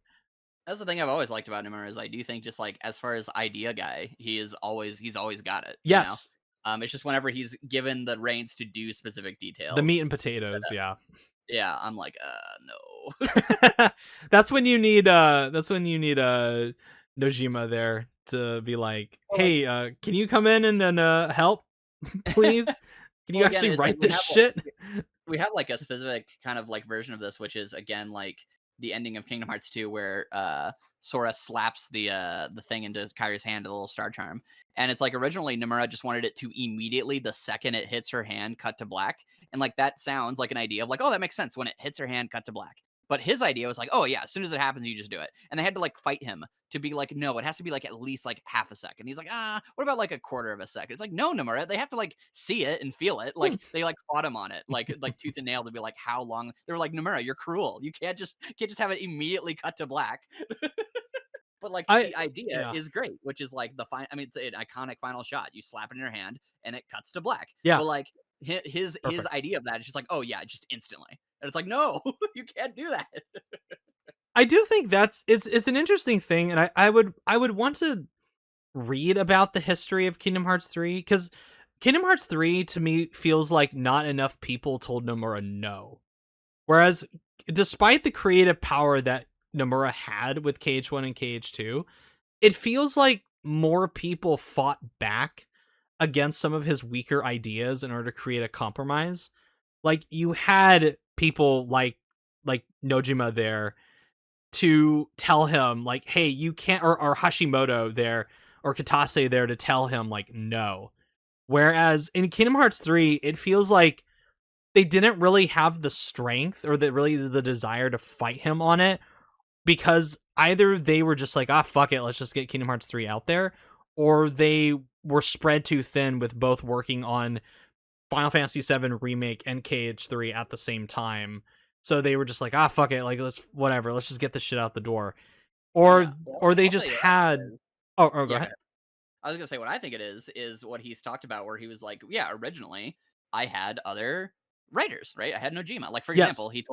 that's the thing I've always liked about Nomura is I do think just, like, as far as idea guy, he's always got it, you know? Yes, It's just whenever he's given the reins to do specific the meat details and that, potatoes. Yeah, yeah, I'm like, no." That's when you need Nojima there to be like, Well, like, hey, can you come in and help, please? Can you well, again, actually it's like write this shit? we have like a specific kind of like version of this, which is again like the ending of Kingdom Hearts 2, where Sora slaps the thing into Kairi's hand, the little star charm, and it's like originally Nomura just wanted it to immediately, the second it hits her hand, cut to black, and like that sounds like an idea of like, oh, that makes sense when it hits her hand, cut to black. But his idea was like, oh yeah, as soon as it happens, you just do it, and they had to like fight him to be like, no, it has to be like at least like half a second. He's like, what about like a quarter of a second? It's like, no, Nomura, they have to like see it and feel it. Like they like fought him on it, like tooth and nail to be like how long. They were like, Nomura, you're cruel. You can't just have it immediately cut to black. But like I the idea Yeah, is great, which is like I mean, it's an iconic final shot. You slap it in your hand and it cuts to black. yeah, But like his perfect. idea of that is just like, oh yeah, just instantly. And it's like, no, you can't do that. I do think it's an interesting thing, and I would want to read about the history of Kingdom Hearts 3, because Kingdom Hearts 3 to me feels like not enough people told Nomura no. Whereas, despite the creative power that Nomura had with KH1 and KH2, it feels like more people fought back against some of his weaker ideas in order to create a compromise. Like, you had people like Nojima there to tell him like, hey, you can't, or Hashimoto there, or Katase there to tell him like no. Whereas in Kingdom Hearts 3, it feels like they didn't really have the strength or the desire to fight him on it, because either they were just like, fuck it, let's just get Kingdom Hearts 3 out there, or they were spread too thin with both working on Final Fantasy VII Remake and KH3 at the same time. So they were just like, fuck it, like let's just get this shit out the door. Yeah. Or Well, or they I'll tell just you what I think had it is. go Yeah, go ahead. ahead. I was gonna say what I think it is what he's talked about, where he was like, yeah, originally I had other writers, right? I had Nojima. Like for example, Yes.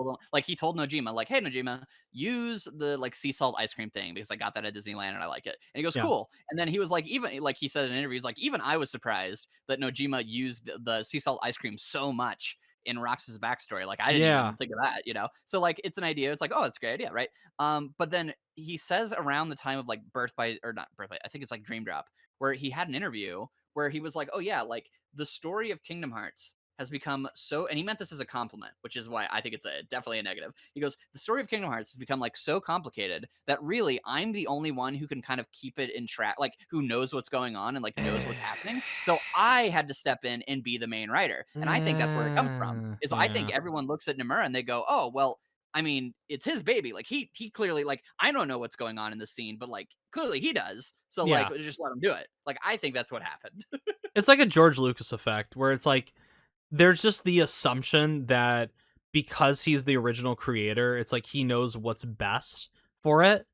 he told Nojima, like, hey Nojima, use the like sea salt ice cream thing because I got that at Disneyland and I like it. And he goes, Yeah. cool. And then he was like, even like he said in interviews, like, even I was surprised that Nojima used the sea salt ice cream so much in Roxas' backstory. Like I didn't Yeah. even think of that. So like it's an idea. It's like, oh, it's a great idea, right? But then he says around the time of like Birth by, or not Birth by, I think it's like Dream Drop, where he had an interview where he was like, "Oh yeah, like the story of Kingdom Hearts has become so," and he meant this as a compliment, which is why I think it's definitely a negative. He goes, "The story of Kingdom Hearts has become like so complicated that really I'm the only one who can kind of keep it in track, like who knows what's going on and like knows what's happening. So I had to step in and be the main writer." And I think that's where it comes from. Is I think Yeah. everyone looks at Nomura and they go, "Oh, well, I mean, it's his baby. Like he clearly, like, I don't know what's going on in the scene, but like clearly he does. So like Yeah. just let him do it." Like I think that's what happened. It's like a George Lucas effect where it's like there's just the assumption that because he's the original creator, it's like he knows what's best for it.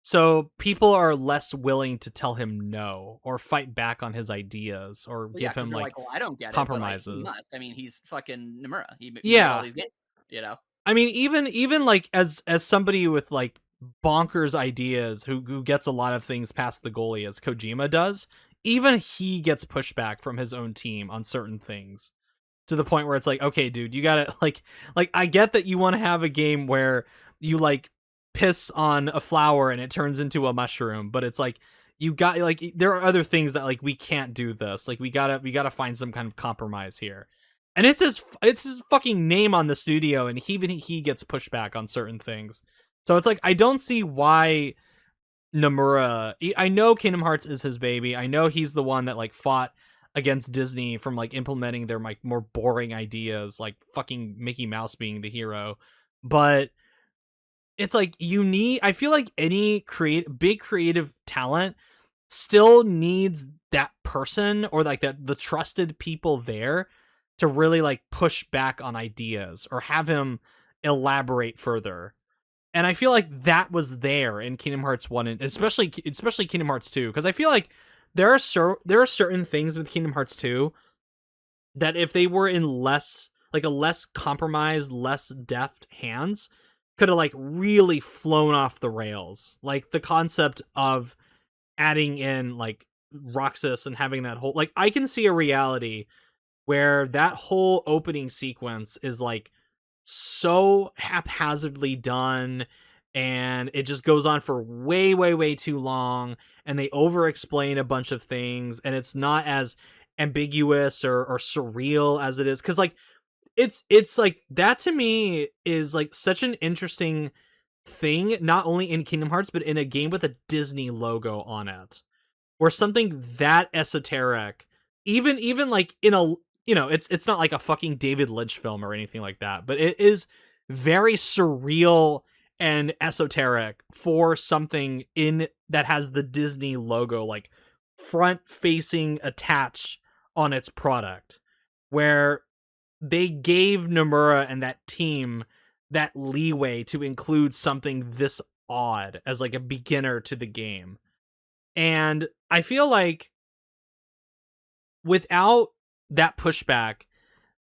So people are less willing to tell him no or fight back on his ideas or Well, yeah, give because him they're like like, "Well, I don't get it, but he compromises. must. I mean, he's fucking Nomura. He made all Yeah. these games, you know." I mean, even like as somebody with like bonkers ideas who gets a lot of things past the goalie as Kojima does, even he gets pushback from his own team on certain things, to the point where it's like, okay, dude, you gotta like I get that you want to have a game where you like piss on a flower and it turns into a mushroom, but it's like you got like there are other things that like we can't do this. Like we gotta find some kind of compromise here. And it's his fucking name on the studio, and even he gets pushback on certain things. So it's like I don't see why Nomura. I know Kingdom Hearts is his baby. I know he's the one that like fought against Disney from like implementing their like more boring ideas, like fucking Mickey Mouse being the hero. But it's like I feel like any big creative talent still needs that person, or like that the trusted people there to really like push back on ideas or have him elaborate further. And I feel like that was there in Kingdom Hearts 1, and especially Kingdom Hearts 2, because I feel like there are certain things with Kingdom Hearts 2 that if they were in a less compromised, less deft hands, could have like really flown off the rails. Like the concept of adding in like Roxas and having that whole, like, I can see a reality where that whole opening sequence is like so haphazardly done, and it just goes on for way, way, way too long, and they over explain a bunch of things, and it's not as ambiguous or surreal as it is. Because like it's like that to me is like such an interesting thing, not only in Kingdom Hearts but in a game with a Disney logo on it, where something that esoteric, even like in a, it's not like a fucking David Lynch film or anything like that, but it is very surreal and esoteric for something in that has the Disney logo like front facing attached on its product, where they gave Nomura and that team that leeway to include something this odd as like a beginner to the game. And I feel like without that pushback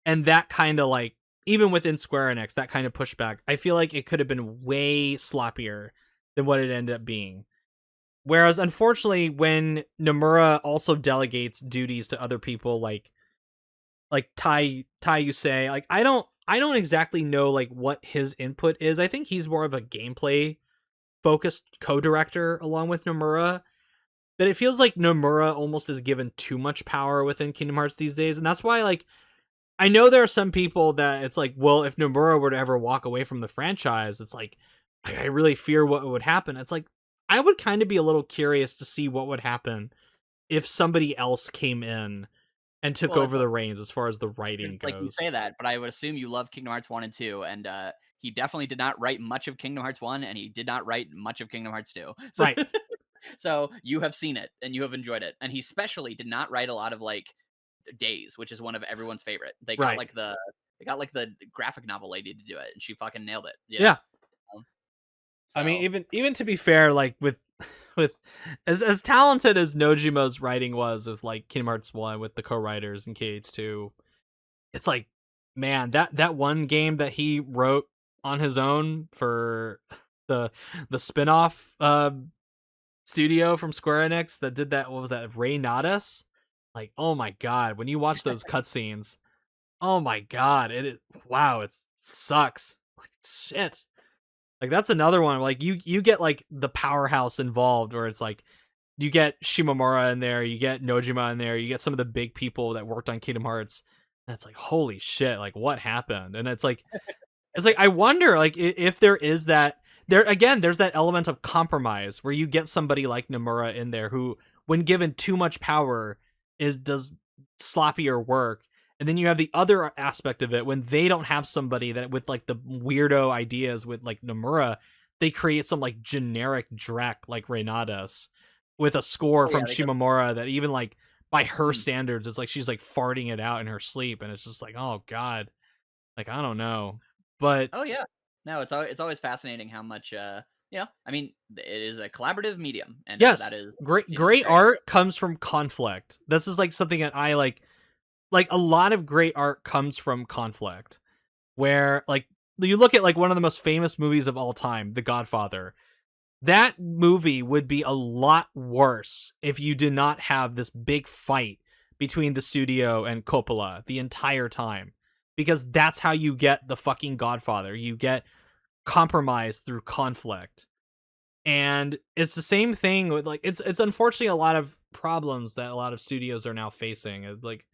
and that kind of like, even within Square Enix, that kind of pushback, I feel like it could have been way sloppier than what it ended up being. Whereas unfortunately, when Nomura also delegates duties to other people like Tai Yusei, like I don't exactly know like what his input is. I think he's more of a gameplay focused co-director along with Nomura. But it feels like Nomura almost is given too much power within Kingdom Hearts these days, and that's why like I know there are some people that it's like, well, if Nomura were to ever walk away from the franchise, it's like I really fear what would happen. It's like I would kind of be a little curious to see what would happen if somebody else came in and took Well, over the reins as far as the writing it's like you goes. say that, but I would assume you love Kingdom Hearts 1 and 2, and he definitely did not write much of Kingdom Hearts 1, and he did not write much of Kingdom Hearts 2. So Right, so you have seen it and you have enjoyed it. And he especially did not write a lot of like Days, which is one of everyone's favorite. right. They got like the graphic novel lady to do it, and she fucking nailed it. Yeah. Um, I mean, So even to be fair, like with as talented as Nojima's writing was with like Kingdom Hearts 1 with the co-writers and KH2, it's like, man, that one game that he wrote on his own for the spin-off studio from Square Enix that did that, what was that, Ray Nadas? Like, oh my god, when you watch those cutscenes, oh my god, wow, it sucks. Like shit. Like that's another one. Like you get like the powerhouse involved, where it's like you get Shimomura in there, you get Nojima in there, you get some of the big people that worked on Kingdom Hearts. And it's like, holy shit, like what happened? And it's like I wonder like if there is that, there again, there's that element of compromise where you get somebody like Nomura in there who, when given too much power, does sloppier work. And then you have the other aspect of it when they don't have somebody that with like the weirdo ideas with like Nomura, they create some like generic Drek like Renatus with a score oh yeah, from they go. Shimomura that even like by her Mhm. standards, it's like she's like farting it out in her sleep, and it's just like, oh god, like I don't know, but Oh yeah. No, it's always fascinating how much I mean, it is a collaborative medium, and that yes, is great very true. art comes from conflict. This is like something that I like a lot of great art comes from conflict, where like you look at like one of the most famous movies of all time, The Godfather. That movie would be a lot worse if you did not have this big fight between the studio and Coppola the entire time. Because that's how you get the fucking Godfather. You get compromise through conflict. And it's the same thing with like it's unfortunately a lot of problems that a lot of studios are now facing. Like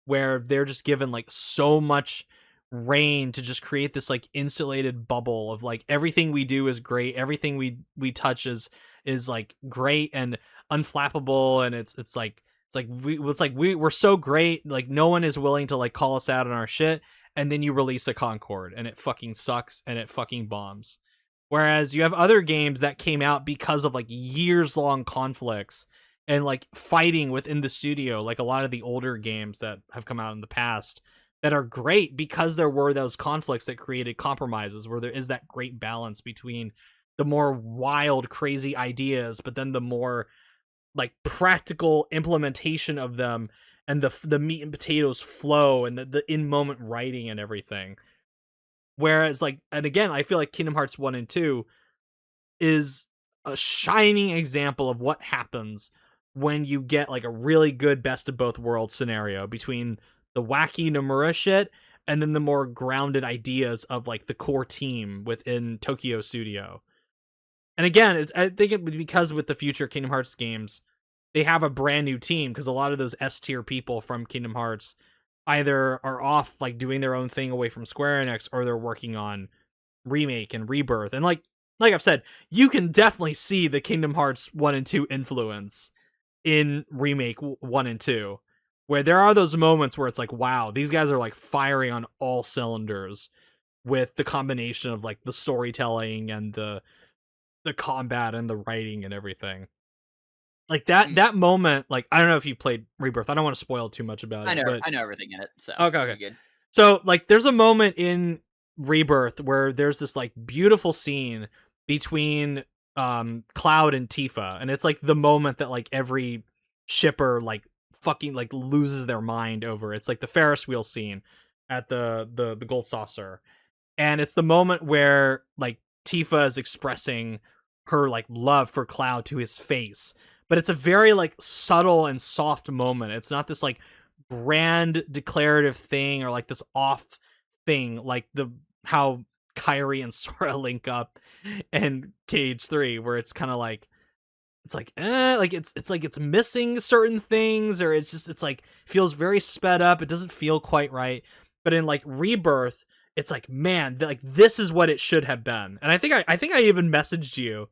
where they're just given like so much reign to just create this like insulated bubble of like everything we do is great, everything we touch is like great and unflappable, and it's like we're so great, like no one is willing to like call us out on our shit, and then you release a Concord and it fucking sucks and it fucking bombs. Whereas you have other games that came out because of like years long conflicts and like fighting within the studio, like a lot of the older games that have come out in the past that are great because there were those conflicts that created compromises, where there is that great balance between the more wild, crazy ideas, but then the more like practical implementation of them, and the meat and potatoes flow, and the in moment writing and everything. Whereas like, and again, I feel like Kingdom Hearts 1 and 2 is a shining example of what happens when you get like a really good best of both worlds scenario between the wacky Nomura shit and then the more grounded ideas of like the core team within Tokyo Studio. And again, I think it was because with the future Kingdom Hearts games, they have a brand new team because a lot of those S tier people from Kingdom Hearts either are off like doing their own thing away from Square Enix, or they're working on Remake and Rebirth. And like I've said, you can definitely see the Kingdom Hearts 1 and 2 influence in Remake 1 and 2, where there are those moments where it's like, wow, these guys are like firing on all cylinders with the combination of like the storytelling and the combat and the writing and everything. Like that moment, like I don't know if you played Rebirth. I don't want to spoil too much about it, but I know everything in it, so okay, you're okay. good. So like there's a moment in Rebirth where there's this like beautiful scene between Cloud and Tifa, and it's like the moment that like every shipper like fucking like loses their mind over. It's like the Ferris wheel scene at the gold saucer. And it's the moment where like Tifa is expressing her like love for Cloud to his face. But it's a very like subtle and soft moment. It's not this like grand declarative thing or like this off thing like the how Kyrie and Sora link up and KH3, where it's kind of like like it's like it's missing certain things, or it's like feels very sped up. It doesn't feel quite right. But in like Rebirth, it's like, man, like this is what it should have been. And I think I even messaged you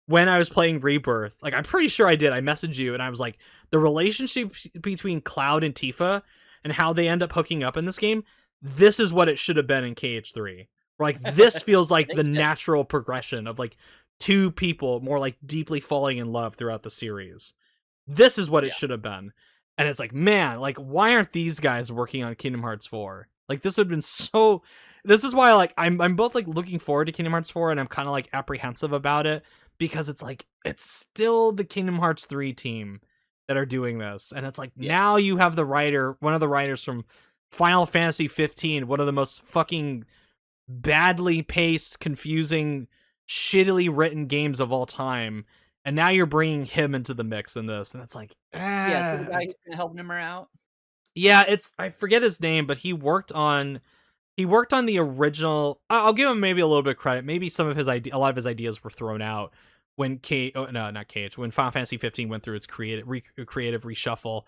when I was playing Rebirth. Like I'm pretty sure I did. I messaged you and I was like, the relationship between Cloud and Tifa and how they end up hooking up in this game, this is what it should have been in KH3. Like this feels like the natural progression of like two people more like deeply falling in love throughout the series. This is what it should have been. And it's like, man, like why aren't these guys working on Kingdom Hearts 4? Like this would have been so. This is why like I'm both like looking forward to Kingdom Hearts 4 and I'm kind of like apprehensive about it, because it's like it's still the Kingdom Hearts 3 team that are doing this. And it's like now you have one of the writers from Final Fantasy 15, one of the most fucking badly paced, confusing, shittily written games of all time, and now you're bringing him into the mix in this, and it's like, Yeah, so the guy who's gonna help Nimmer out? yeah, it's I forget his name, but he worked on the original. I'll give him maybe a little bit of credit. Maybe some of a lot of his ideas were thrown out when not KH, when Final Fantasy 15 went through its creative reshuffle.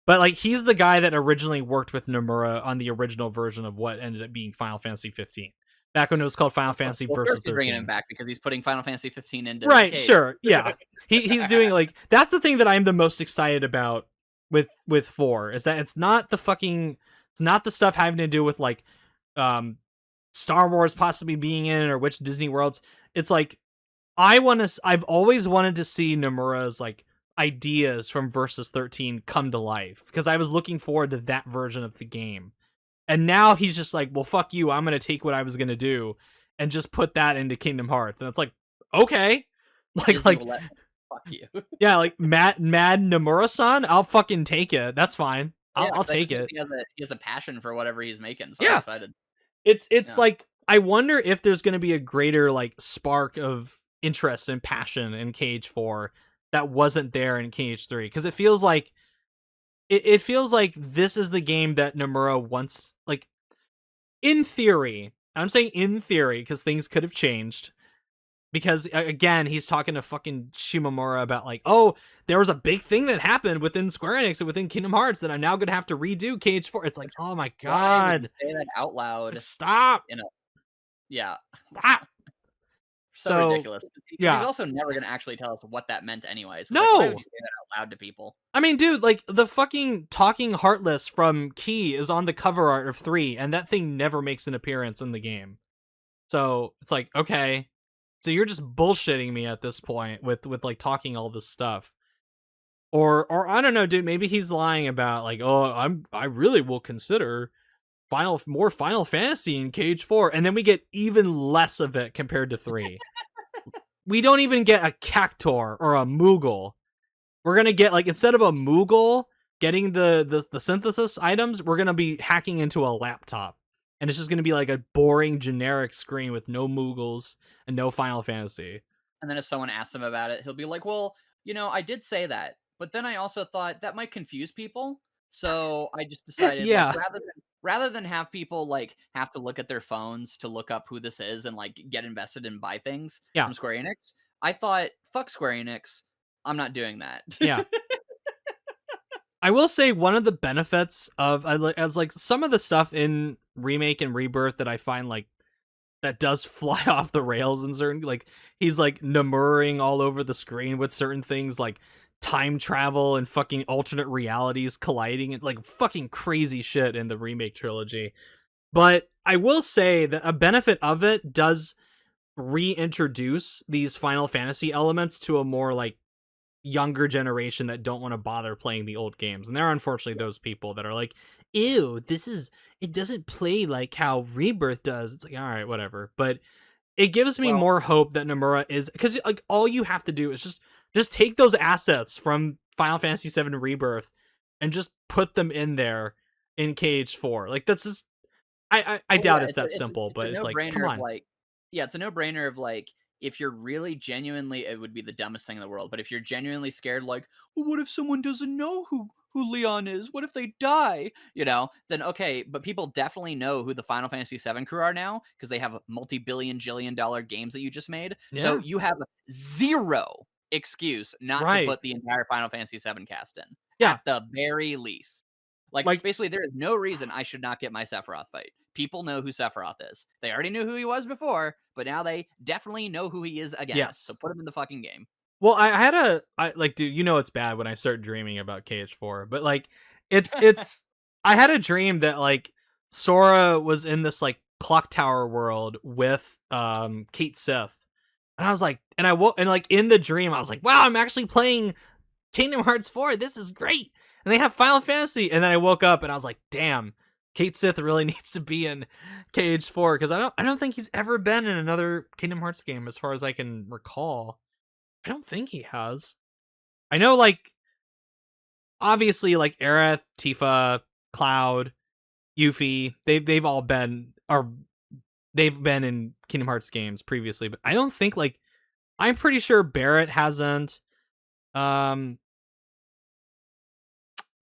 But like he's the guy that originally worked with Nomura on the original version of what ended up being Final Fantasy 15. Back when it was called Final Fantasy Well, versus first he's bringing him 13. back because he's putting Final Fantasy 15 into Right, Cage. sure. Yeah. He's doing like that's the thing that I'm the most excited about with 4 is that it's not the stuff having to do with like Star Wars possibly being in or which Disney worlds. It's like I've always wanted to see Nomura's like ideas from Versus 13 come to life because I was looking forward to that version of the game. And now he's just like, well, fuck you. I'm going to take what I was going to do and just put that into Kingdom Hearts. And it's like, okay. Disney will let him. Fuck you. Yeah, like Mad Nomura-san, I'll fucking take it. That's fine. I'll take it. He has a passion for whatever he's making, so Yeah. I'm excited. It's like I wonder if there's going to be a greater like spark of interest and passion in KH4 that wasn't there in KH3, because it feels like it feels like this is the game that Nomura wants. Like in theory, I'm saying in theory because things could have changed. Because again, he's talking to fucking Shimomura about like, oh, there was a big thing that happened within Square Enix and within Kingdom Hearts that I'm now gonna have to redo KH4. It's like, oh my god, say that out loud. Stop. Yeah. Stop. So ridiculous. Yeah. He's also never gonna actually tell us what that meant anyways. No. Like, why would you say that out loud to people? I mean, dude, like the fucking talking Heartless from Key is on the cover art of 3, and that thing never makes an appearance in the game. So it's like, okay. So you're just bullshitting me at this point with like talking all this stuff. Or I don't know, dude, maybe he's lying about like, oh, I really will consider more Final Fantasy in KH4, and then we get even less of it compared to 3. We don't even get a Cactor or a Moogle. We're gonna get like, instead of a Moogle getting the synthesis items, we're gonna be hacking into a laptop. And it's just going to be like a boring generic screen with no Moogles and no Final Fantasy. And then if someone asks him about it, he'll be like, well, I did say that, but then I also thought that might confuse people. So I just decided, Yeah. like, rather than have people like have to look at their phones to look up who this is and like get invested and buy things Yeah, from Square Enix, I thought, fuck Square Enix, I'm not doing that. yeah. I will say one of the benefits of as like some of the stuff in remake and rebirth that I find like that does fly off the rails in certain, like he's like Nomuraing all over the screen with certain things like time travel and fucking alternate realities colliding and like fucking crazy shit in the remake trilogy. But I will say that a benefit of it does reintroduce these Final Fantasy elements to a more like younger generation that don't want to bother playing the old games. And there are unfortunately those people that are like, ew, it doesn't play like how Rebirth does. It's like, all right, whatever. But it gives me Well, more hope that Nomura is, because like all you have to do is just take those assets from Final Fantasy VII Rebirth and just put them in there in KH4. Like that's just, I oh doubt yeah, it's that simple, it's a but it's like, come no-brainer of on. like, yeah, it's a no-brainer of like, if you're really genuinely, it would be the dumbest thing in the world, but if you're genuinely scared, like, well, what if someone doesn't know who Leon is? What if they die? You know, then okay, but people definitely know who the Final Fantasy VII crew are now because they have multi-billion jillion dollar games that you just made. So Yeah, you have zero excuse not to right. put the entire Final Fantasy VII cast in Yeah, at the very least. Like, like, basically, there is no reason I should not get my Sephiroth fight. People know who Sephiroth is. They already knew who he was before, but now they definitely know who he is again. So yes. put him in the fucking game. Well, I had I like, dude, you know it's bad when I start dreaming about KH4, but like, it's, I had a dream that like Sora was in this like clock tower world with Kate Sith, and I was like, and I woke, and like in the dream I was like, wow, I'm actually playing Kingdom Hearts 4. This is great, and they have Final Fantasy, and then I woke up and I was like, damn, Kate Sith really needs to be in KH4 because I don't think he's ever been in another Kingdom Hearts game as far as I can recall. I don't think he has. I know, like, obviously, like Aerith, Tifa, Cloud, Yuffie, they've all been, or they've been in Kingdom Hearts games previously, but I don't think like, I'm pretty sure Barrett hasn't. Um,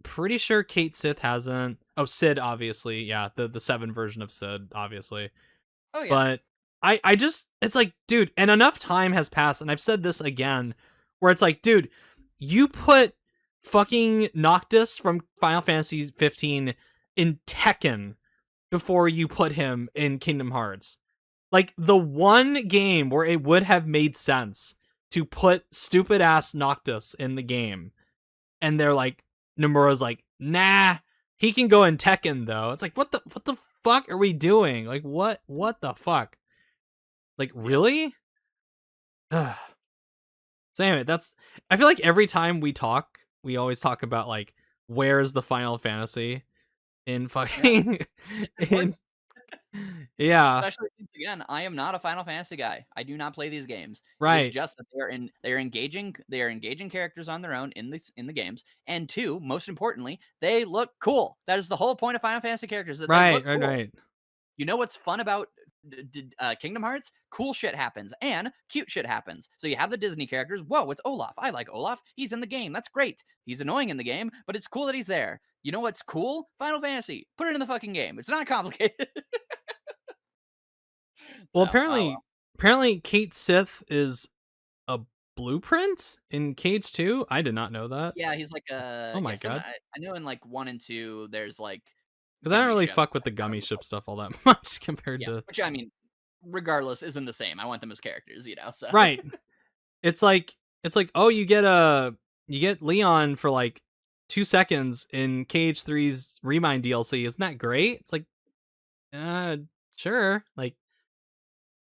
pretty sure Kate Sith hasn't. Oh, Sid, obviously, yeah, the 7 version of Sid, obviously. Oh yeah, But I just, it's like, dude, and enough time has passed, and I've said this again, where it's like, dude, you put fucking Noctis from Final Fantasy 15 in Tekken before you put him in Kingdom Hearts. Like the one game where it would have made sense to put stupid ass Noctis in the game, and they're like, Nomura's like, nah, he can go in Tekken though. It's like, what the fuck are we doing? Like, what the fuck? Like, yeah, really? So anyway, that's, I feel like every time we talk, we always talk about like, where's the Final Fantasy in yeah. fucking It's in, important. yeah, Especially since again, I am not a Final Fantasy guy. I do not play these games. It is right, just that they are engaging characters on their own in the games. And two, most importantly, they look cool. That is the whole point of Final Fantasy characters, that they right, look right, cool. right, You know what's fun about Kingdom Hearts? Cool shit happens and cute shit happens. So you have the Disney characters. Whoa, it's Olaf. I like Olaf. He's in the game. That's great. He's annoying in the game, but it's cool that he's there. You know what's cool? Final Fantasy. Put it in the fucking game. It's not complicated. well, So, oh well. apparently Kate Sith is a blueprint in Cage 2. I did not know that. Yeah, he's like Oh my yeah, some god, I know in like 1 and 2 there's like because I don't gummy really ships. fuck with I the can't gummy remember ship what. stuff all that much compared Yeah, to, which I mean, regardless isn't the same. I want them as characters, you know. So right. It's like, oh, you get Leon for like 2 seconds in KH3's Remind DLC. Isn't that great? It's like, uh, sure. Like,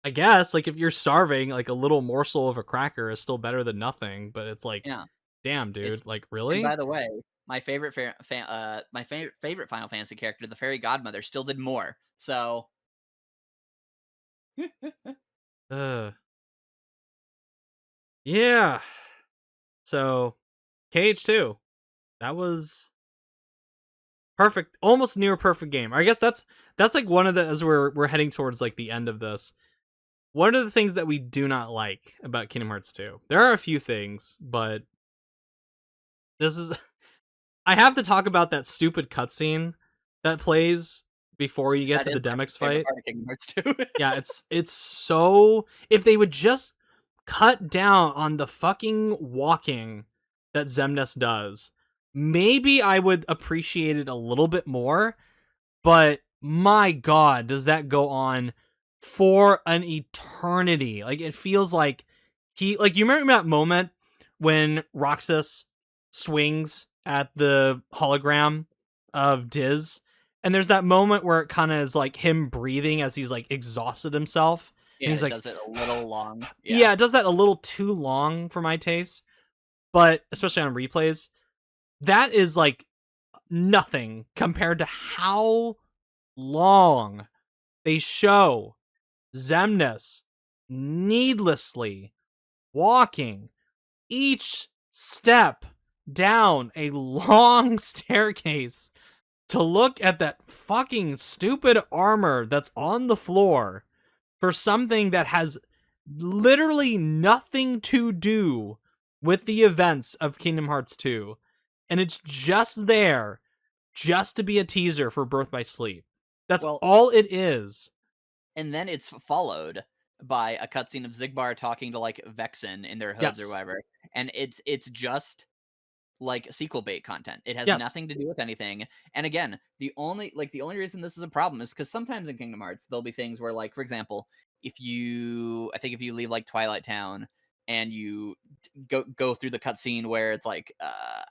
I guess like if you're starving, like a little morsel of a cracker is still better than nothing. But it's like, yeah, damn, it's dude. Like, and by really? the way, my favorite Final Fantasy character, the fairy godmother, still did more. So Uh, yeah. So KH2, that was perfect, almost near perfect game. I guess that's like one of the, as we're heading towards like the end of this. One of the things that we do not like about Kingdom Hearts 2. There are a few things, but this is I have to talk about that stupid cutscene that plays before you get That to is the my Demix favorite fight. part of Kingdom Hearts 2. Yeah, it's so, if they would just cut down on the fucking walking that Xemnas does, maybe I would appreciate it a little bit more, but my god, does that go on for an eternity. Like, it feels like you remember that moment when Roxas swings at the hologram of Diz, and there's that moment where it kind of is like him breathing as he's like exhausted himself, and Yeah, he's it like, does it a little long. Yeah. yeah, it does that a little too long for my taste, but especially on replays, that is like nothing compared to how long they show Xemnas needlessly walking each step down a long staircase to look at that fucking stupid armor that's on the floor for something that has literally nothing to do with the events of Kingdom Hearts 2. And it's just there just to be a teaser for Birth by Sleep. That's Well, all it is. and then it's followed by a cutscene of Zigbar talking to like Vexen in their hoods or Yes. whatever, and it's just like sequel bait content. It has Yes. nothing to do with anything. And again, the only reason this is a problem is because sometimes in Kingdom Hearts there'll be things where, like, for example, I think if you leave like Twilight Town and you go through the cutscene where it's like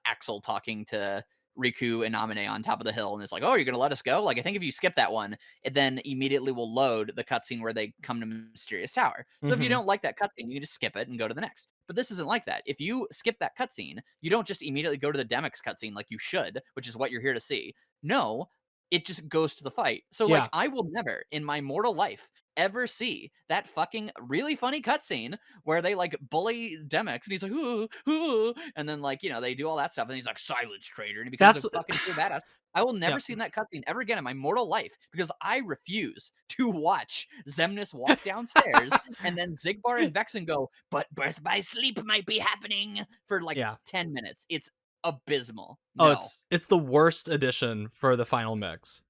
Axel talking to Riku and Amine on top of the hill, and it's like, oh, you're gonna let us go? Like, I think if you skip that one, it then immediately will load the cutscene where they come to Mysterious Tower. So if you Mm-hmm. don't like that cutscene, you can just skip it and go to the next. But this isn't like that. If you skip that cutscene, you don't just immediately go to the Demix cutscene like you should, which is what you're here to see. No, it just goes to the fight. So, like, Yeah. I will never in my mortal life ever see that fucking really funny cutscene where they like bully Demix and he's like, ooh, ooh, and then, like, they do all that stuff and he's like, silence traitor, and he becomes a That's fucking pure badass. I will never yep. see that cutscene ever again in my mortal life because I refuse to watch Xemnas walk downstairs and then Zigbar and Vexen go, but Birth by Sleep might be happening for like Yeah. 10 minutes. It's abysmal. Oh, No. it's the worst addition for the final mix.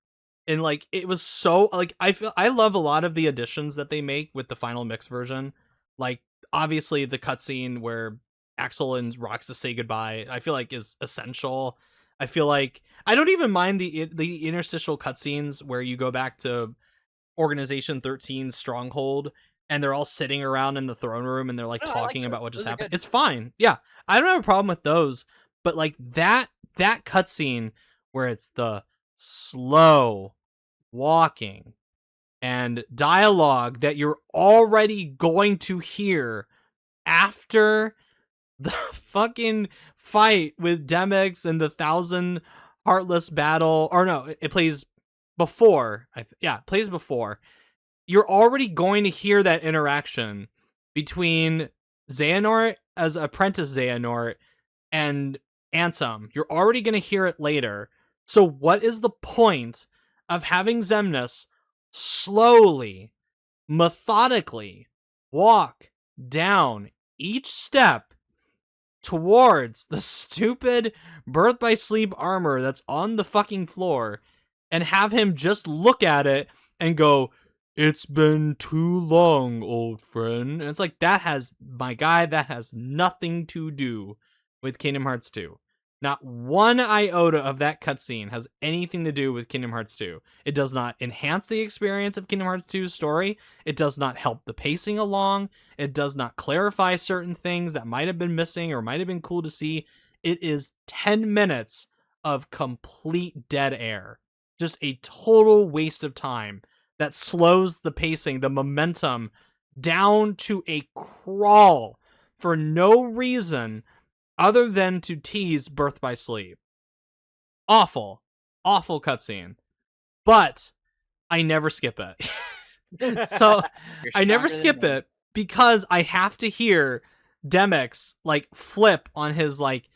And like, it was so, like, I love a lot of the additions that they make with the final mix version. Like, obviously the cutscene where Axel and Roxas say goodbye, I feel like is essential. I feel like I don't even mind the interstitial cutscenes where you go back to Organization 13's stronghold and they're all sitting around in the throne room and they're like No, I like talking about those. what just Those are happened. good. It's fine. Yeah. I don't have a problem with those, but like that cutscene where it's the slow walking and dialogue that you're already going to hear after the fucking fight with Demix and the Thousand Heartless battle, or no, it plays before. It plays before. You're already going to hear that interaction between Xehanort as apprentice Xehanort and Ansem. You're already going to hear it later. So what is the point of having Xemnas slowly, methodically walk down each step towards the stupid Birth by Sleep armor that's on the fucking floor and have him just look at it and go, "It's been too long, old friend." And it's like, that has nothing to do with Kingdom Hearts 2. Not one iota of that cutscene has anything to do with Kingdom Hearts 2. It does not enhance the experience of Kingdom Hearts 2's story. It does not help the pacing along. It does not clarify certain things that might have been missing or might have been cool to see. It is 10 minutes of complete dead air. Just a total waste of time that slows the pacing, the momentum down to a crawl for no reason other than to tease Birth by Sleep. Awful, awful cutscene. But I never skip it. So You're I never stronger than skip me. it because I have to hear Demix like flip on his like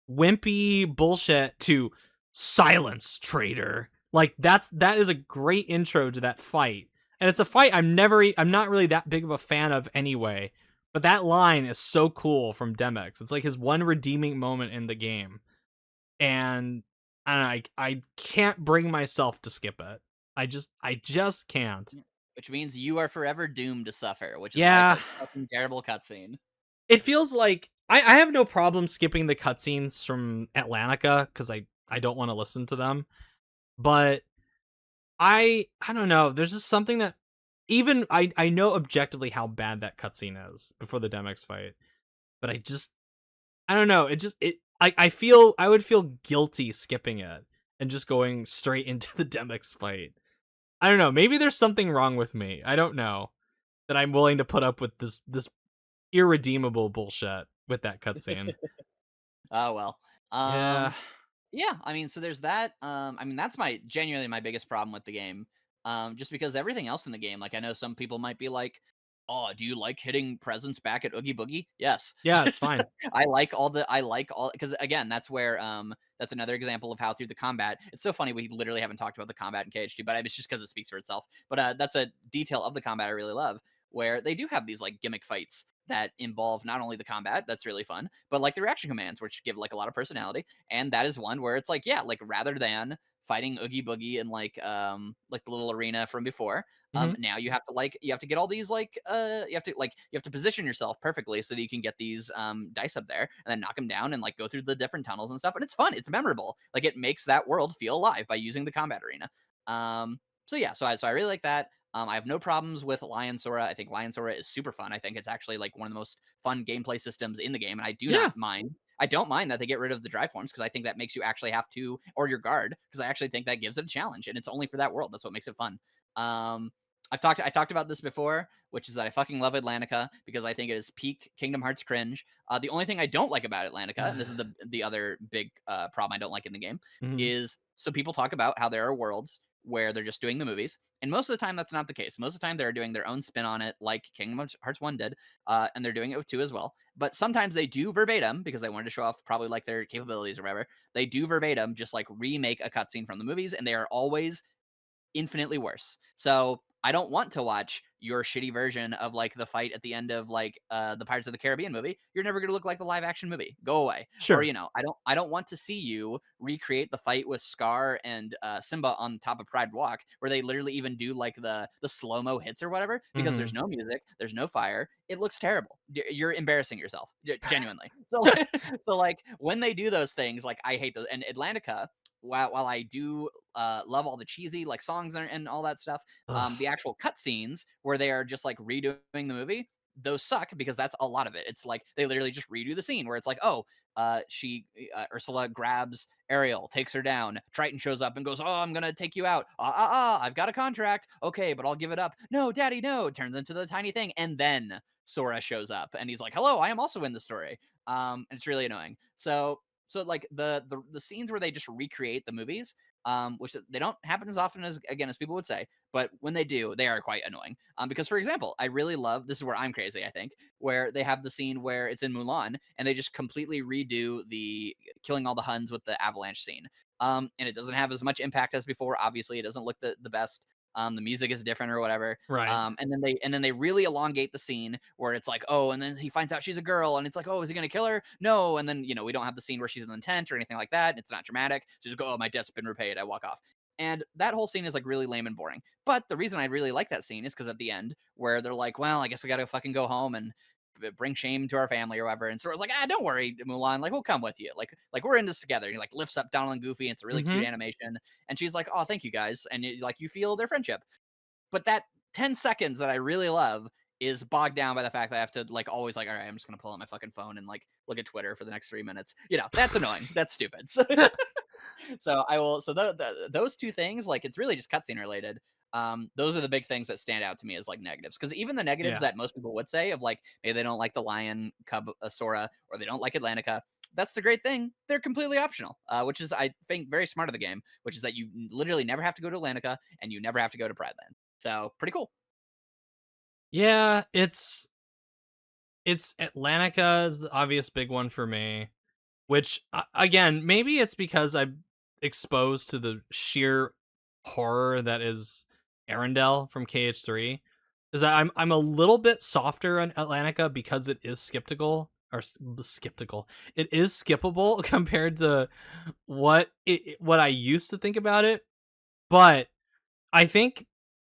wimpy bullshit to silence traitor. Like that is a great intro to that fight. And it's a fight I'm not really that big of a fan of anyway. But that line is so cool from Demix. It's like his one redeeming moment in the game. And I don't know, I can't bring myself to skip it. I just can't. Yeah. Which means you are forever doomed to suffer, which is why it's Yeah, a fucking terrible cutscene. it feels like I have no problem skipping the cutscenes from Atlantica because I don't want to listen to them, but I don't know. There's just something that even I know objectively how bad that cutscene is before the Demix fight, but I don't know. It just it I feel I would feel guilty skipping it and just going straight into the Demix fight. I don't know. Maybe there's something wrong with me. I don't know that I'm willing to put up with this irredeemable bullshit with that cutscene. Oh well. Yeah. Yeah, I mean, so there's that. I mean, that's my genuinely my biggest problem with the game. Just because everything else in the game, like I know some people might be like, "Oh, do you like hitting presents back at Oogie Boogie?" Yes, Yeah, it's fine. I like all because again, that's where that's another example of how through the combat. It's so funny we literally haven't talked about the combat in KH2, but it's just because it speaks for itself. But that's a detail of the combat I really love, where they do have these like gimmick fights that involve not only the combat, that's really fun, but like the reaction commands, which give like a lot of personality. And that is one where it's like, yeah, like rather than fighting Oogie Boogie in like the little arena from before, Mhm. now you have to get all these you have to position yourself perfectly so that you can get these dice up there and then knock them down and like go through the different tunnels and stuff. And it's fun, it's memorable. Like it makes that world feel alive by using the combat arena. So yeah, so I really like that. I have no problems with Lion Sora. I think Lion Sora is super fun. I think it's actually like one of the most fun gameplay systems in the game, and I do Yeah, not mind. I don't mind that they get rid of the drive forms because I think that makes you actually have to, or your guard, because I actually think that gives it a challenge, and it's only for that world. That's what makes it fun. Um, I talked about this before, which is that I fucking love Atlantica because I think it is peak Kingdom Hearts cringe. The only thing I don't like about Atlantica, and this is the other big problem I don't like in the game, Mhm. is so people talk about how there are worlds where they're just doing the movies, and most of the time that's not the case. Most of the time they're doing their own spin on it, like Kingdom Hearts 1 did, and they're doing it with 2 as well. But sometimes they do verbatim because they wanted to show off probably like their capabilities or whatever. They do verbatim just like remake a cutscene from the movies, and they are always infinitely worse. So I don't want to watch your shitty version of like the fight at the end of like the Pirates of the Caribbean movie. You're never gonna look like the live action movie. Go away. Or Sure. I don't want to see you recreate the fight with Scar and Simba on top of Pride Walk, where they literally even do like the slow mo hits or whatever, because there's Mhm. no music, there's no fire. It looks terrible. You're embarrassing yourself, genuinely. So so like when they do those things, like I hate those. And Atlantica, while I do love all the cheesy like songs and all that stuff. Ugh. The actual cutscenes where they are just like redoing the movie, those suck because that's a lot of it. It's like they literally just redo the scene where it's like, oh, she Ursula grabs Ariel, takes her down. Triton shows up and goes, "Oh, I'm gonna take you out. I've got a contract. Okay, but I'll give it up. No, Daddy, no." It turns into the tiny thing, and then Sora shows up and he's like, "Hello, I am also in the story." And it's really annoying. So like the scenes where they just recreate the movies, which they don't happen as often as again as people would say, but when they do, they are quite annoying. Because for example, I really love this is where I'm crazy. I think where they have the scene where it's in Mulan and they just completely redo the killing all the Huns with the avalanche scene. And it doesn't have as much impact as before. Obviously, it doesn't look the best. The music is different or whatever. Right. And then they really elongate the scene where it's like, oh, and then he finds out she's a girl, and it's like, oh, is he gonna kill her? No, and then we don't have the scene where she's in the tent or anything like that. It's not dramatic. So just go, oh, my debt's been repaid. I walk off. And that whole scene is like really lame and boring. But the reason I really like that scene is because at the end, where they're like, well, I guess we gotta fucking go home and bring shame to our family or whatever. And so I was like, don't worry, Mulan, like we'll come with you. Like we're in this together. And he like lifts up Donald and Goofy, and it's a really cute Mhm. animation. And she's like, oh, thank you guys. And like you feel their friendship. But that 10 seconds that I really love is bogged down by the fact that I have to like always like, all right, I'm just gonna pull out my fucking phone and like look at Twitter for the next 3 minutes. That's annoying. That's stupid. So I will. So those two things, like it's really just cutscene related. Those are the big things that stand out to me as like negatives. Because even the negatives Yeah. that most people would say of like maybe they don't like the Lion Cub Sora or they don't like Atlantica. That's the great thing. They're completely optional, which is I think very smart of the game. Which is that you literally never have to go to Atlantica and you never have to go to Pride Land. So pretty cool. Yeah, it's Atlantica is the obvious big one for me, which again, maybe it's because I'm exposed to the sheer horror that is Arendelle from KH3. Is that I'm a little bit softer on Atlantica because it is skeptical or skeptical. It is skippable compared to what I used to think about it, but I think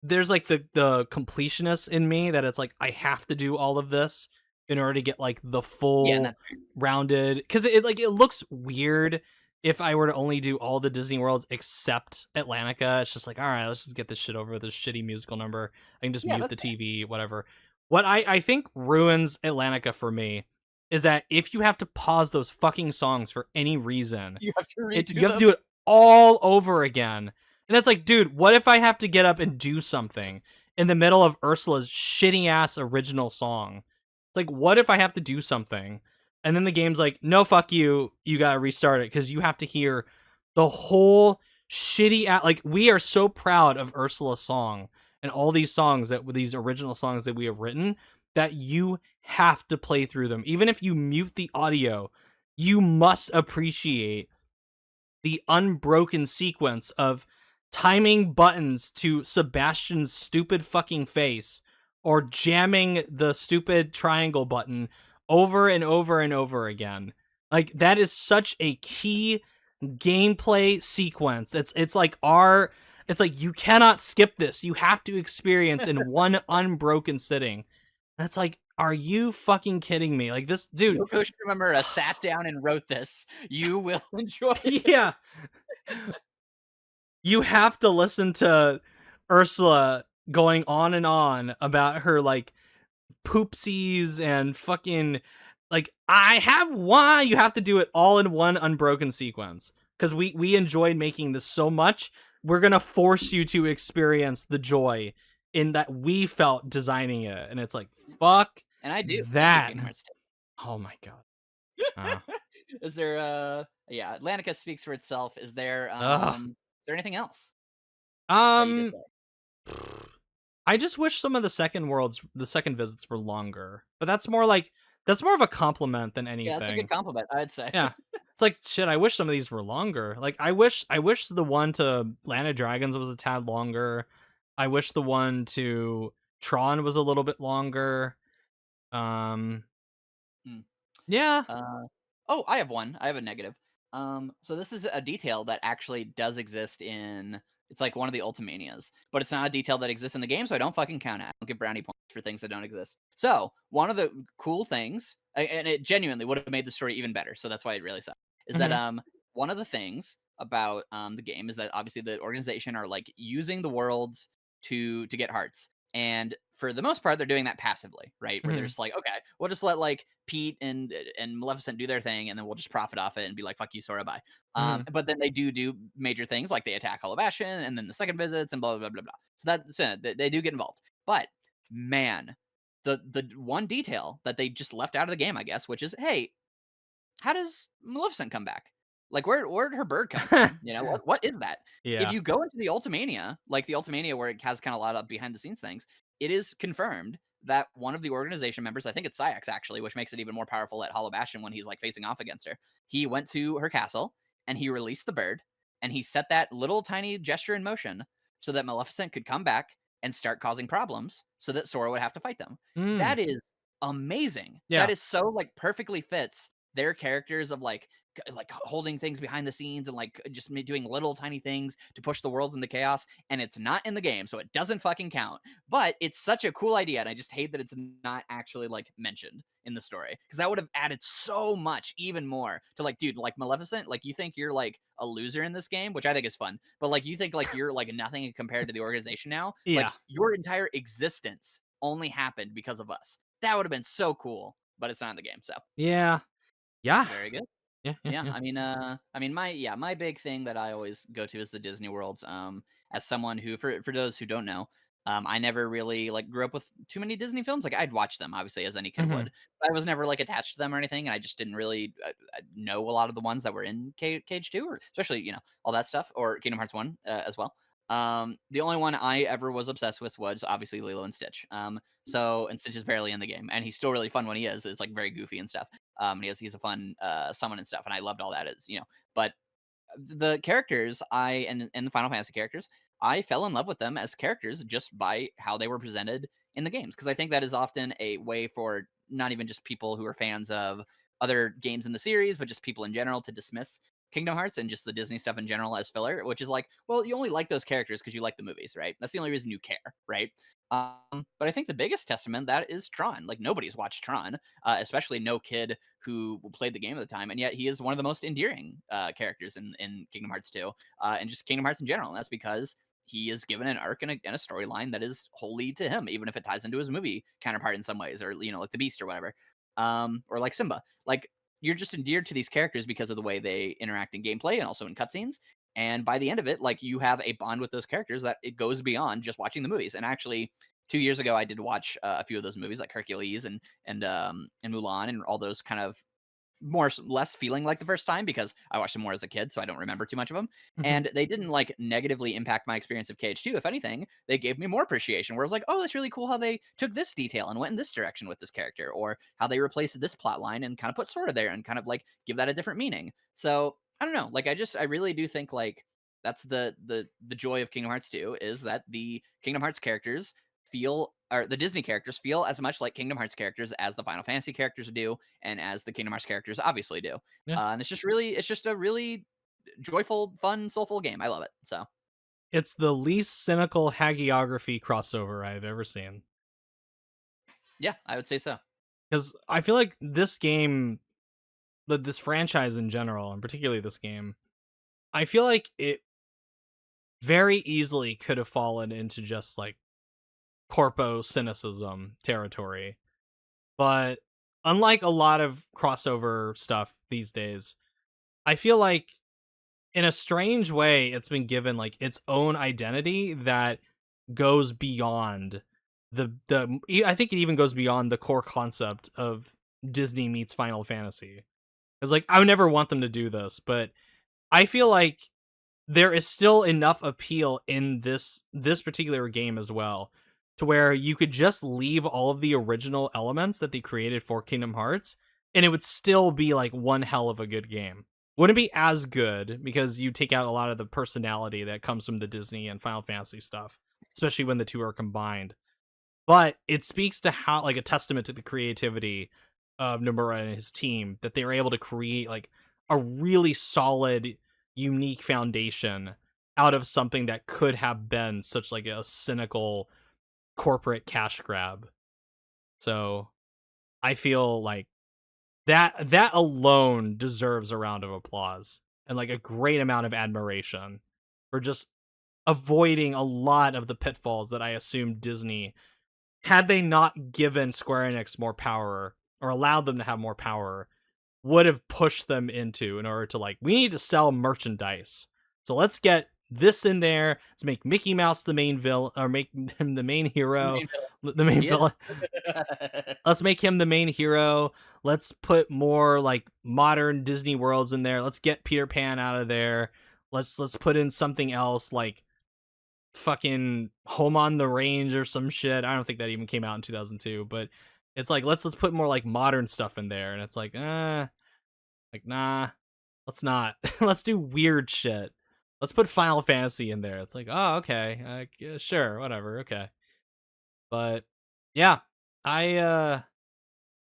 there's like the completionist in me that it's like I have to do all of this in order to get like the Yeah, and full that's fair. rounded, because it like it looks weird if I were to only do all the Disney worlds except Atlantica. It's just like, all right, let's just get this shit over with, this shitty musical number. I can just Yeah, mute that's the fair. TV, whatever. What I think ruins Atlantica for me is that if you have to pause those fucking songs for any reason, You have to you redo have to them. do it all over again. And it's like, dude, what if I have to get up and do something in the middle of Ursula's shitty ass original song? It's like, what if I have to do something? And then the game's like, no, fuck you. You gotta restart it because you have to hear the whole shitty like, we are so proud of Ursula's song and all these songs that these original songs that we have written that you have to play through them. Even if you mute the audio, you must appreciate the unbroken sequence of timing buttons to Sebastian's stupid fucking face or jamming the stupid triangle button over and over and over again. Like, that is such a key gameplay sequence. It's like it's like you cannot skip this. You have to experience in one unbroken sitting. And it's like, are you fucking kidding me? Like, this dude. Yoko Shimomura sat down and wrote this. You will enjoy it. Yeah. You have to listen to Ursula going on and on about her like poopsies and fucking like, I have one. You have to do it all in one unbroken sequence because we enjoyed making this so much. We're gonna force you to experience the joy in that we felt designing it, and it's like, fuck And I do. I keep that. Kingdom Hearts Oh my god. 2. Uh, Is there yeah, Atlantica speaks for itself. ugh. Is there anything else that you just Um, like? I just wish some of the second visits were longer. But that's more like that's more of a compliment than Yeah, that's a good anything. compliment, I'd say. Yeah. It's like, shit, I wish some of these were longer. Like, I wish the one to Land of Dragons was a tad longer. I wish the one to Tron was a little bit longer. Um Hmm. yeah. Oh, I have one. I have a negative. So this is a detail that actually does exist in. It's like one of the Ultimanias, but it's not a detail that exists in the game, so I don't fucking count it. I don't give brownie points for things that don't exist. So one of the cool things, and it genuinely would have made the story even better. So that's why it really sucks. Is that Mhm. one of the things about the game is that obviously the organization are like using the worlds to get hearts. And for the most part, they're doing that passively, right? Where they're Mhm. just like, okay, we'll just let like Pete and Maleficent do their thing, and then we'll just profit off it and be like, "Fuck you, Sora, bye." Mhm. But then they do major things like they attack Hollow Bastion, and then the second visits, and blah blah blah blah blah. So that's it. They do get involved. But man, the one detail that they just left out of the game, I guess, which is, hey, how does Maleficent come back? Like, where'd her bird come from? You know, what is that? If Yeah. you go into the Ultimania, like the Ultimania where it has kind of a lot of behind the scenes things, it is confirmed that one of the organization members, I think it's Syx actually, which makes it even more powerful at Hollow Bastion when he's like facing off against her. He went to her castle and he released the bird and he set that little tiny gesture in motion so that Maleficent could come back and start causing problems so that Sora would have to fight them. Mm. That is amazing. That Yeah. is so like perfectly fits their characters of like holding things behind the scenes and like just doing little tiny things to push the world into chaos, and it's not in the game, so it doesn't fucking count. But it's such a cool idea, and I just hate that it's not actually like mentioned in the story because that would have added so much even more to like, dude, like Maleficent, like you think you're like a loser in this game, which I think is fun, but like you think like you're like nothing compared to the organization now, Yeah. like your entire existence only happened because of us. That would have been so cool, but it's not in the game, so Yeah. Yeah. very good. Yeah. Yeah. Yeah, Yeah. my big thing that I always go to is the Disney worlds. As someone who, for those who don't know, I never really like grew up with too many Disney films. Like I'd watch them obviously as any kid Mhm. would, but I was never like attached to them or anything. And I just didn't really know a lot of the ones that were in KH2 or especially all that stuff or Kingdom Hearts 1 as well. The only one I ever was obsessed with was obviously Lilo and Stitch. And Stitch is barely in the game, and he's still really fun when he is. It's like very goofy and stuff. And he's a fun summon and stuff, and I loved all that as. But the characters and the Final Fantasy characters, I fell in love with them as characters just by how they were presented in the games because I think that is often a way for not even just people who are fans of other games in the series, but just people in general to dismiss Kingdom Hearts and just the Disney stuff in general as filler, which is like, well, you only like those characters because you like the movies, right? That's the only reason you care, right? But I think the biggest testament that is Tron. Like nobody's watched Tron, especially no kid who played the game at the time, and yet he is one of the most endearing characters in Kingdom Hearts 2, and just Kingdom Hearts in general. And that's because he is given an arc and a storyline that is wholly to him, even if it ties into his movie counterpart in some ways, or like the Beast or whatever, or like Simba. Like you're just endeared to these characters because of the way they interact in gameplay and also in cutscenes. And by the end of it, like you have a bond with those characters that it goes beyond just watching the movies. And actually, 2 years ago, I did watch a few of those movies, like Hercules and Mulan, and all those kind of less feeling like the first time because I watched them more as a kid, so I don't remember too much of them. And they didn't like negatively impact my experience of KH2. If anything, they gave me more appreciation. Where I was like, oh, that's really cool how they took this detail and went in this direction with this character, or how they replaced this plot line and kind of put Sora there and kind of like give that a different meaning. So I don't know. Like I really do think like that's the joy of Kingdom Hearts 2 is that the Kingdom Hearts characters feel or the Disney characters feel as much like Kingdom Hearts characters as the Final Fantasy characters do, and as the Kingdom Hearts characters obviously do. Yeah. And it's just a really joyful, fun, soulful game. I love it. So It's the least cynical hagiography crossover I've ever seen. yeah, I would say so. Because I feel like this game, but this franchise in general, and particularly this game, I feel like it very easily could have fallen into just like corpo cynicism territory. But unlike a lot of crossover stuff these days, I feel like in a strange way it's been given like its own identity that goes beyond the I think it even goes beyond the core concept of Disney meets Final Fantasy. Cuz like I would never want them to do this, but I feel like there is still enough appeal in this particular game as well to where you could just leave all of the original elements that they created for Kingdom Hearts and it would still be like one hell of a good game. Wouldn't be as good because you take out a lot of the personality that comes from the Disney and Final Fantasy stuff, especially when the two are combined. But it speaks to how like a testament to the creativity of Nomura and his team that they were able to create like a really solid unique foundation out of something that could have been such like a cynical corporate cash grab. So I feel like that alone deserves a round of applause and like a great amount of admiration for just avoiding a lot of the pitfalls that I assume Disney, had they not given Square Enix more power or allowed them to have more power, would have pushed them into in order to like, we need to sell merchandise. So let's get this in there. Let's make Mickey Mouse the main villain, or make him the main The hero. main villain. The main He is. villain. Let's make him the main hero. Let's put more like modern Disney worlds in there. Let's get Peter Pan out of there. Let's put in something else like fucking Home on the Range or some shit. I don't think that even came out in 2002, but it's like let's put more like modern stuff in there, and it's like nah, let's not. Let's do weird shit. Let's put Final Fantasy in there. It's like, oh, okay, yeah, sure, whatever, okay. But yeah, I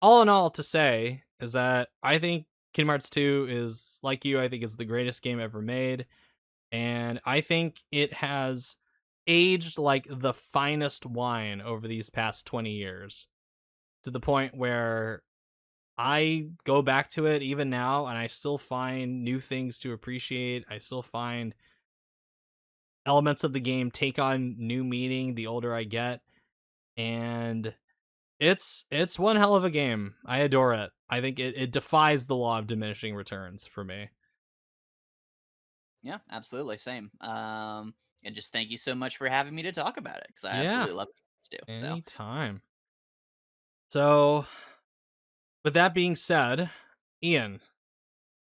all in all to say is that I think Kingdom Hearts 2 is like you. I think it's the greatest game ever made, and I think it has aged like the finest wine over these past 20 years to the point where I go back to it even now and I still find new things to appreciate. I still find elements of the game take on new meaning the older I get, and it's one hell of a game. I adore it. I think it defies the law of diminishing returns for me. Yeah, absolutely. Same. And just thank you so much for having me to talk about it because I Yeah, absolutely love it too. So, anytime. So, with that being said, Ian,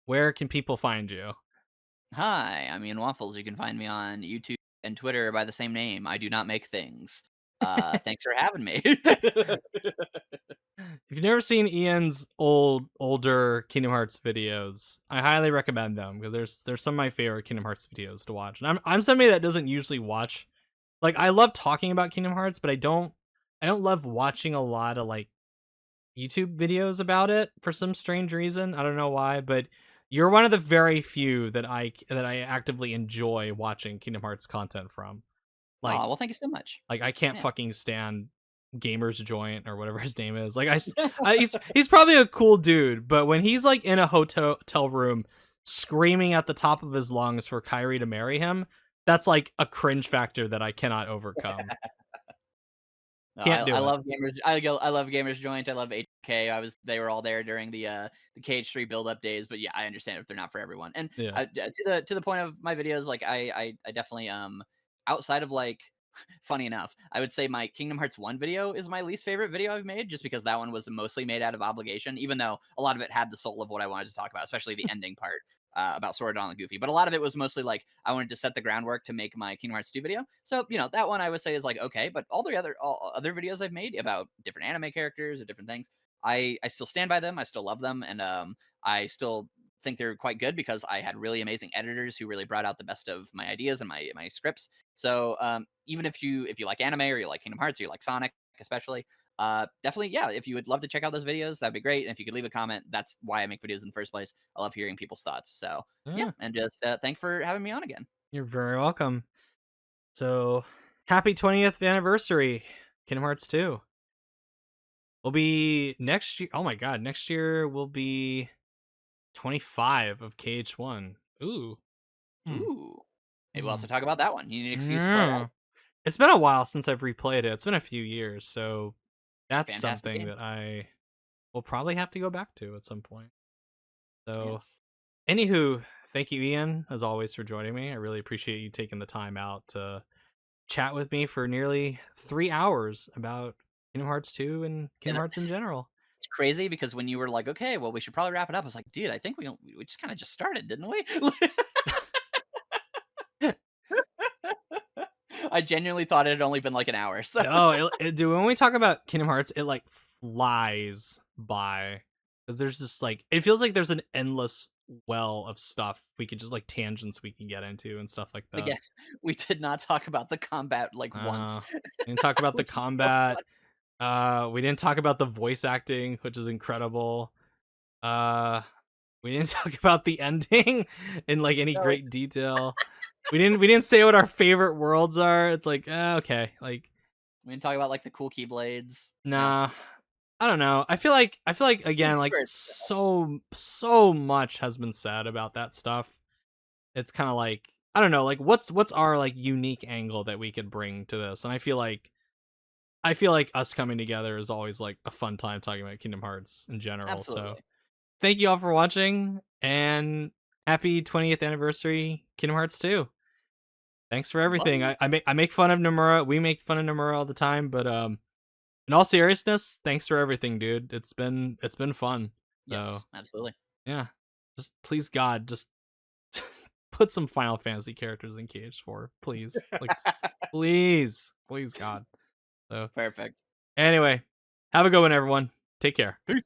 where can people find you? hi, I'm IanWaffles. You can find me on YouTube and Twitter by the same name. I do not make things. Thanks for having me. If you've never seen Ian's older Kingdom Hearts videos, I highly recommend them because there's some of my favorite Kingdom Hearts videos to watch. And I'm somebody that doesn't usually watch, like I love talking about Kingdom Hearts, but I don't love watching a lot of like YouTube videos about it for some strange reason. I don't know why, but You're one of the very few that I actively enjoy watching Kingdom Hearts content from. Like Oh, well, thank you so much. I can't Yeah. fucking stand Gamer's Joint or whatever his name is. Like he's probably a cool dude, but when he's like in a hotel room screaming at the top of his lungs for Kyrie to marry him, that's like a cringe factor that I cannot overcome. No, Can't I do it. love gamers. I love Gamers Joint. I love HK. They were all there during the KH3 build up days. But yeah, I understand if they're not for everyone. And Yeah. to the point of my videos, like I definitely outside of like funny enough, I would say my Kingdom Hearts 1 video is my least favorite video I've made, just because that one was mostly made out of obligation, even though a lot of it had the soul of what I wanted to talk about, especially the ending part. About Sword Dawn and Goofy, but a lot of it was mostly like I wanted to set the groundwork to make my Kingdom Hearts 2 video. So that one I would say is like okay, but all other videos I've made about different anime characters or different things, I still stand by them. I still love them, and I still think they're quite good because I had really amazing editors who really brought out the best of my ideas and my scripts. So even if you like anime or you like Kingdom Hearts or you like Sonic especially, definitely, yeah, if you would love to check out those videos, that'd be great. And if you could leave a comment, that's why I make videos in the first place. I love hearing people's thoughts. So yeah, Yeah. and just thanks for having me on again. You're very welcome. So, happy 20th anniversary, Kingdom Hearts 2. Will be next year. Oh my god, next year will be 25 of KH1. Ooh. Hmm. Ooh, maybe we'll have Hmm. to talk about that one. You need an excuse to play that. Yeah. It's been a while since I've replayed it. It's been a few years, so that's Fantastic something game. that I will probably have to go back to at some point. So, Yes. anywho, thank you, Ian, as always, for joining me. I really appreciate you taking the time out to chat with me for nearly 3 hours about Kingdom Hearts 2 and Kingdom And Hearts in general. it's crazy because when you were like, okay, well, we should probably wrap it up, I was like, dude, I think we just kind of just started, didn't we? I genuinely thought it had only been like an hour. So No, dude, when we talk about Kingdom Hearts, it like flies by because there's just like it feels like there's an endless well of stuff we could just like tangents we can get into and stuff like that. again, we did not talk about the combat like once, Uh, we didn't talk about the which is so combat. funny. We didn't talk about the voice acting, which is incredible. Uh, we didn't talk about the ending in like any No, great detail. We didn't say what our favorite worlds are. It's like okay, like we didn't talk about like the cool keyblades. No, nah. I don't know. I feel like again, least like first. so much has been said about that stuff. It's kind of like I don't know, like what's our like unique angle that we could bring to this, and I feel like us coming together is always like a fun time talking about Kingdom Hearts in general. So Absolutely. thank you all for watching, and happy 20th anniversary, Kingdom Hearts 2. Thanks for everything. Well, I make fun of Nomura. We make fun of Nomura all the time, but in all seriousness, thanks for everything, dude. It's been fun. So yes, absolutely. yeah, just please God, just put some Final Fantasy characters in KH4, please. Like, please God. So Perfect. anyway, have a good one, everyone. Take care. Peace.